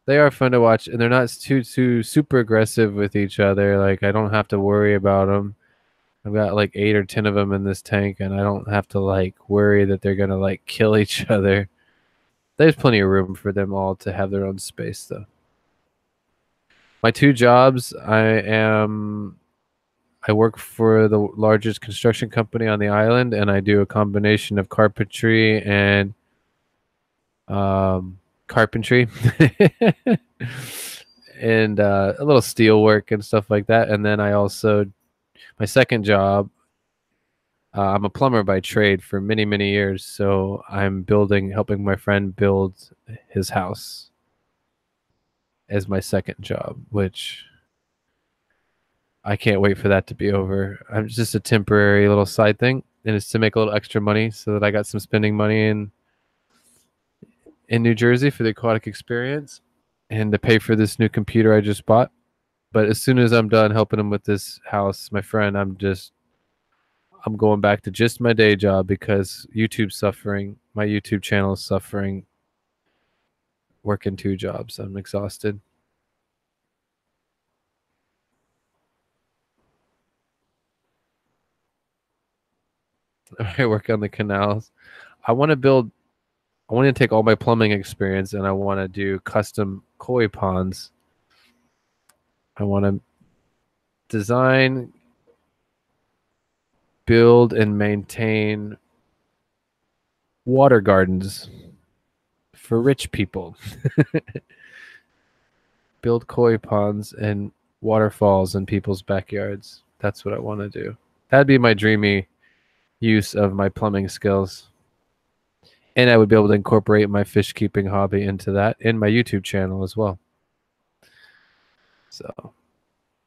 They are fun to watch, and they're not too super aggressive with each other. Like, I don't have to worry about them. I've got like 8 or 10 of them in this tank, and I don't have to like worry that they're gonna like kill each other. There's plenty of room for them all to have their own space, though. My 2 jobs, I work for the largest construction company on the island, and I do a combination of carpentry and carpentry and a little steel work and stuff like that. And then I also, my second job, I'm a plumber by trade for many, many years. So I'm helping my friend build his house as my second job, which I can't wait for that to be over. I'm just a temporary little side thing, and it's to make a little extra money so that I got some spending money in New Jersey for the aquatic experience and to pay for this new computer I just bought. But as soon as I'm done helping him with this house, my friend, I'm going back to just my day job because YouTube's suffering. My YouTube channel is suffering. Working 2 jobs. I'm exhausted. I work on the canals. I want to take all my plumbing experience and I want to do custom koi ponds. I want to design, build, and maintain water gardens for rich people. Build koi ponds and waterfalls in people's backyards. That's what I want to do. That'd be my dreamy use of my plumbing skills. And I would be able to incorporate my fish keeping hobby into that in my YouTube channel as well. So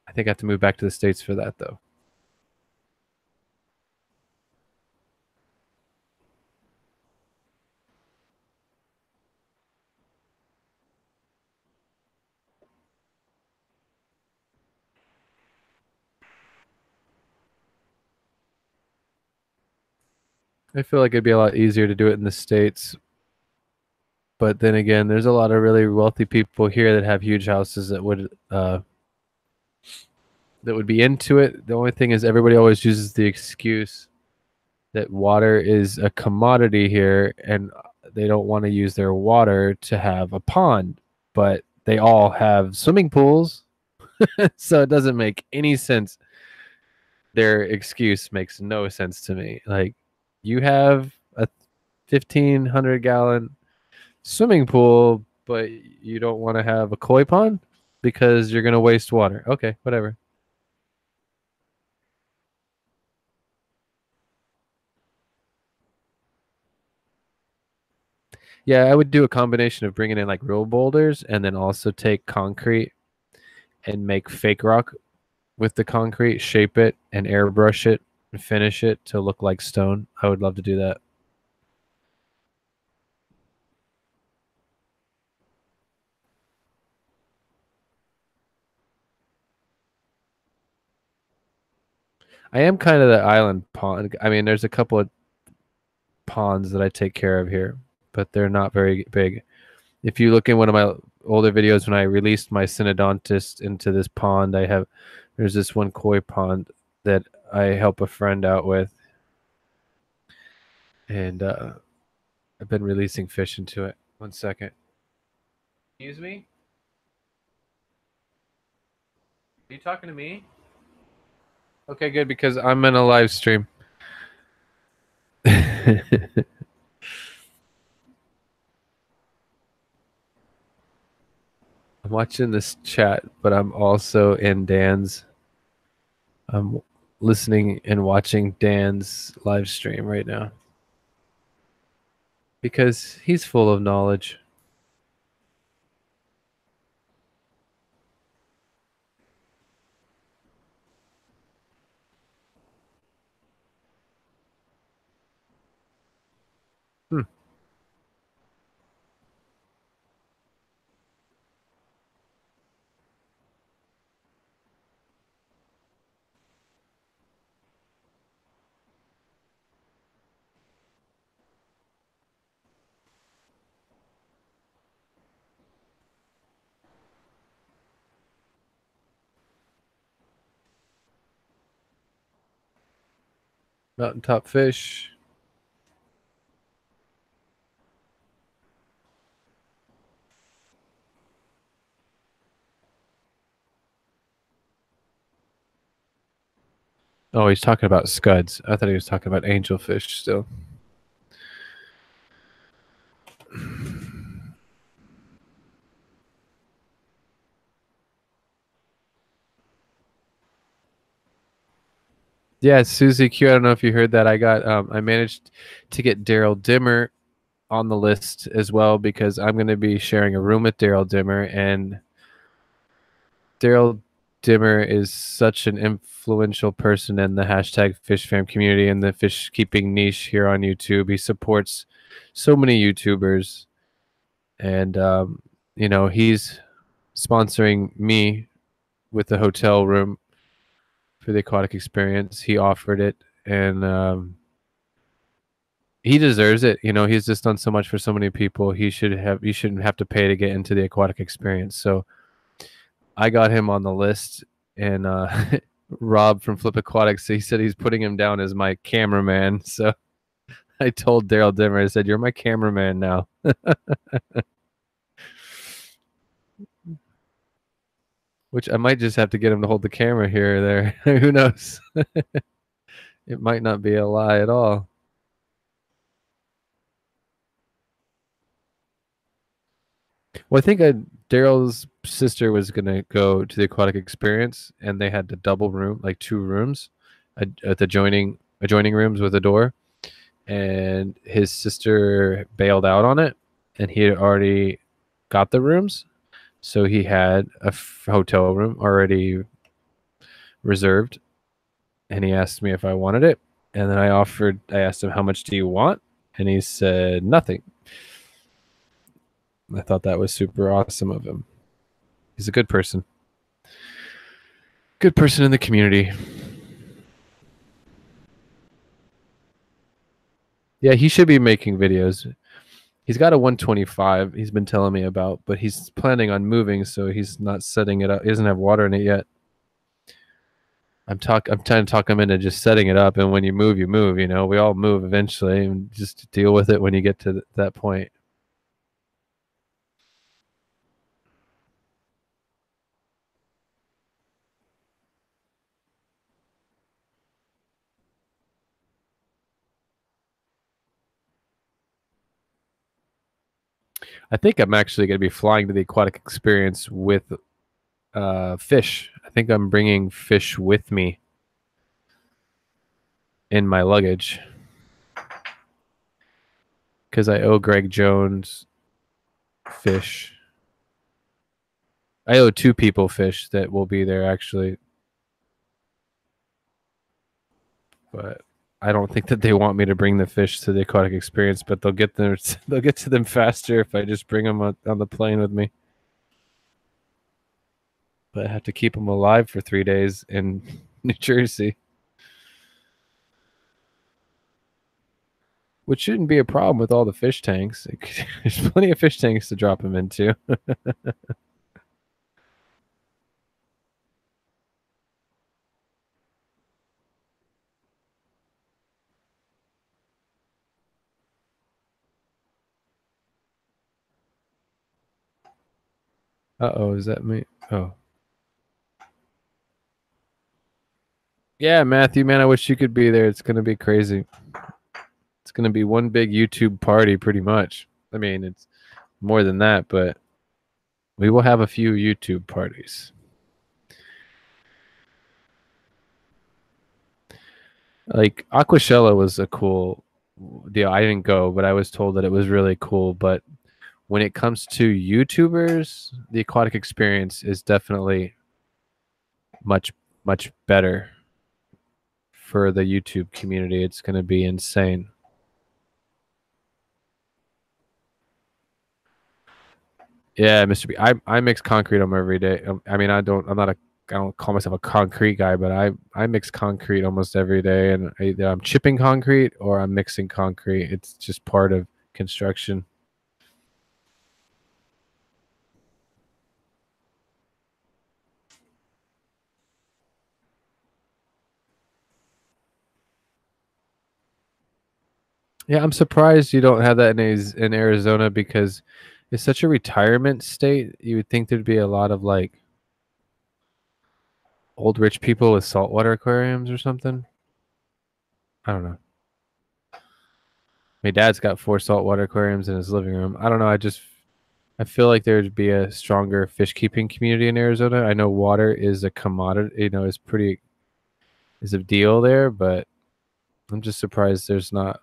I think I have to move back to the States for that, though. I feel like it'd be a lot easier to do it in the States. But then again, there's a lot of really wealthy people here that have huge houses that would be into it. The only thing is everybody always uses the excuse that water is a commodity here and they don't want to use their water to have a pond. But they all have swimming pools. So it doesn't make any sense. Their excuse makes no sense to me. Like, you have a 1,500-gallon swimming pool, but you don't want to have a koi pond because you're going to waste water. Okay, whatever. Yeah, I would do a combination of bringing in like real boulders and then also take concrete and make fake rock with the concrete, shape it and airbrush it and finish it to look like stone. I would love to do that. I am kind of the island pond. I mean, there's a couple of ponds that I take care of here, but they're not very big. If you look in one of my older videos when I released my Synodontis into this pond, there's this one koi pond that I help a friend out with. And I've been releasing fish into it. 1 second. Excuse me? Are you talking to me? Okay, good, because I'm in a live stream. I'm watching this chat, but I'm also in Dan's. I'm listening and watching Dan's live stream right now because he's full of knowledge. Mountaintop fish. Oh, he's talking about scuds. I thought he was talking about angelfish still. Yeah, Susie Q. I don't know if you heard that. I managed to get Daryl Dimmer on the list as well because I'm going to be sharing a room with Daryl Dimmer, and Daryl Dimmer is such an influential person in the hashtag Fish Fam community and the fish keeping niche here on YouTube. He supports so many YouTubers, and you know, he's sponsoring me with the hotel room for the aquatic experience. He offered it, and he deserves it. You know, he's just done so much for so many people. You shouldn't have to pay to get into the aquatic experience. So I got him on the list, and Rob from Flip Aquatics, he said he's putting him down as my cameraman. So I told Daryl Dimmer, I said, "You're my cameraman now." Which I might just have to get him to hold the camera here or there. Who knows? It might not be a lie at all. Well, I think Daryl's sister was going to go to the aquatic experience, and they had a double room, like 2 rooms at the adjoining rooms with a door. And his sister bailed out on it, and he had already got the rooms. So he had a hotel room already reserved, and he asked me if I wanted it. And then I asked him, "How much do you want?" And he said, "Nothing." I thought that was super awesome of him. He's a good person. Good person in the community. Yeah, he should be making videos. He's got a 125 he's been telling me about, but he's planning on moving, so he's not setting it up. He doesn't have water in it yet. I'm trying to talk him into just setting it up, and when you move, you move. You know, we all move eventually, and just deal with it when you get to that point. I think I'm actually going to be flying to the aquatic experience with fish. I think I'm bringing fish with me in my luggage because I owe Greg Jones fish. I owe 2 people fish that will be there actually, but I don't think that they want me to bring the fish to the aquatic experience. But they'll get to them faster if I just bring them on the plane with me. But I have to keep them alive for 3 days in New Jersey, which shouldn't be a problem with all the fish tanks. There's plenty of fish tanks to drop them into. Uh-oh, is that me? Oh. Yeah, Matthew, man, I wish you could be there. It's going to be crazy. It's going to be one big YouTube party, pretty much. I mean, it's more than that, but We will have a few YouTube parties. Like Aquashella was a cool deal. I didn't go, but I was told that it was really cool. But when it comes to YouTubers, the aquatic experience is definitely much better for the YouTube community. It's going to be insane. Yeah, Mr. B. I mix concrete on every day. I mean, I don't call myself a concrete guy, but I mix concrete almost every day, and either I'm chipping concrete or I'm mixing concrete. It's just part of construction. Yeah, I'm surprised you don't have that in Arizona because it's such a retirement state. You would think there'd be a lot of like old rich people with saltwater aquariums or something. I don't know. My dad's got 4 saltwater aquariums in his living room. I don't know. I feel like there'd be a stronger fish keeping community in Arizona. I know water is a commodity, is a deal there, but I'm just surprised there's not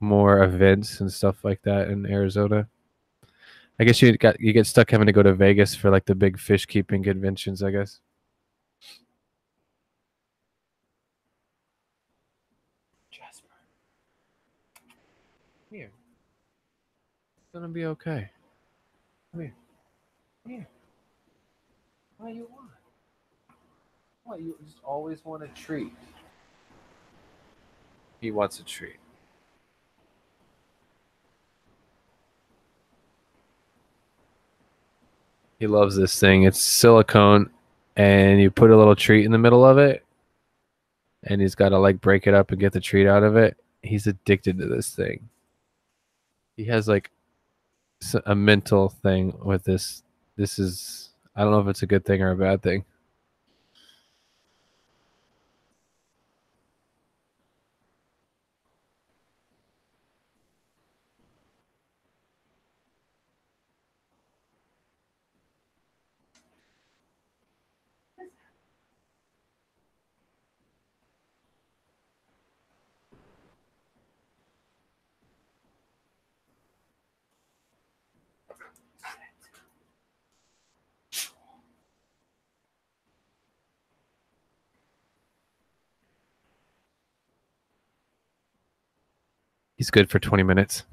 more events and stuff like that in Arizona. I guess you get stuck having to go to Vegas for like the big fish keeping conventions, I guess. Jasper. Here. It's gonna be okay. Come here. Here. What do you want? What, you just always want a treat? He wants a treat. He loves this thing. It's silicone, and you put a little treat in the middle of it, and he's got to like break it up and get the treat out of it. He's addicted to this thing. He has like a mental thing with this. This is, I don't know if it's a good thing or a bad thing. He's good for 20 minutes.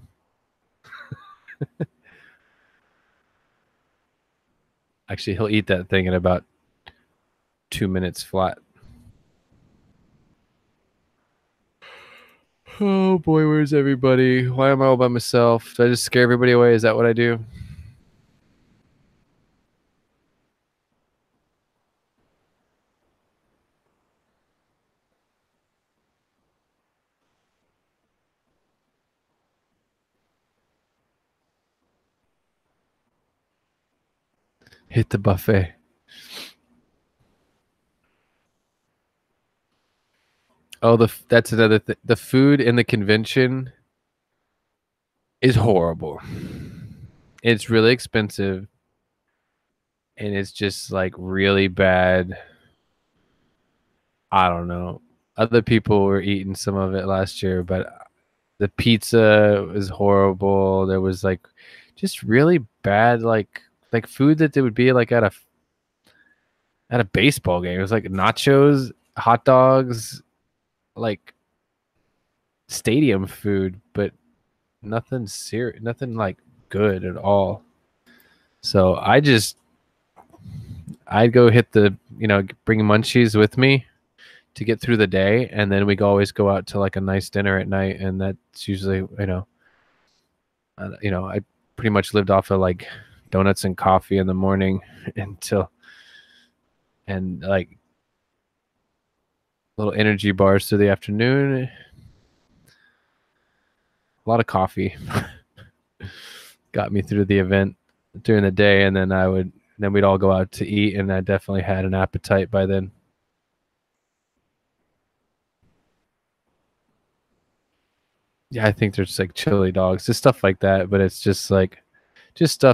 Actually, he'll eat that thing in about 2 minutes flat. Oh boy, where's everybody? Why am I all by myself? Did I just scare everybody away? Is that what I do? Hit the buffet. Oh, that's another thing. The food in the convention is horrible. It's really expensive, and it's just like really bad. I don't know. Other people were eating some of it last year, but the pizza was horrible. There was like just really bad like food that they would be like at a baseball game. It was like nachos, hot dogs, like stadium food, but nothing serious, nothing like good at all. So I'd go hit the, bring munchies with me to get through the day, and then we always go out to like a nice dinner at night, and that's usually, I pretty much lived off of like donuts and coffee in the morning and like little energy bars through the afternoon. A lot of coffee got me through the event during the day, and then we'd all go out to eat, and I definitely had an appetite by then. Yeah, I think there's like chili dogs, just stuff like that, but it's just stuff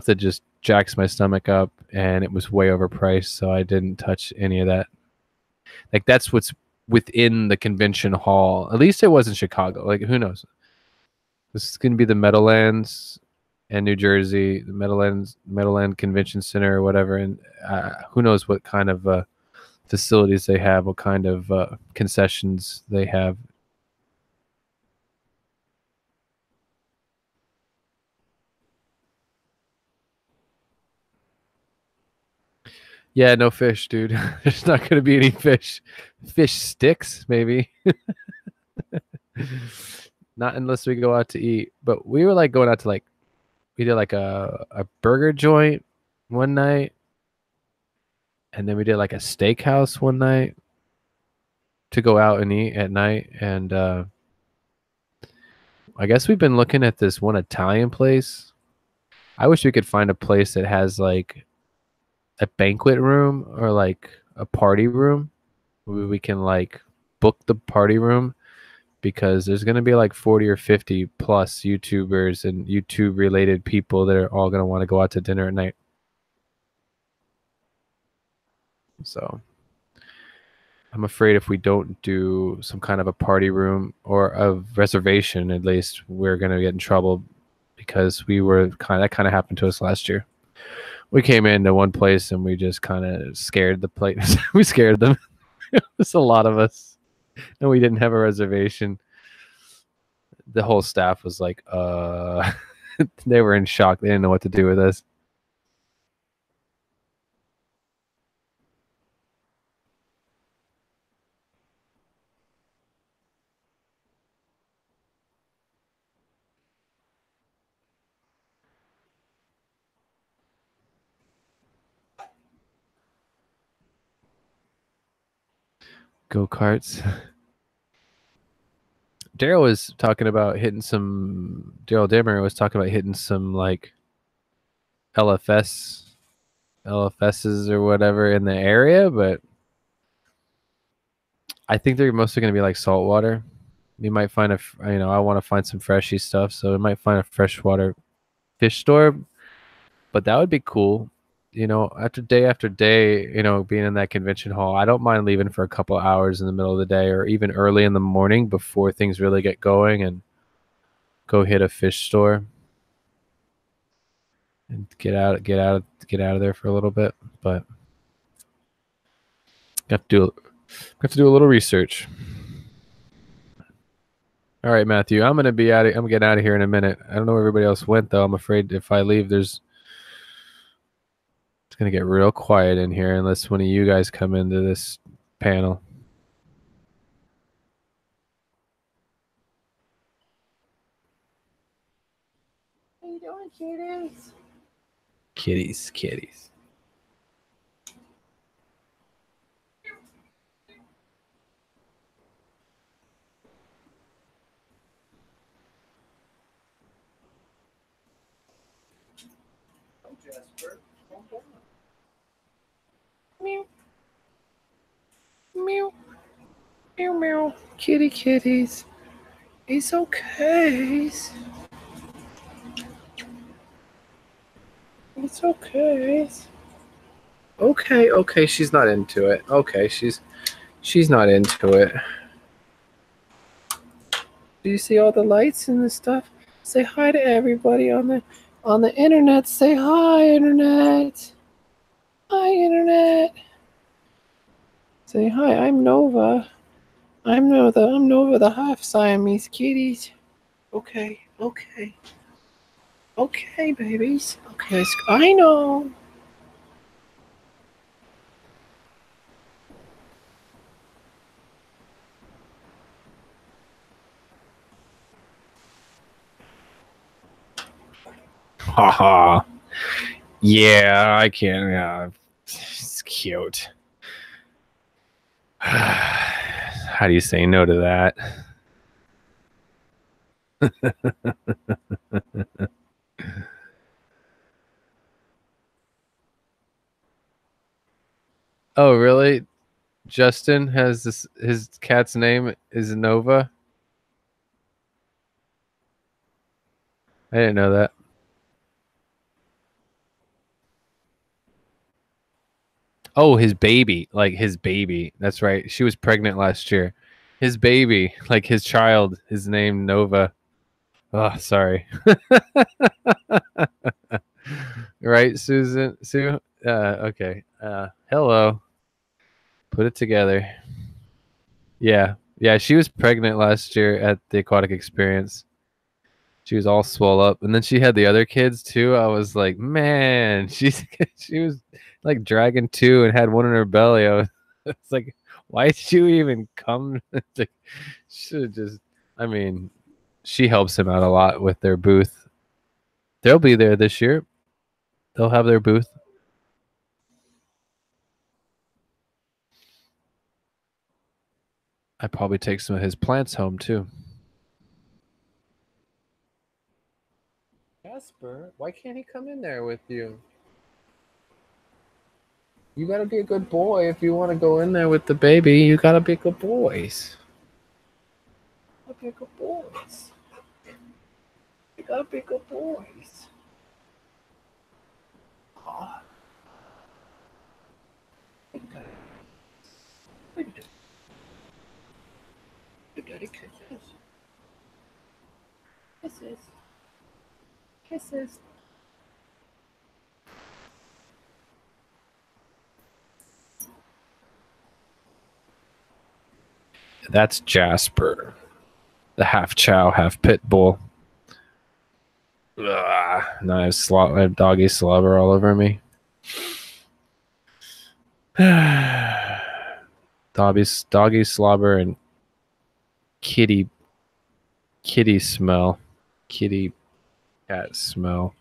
that just jacks my stomach up, and it was way overpriced, so I didn't touch any of that. Like, that's what's within the convention hall. At least it was in Chicago. Like, who knows? This is going to be the Meadowlands and New Jersey, the Meadowland Convention Center or whatever, and who knows what kind of facilities they have, what kind of concessions they have. Yeah, no fish, dude. There's not going to be any fish. Fish sticks, maybe. Not unless we go out to eat. But we were like going out to we did like a burger joint one night. And then we did like a steakhouse one night to go out and eat at night. And I guess we've been looking at this one Italian place. I wish we could find a place that has like a banquet room or like a party room where we can like book the party room, because there's going to be like 40 or 50 plus YouTubers and YouTube related people that are all going to want to go out to dinner at night. So I'm afraid if we don't do some kind of a party room or a reservation, at least, we're going to get in trouble, because that kind of happened to us last year. We came into one place and we just kind of scared the place. We scared them. It was a lot of us, and we didn't have a reservation. The whole staff was like, they were in shock. They didn't know what to do with us. Go-karts. Daryl was talking about hitting some. Daryl Dimmer was talking about hitting some like LFSs or whatever in the area, but I think they're mostly going to be like saltwater. We might find I want to find some freshy stuff, so we might find a freshwater fish store, but that would be cool. After day, being in that convention hall, I don't mind leaving for a couple hours in the middle of the day or even early in the morning before things really get going and go hit a fish store and get out of there for a little bit. But have to do a little research. All right, Matthew, I'm getting out of here in a minute. I don't know where everybody else went though. I'm afraid if I leave, it's going to get real quiet in here unless one of you guys come into this panel. How you doing, kitties? Kitties. Meow. Meow. Meow, meow. Kitties. It's okay. It's okay. Okay, she's not into it. Okay, she's not into it. Do you see all the lights and the stuff? Say hi to everybody on the internet. Say hi, internet. Hi, internet. Say hi. I'm Nova. I'm Nova, the half Siamese kitties. Okay, babies. Okay, I know. Haha. Yeah, I can. Yeah, it's cute. How do you say no to that? Oh, really? Justin has his cat's name is Nova? I didn't know that. Oh, his baby. Like his baby. That's right. She was pregnant last year. His baby, like his child, is named Nova. Oh, sorry. Right, Susan? Sue? Okay. Hello. Put it together. Yeah. Yeah, she was pregnant last year at the aquatic experience. She was all swole up. And then she had the other kids too. I was like, man, she was like dragging two and had one in her belly. I was like, why did you even come? Like, should just, I mean, she helps him out a lot with their booth. They'll be there this year. They'll have their booth. I'd probably take some of his plants home too. Jasper, why can't he come in there with you? You gotta be a good boy if you want to go in there with the baby. You gotta be good boys. You gotta be good boys. You gotta be good boys. Oh. Daddy kisses. Kisses. Kisses. That's Jasper, the half chow, half pit bull. Ugh, nice doggy slobber all over me. Doggy slobber and kitty smell. Kitty cat smell.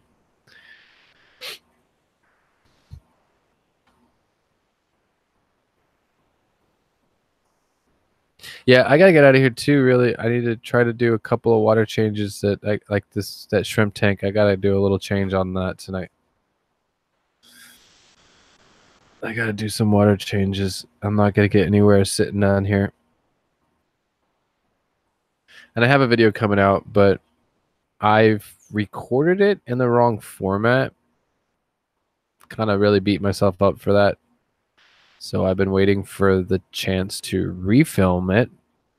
Yeah, I gotta get out of here too. Really, I need to try to do a couple of water changes that like that shrimp tank. I gotta do a little change on that tonight. I gotta do some water changes. I'm not gonna get anywhere sitting down here. And I have a video coming out, but I've recorded it in the wrong format. Kind of really beat myself up for that. So I've been waiting for the chance to refilm it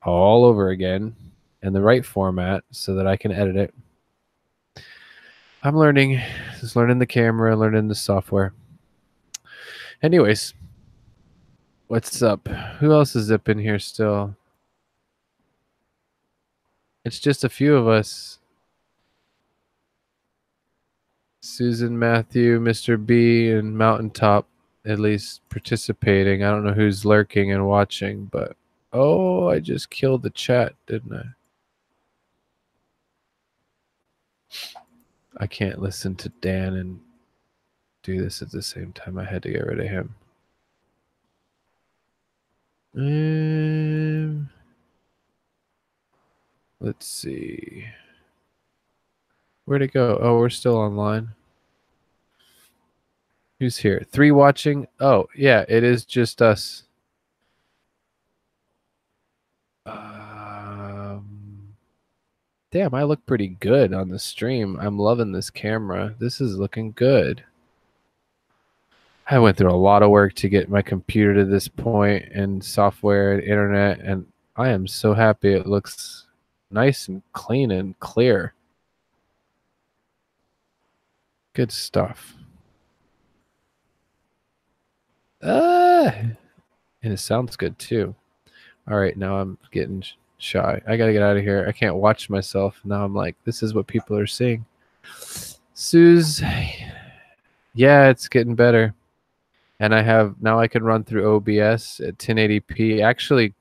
all over again in the right format so that I can edit it. I'm learning. Just learning the camera, learning the software. Anyways, what's up? Who else is up in here still? It's just a few of us. Susan, Matthew, Mr. B, and Mountaintop at least participating. I don't know who's lurking and watching, but oh, I just killed the chat, didn't I? I can't listen to Dan and do this at the same time. I had to get rid of him. Let's see. Where'd it go? Oh, we're still online. Who's here? 3 watching? Oh, yeah, it is just us. Damn, I look pretty good on the stream. I'm loving this camera. This is looking good. I went through a lot of work to get my computer to this point, and software and internet, and I am so happy it looks nice and clean and clear. Good stuff. And it sounds good too. All right, now I'm getting shy. I gotta get out of here. I can't watch myself. Now I'm like, this is what people are seeing. Suze, yeah, it's getting better. And now I can run through OBS at 1080p. Actually,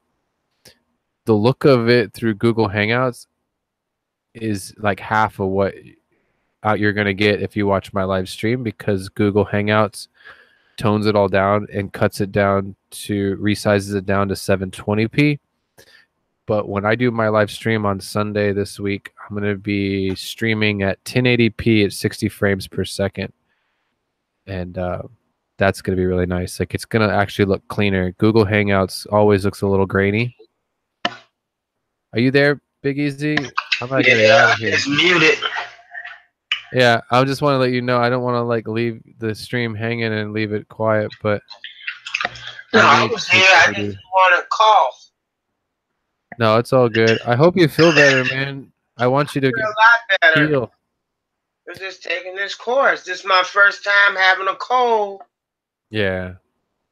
the look of it through Google Hangouts is like half of what you're gonna get if you watch my live stream, because Google Hangouts tones it all down and cuts it down to resizes it down to 720p. But when I do my live stream on Sunday this week, I'm going to be streaming at 1080p at 60 frames per second. And that's going to be really nice. Like, it's going to actually look cleaner. Google Hangouts always looks a little grainy. Are you there, Big Easy? I'm not getting out of here. It's muted. Yeah, I just want to let you know I don't want to like leave the stream hanging and leave it quiet, but No, I need was to here. I go just to- want to cough. No, it's all good. I hope you feel better, man. I want you to I feel a lot better. heal. I'm just taking this course. This is my first time having a cold. Yeah.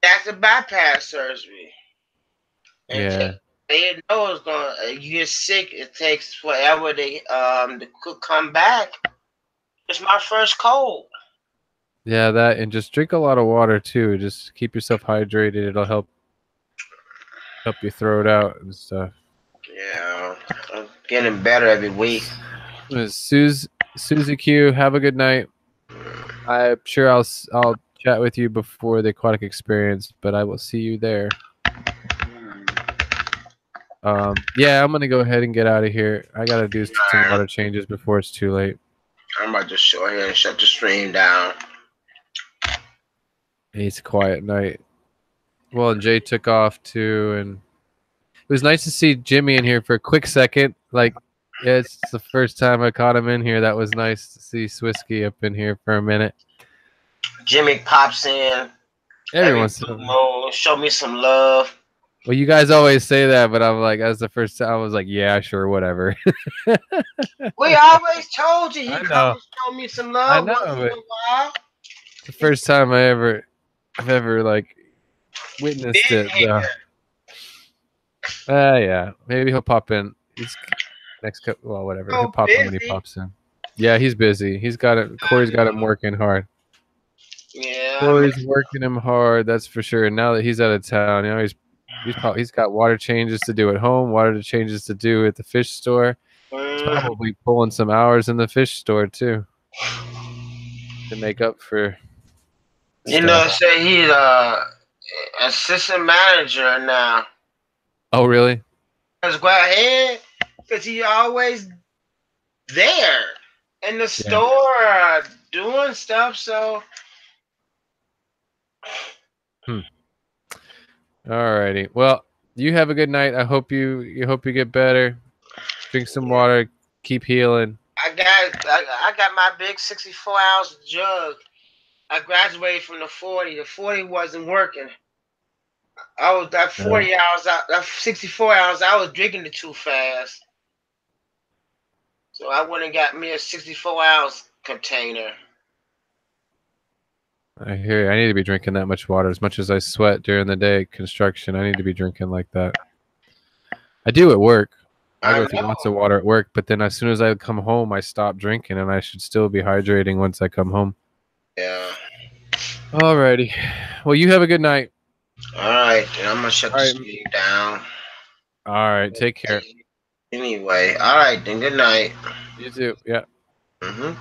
That's a bypass surgery. And Yeah. they know it's gonna. You get sick. It takes forever to come back. It's my first cold. Yeah, that, and just drink a lot of water too. Just keep yourself hydrated. It'll help you throw it out and stuff. Yeah, I'm getting better every week. Susie Q, have a good night. I'm sure I'll chat with you before the aquatic experience, but I will see you there. Yeah, I'm gonna go ahead and get out of here. I gotta do some water changes before it's too late. I'm about to show here and shut the stream down. It's a quiet night. Well, and Jay took off too, and it was nice to see Jimmy in here for a quick second. Like, yeah, it's the first time I caught him in here. That was nice to see Swisky up in here for a minute. Jimmy pops in. Everyone's show me some love. Well, you guys always say that, but I'm like, that's the first time I was like, yeah, sure, whatever. We always told you he I come know. and show me some love I know, once in a but- while. The first time I've ever like witnessed it. Yeah, maybe he'll pop in. He's well, whatever. He'll pop in when he busy. pops in. Yeah, he's busy. He's got it. Corey's got him working hard. Yeah. Corey's working him hard. That's for sure. And now that he's out of town, he's got water changes to do at home, water changes to do at the fish store. He's probably pulling some hours in the fish store too to make up for. You know, say he's assistant manager now. Oh, really? Let's go ahead, because he always there in the store doing stuff. So, Alrighty. Well, you have a good night. I hope you get better. Drink some water. Keep healing. I got my big 64-ounce jug. I graduated from the 40. The 40 wasn't working. I was that 40 ounce, that 64 ounce. I was drinking it too fast, so I went and got me a 64-ounce container. I hear you. I need to be drinking that much water. As much as I sweat during the day construction, I need to be drinking like that. I do at work. I go through lots of water at work, but then as soon as I come home, I stop drinking, and I should still be hydrating once I come home. Yeah. Alrighty. Well, you have a good night. All right, then I'm gonna shut the stream down. All right. Take care. Anyway, all right then. Good night. You too. Yeah. Mm-hmm.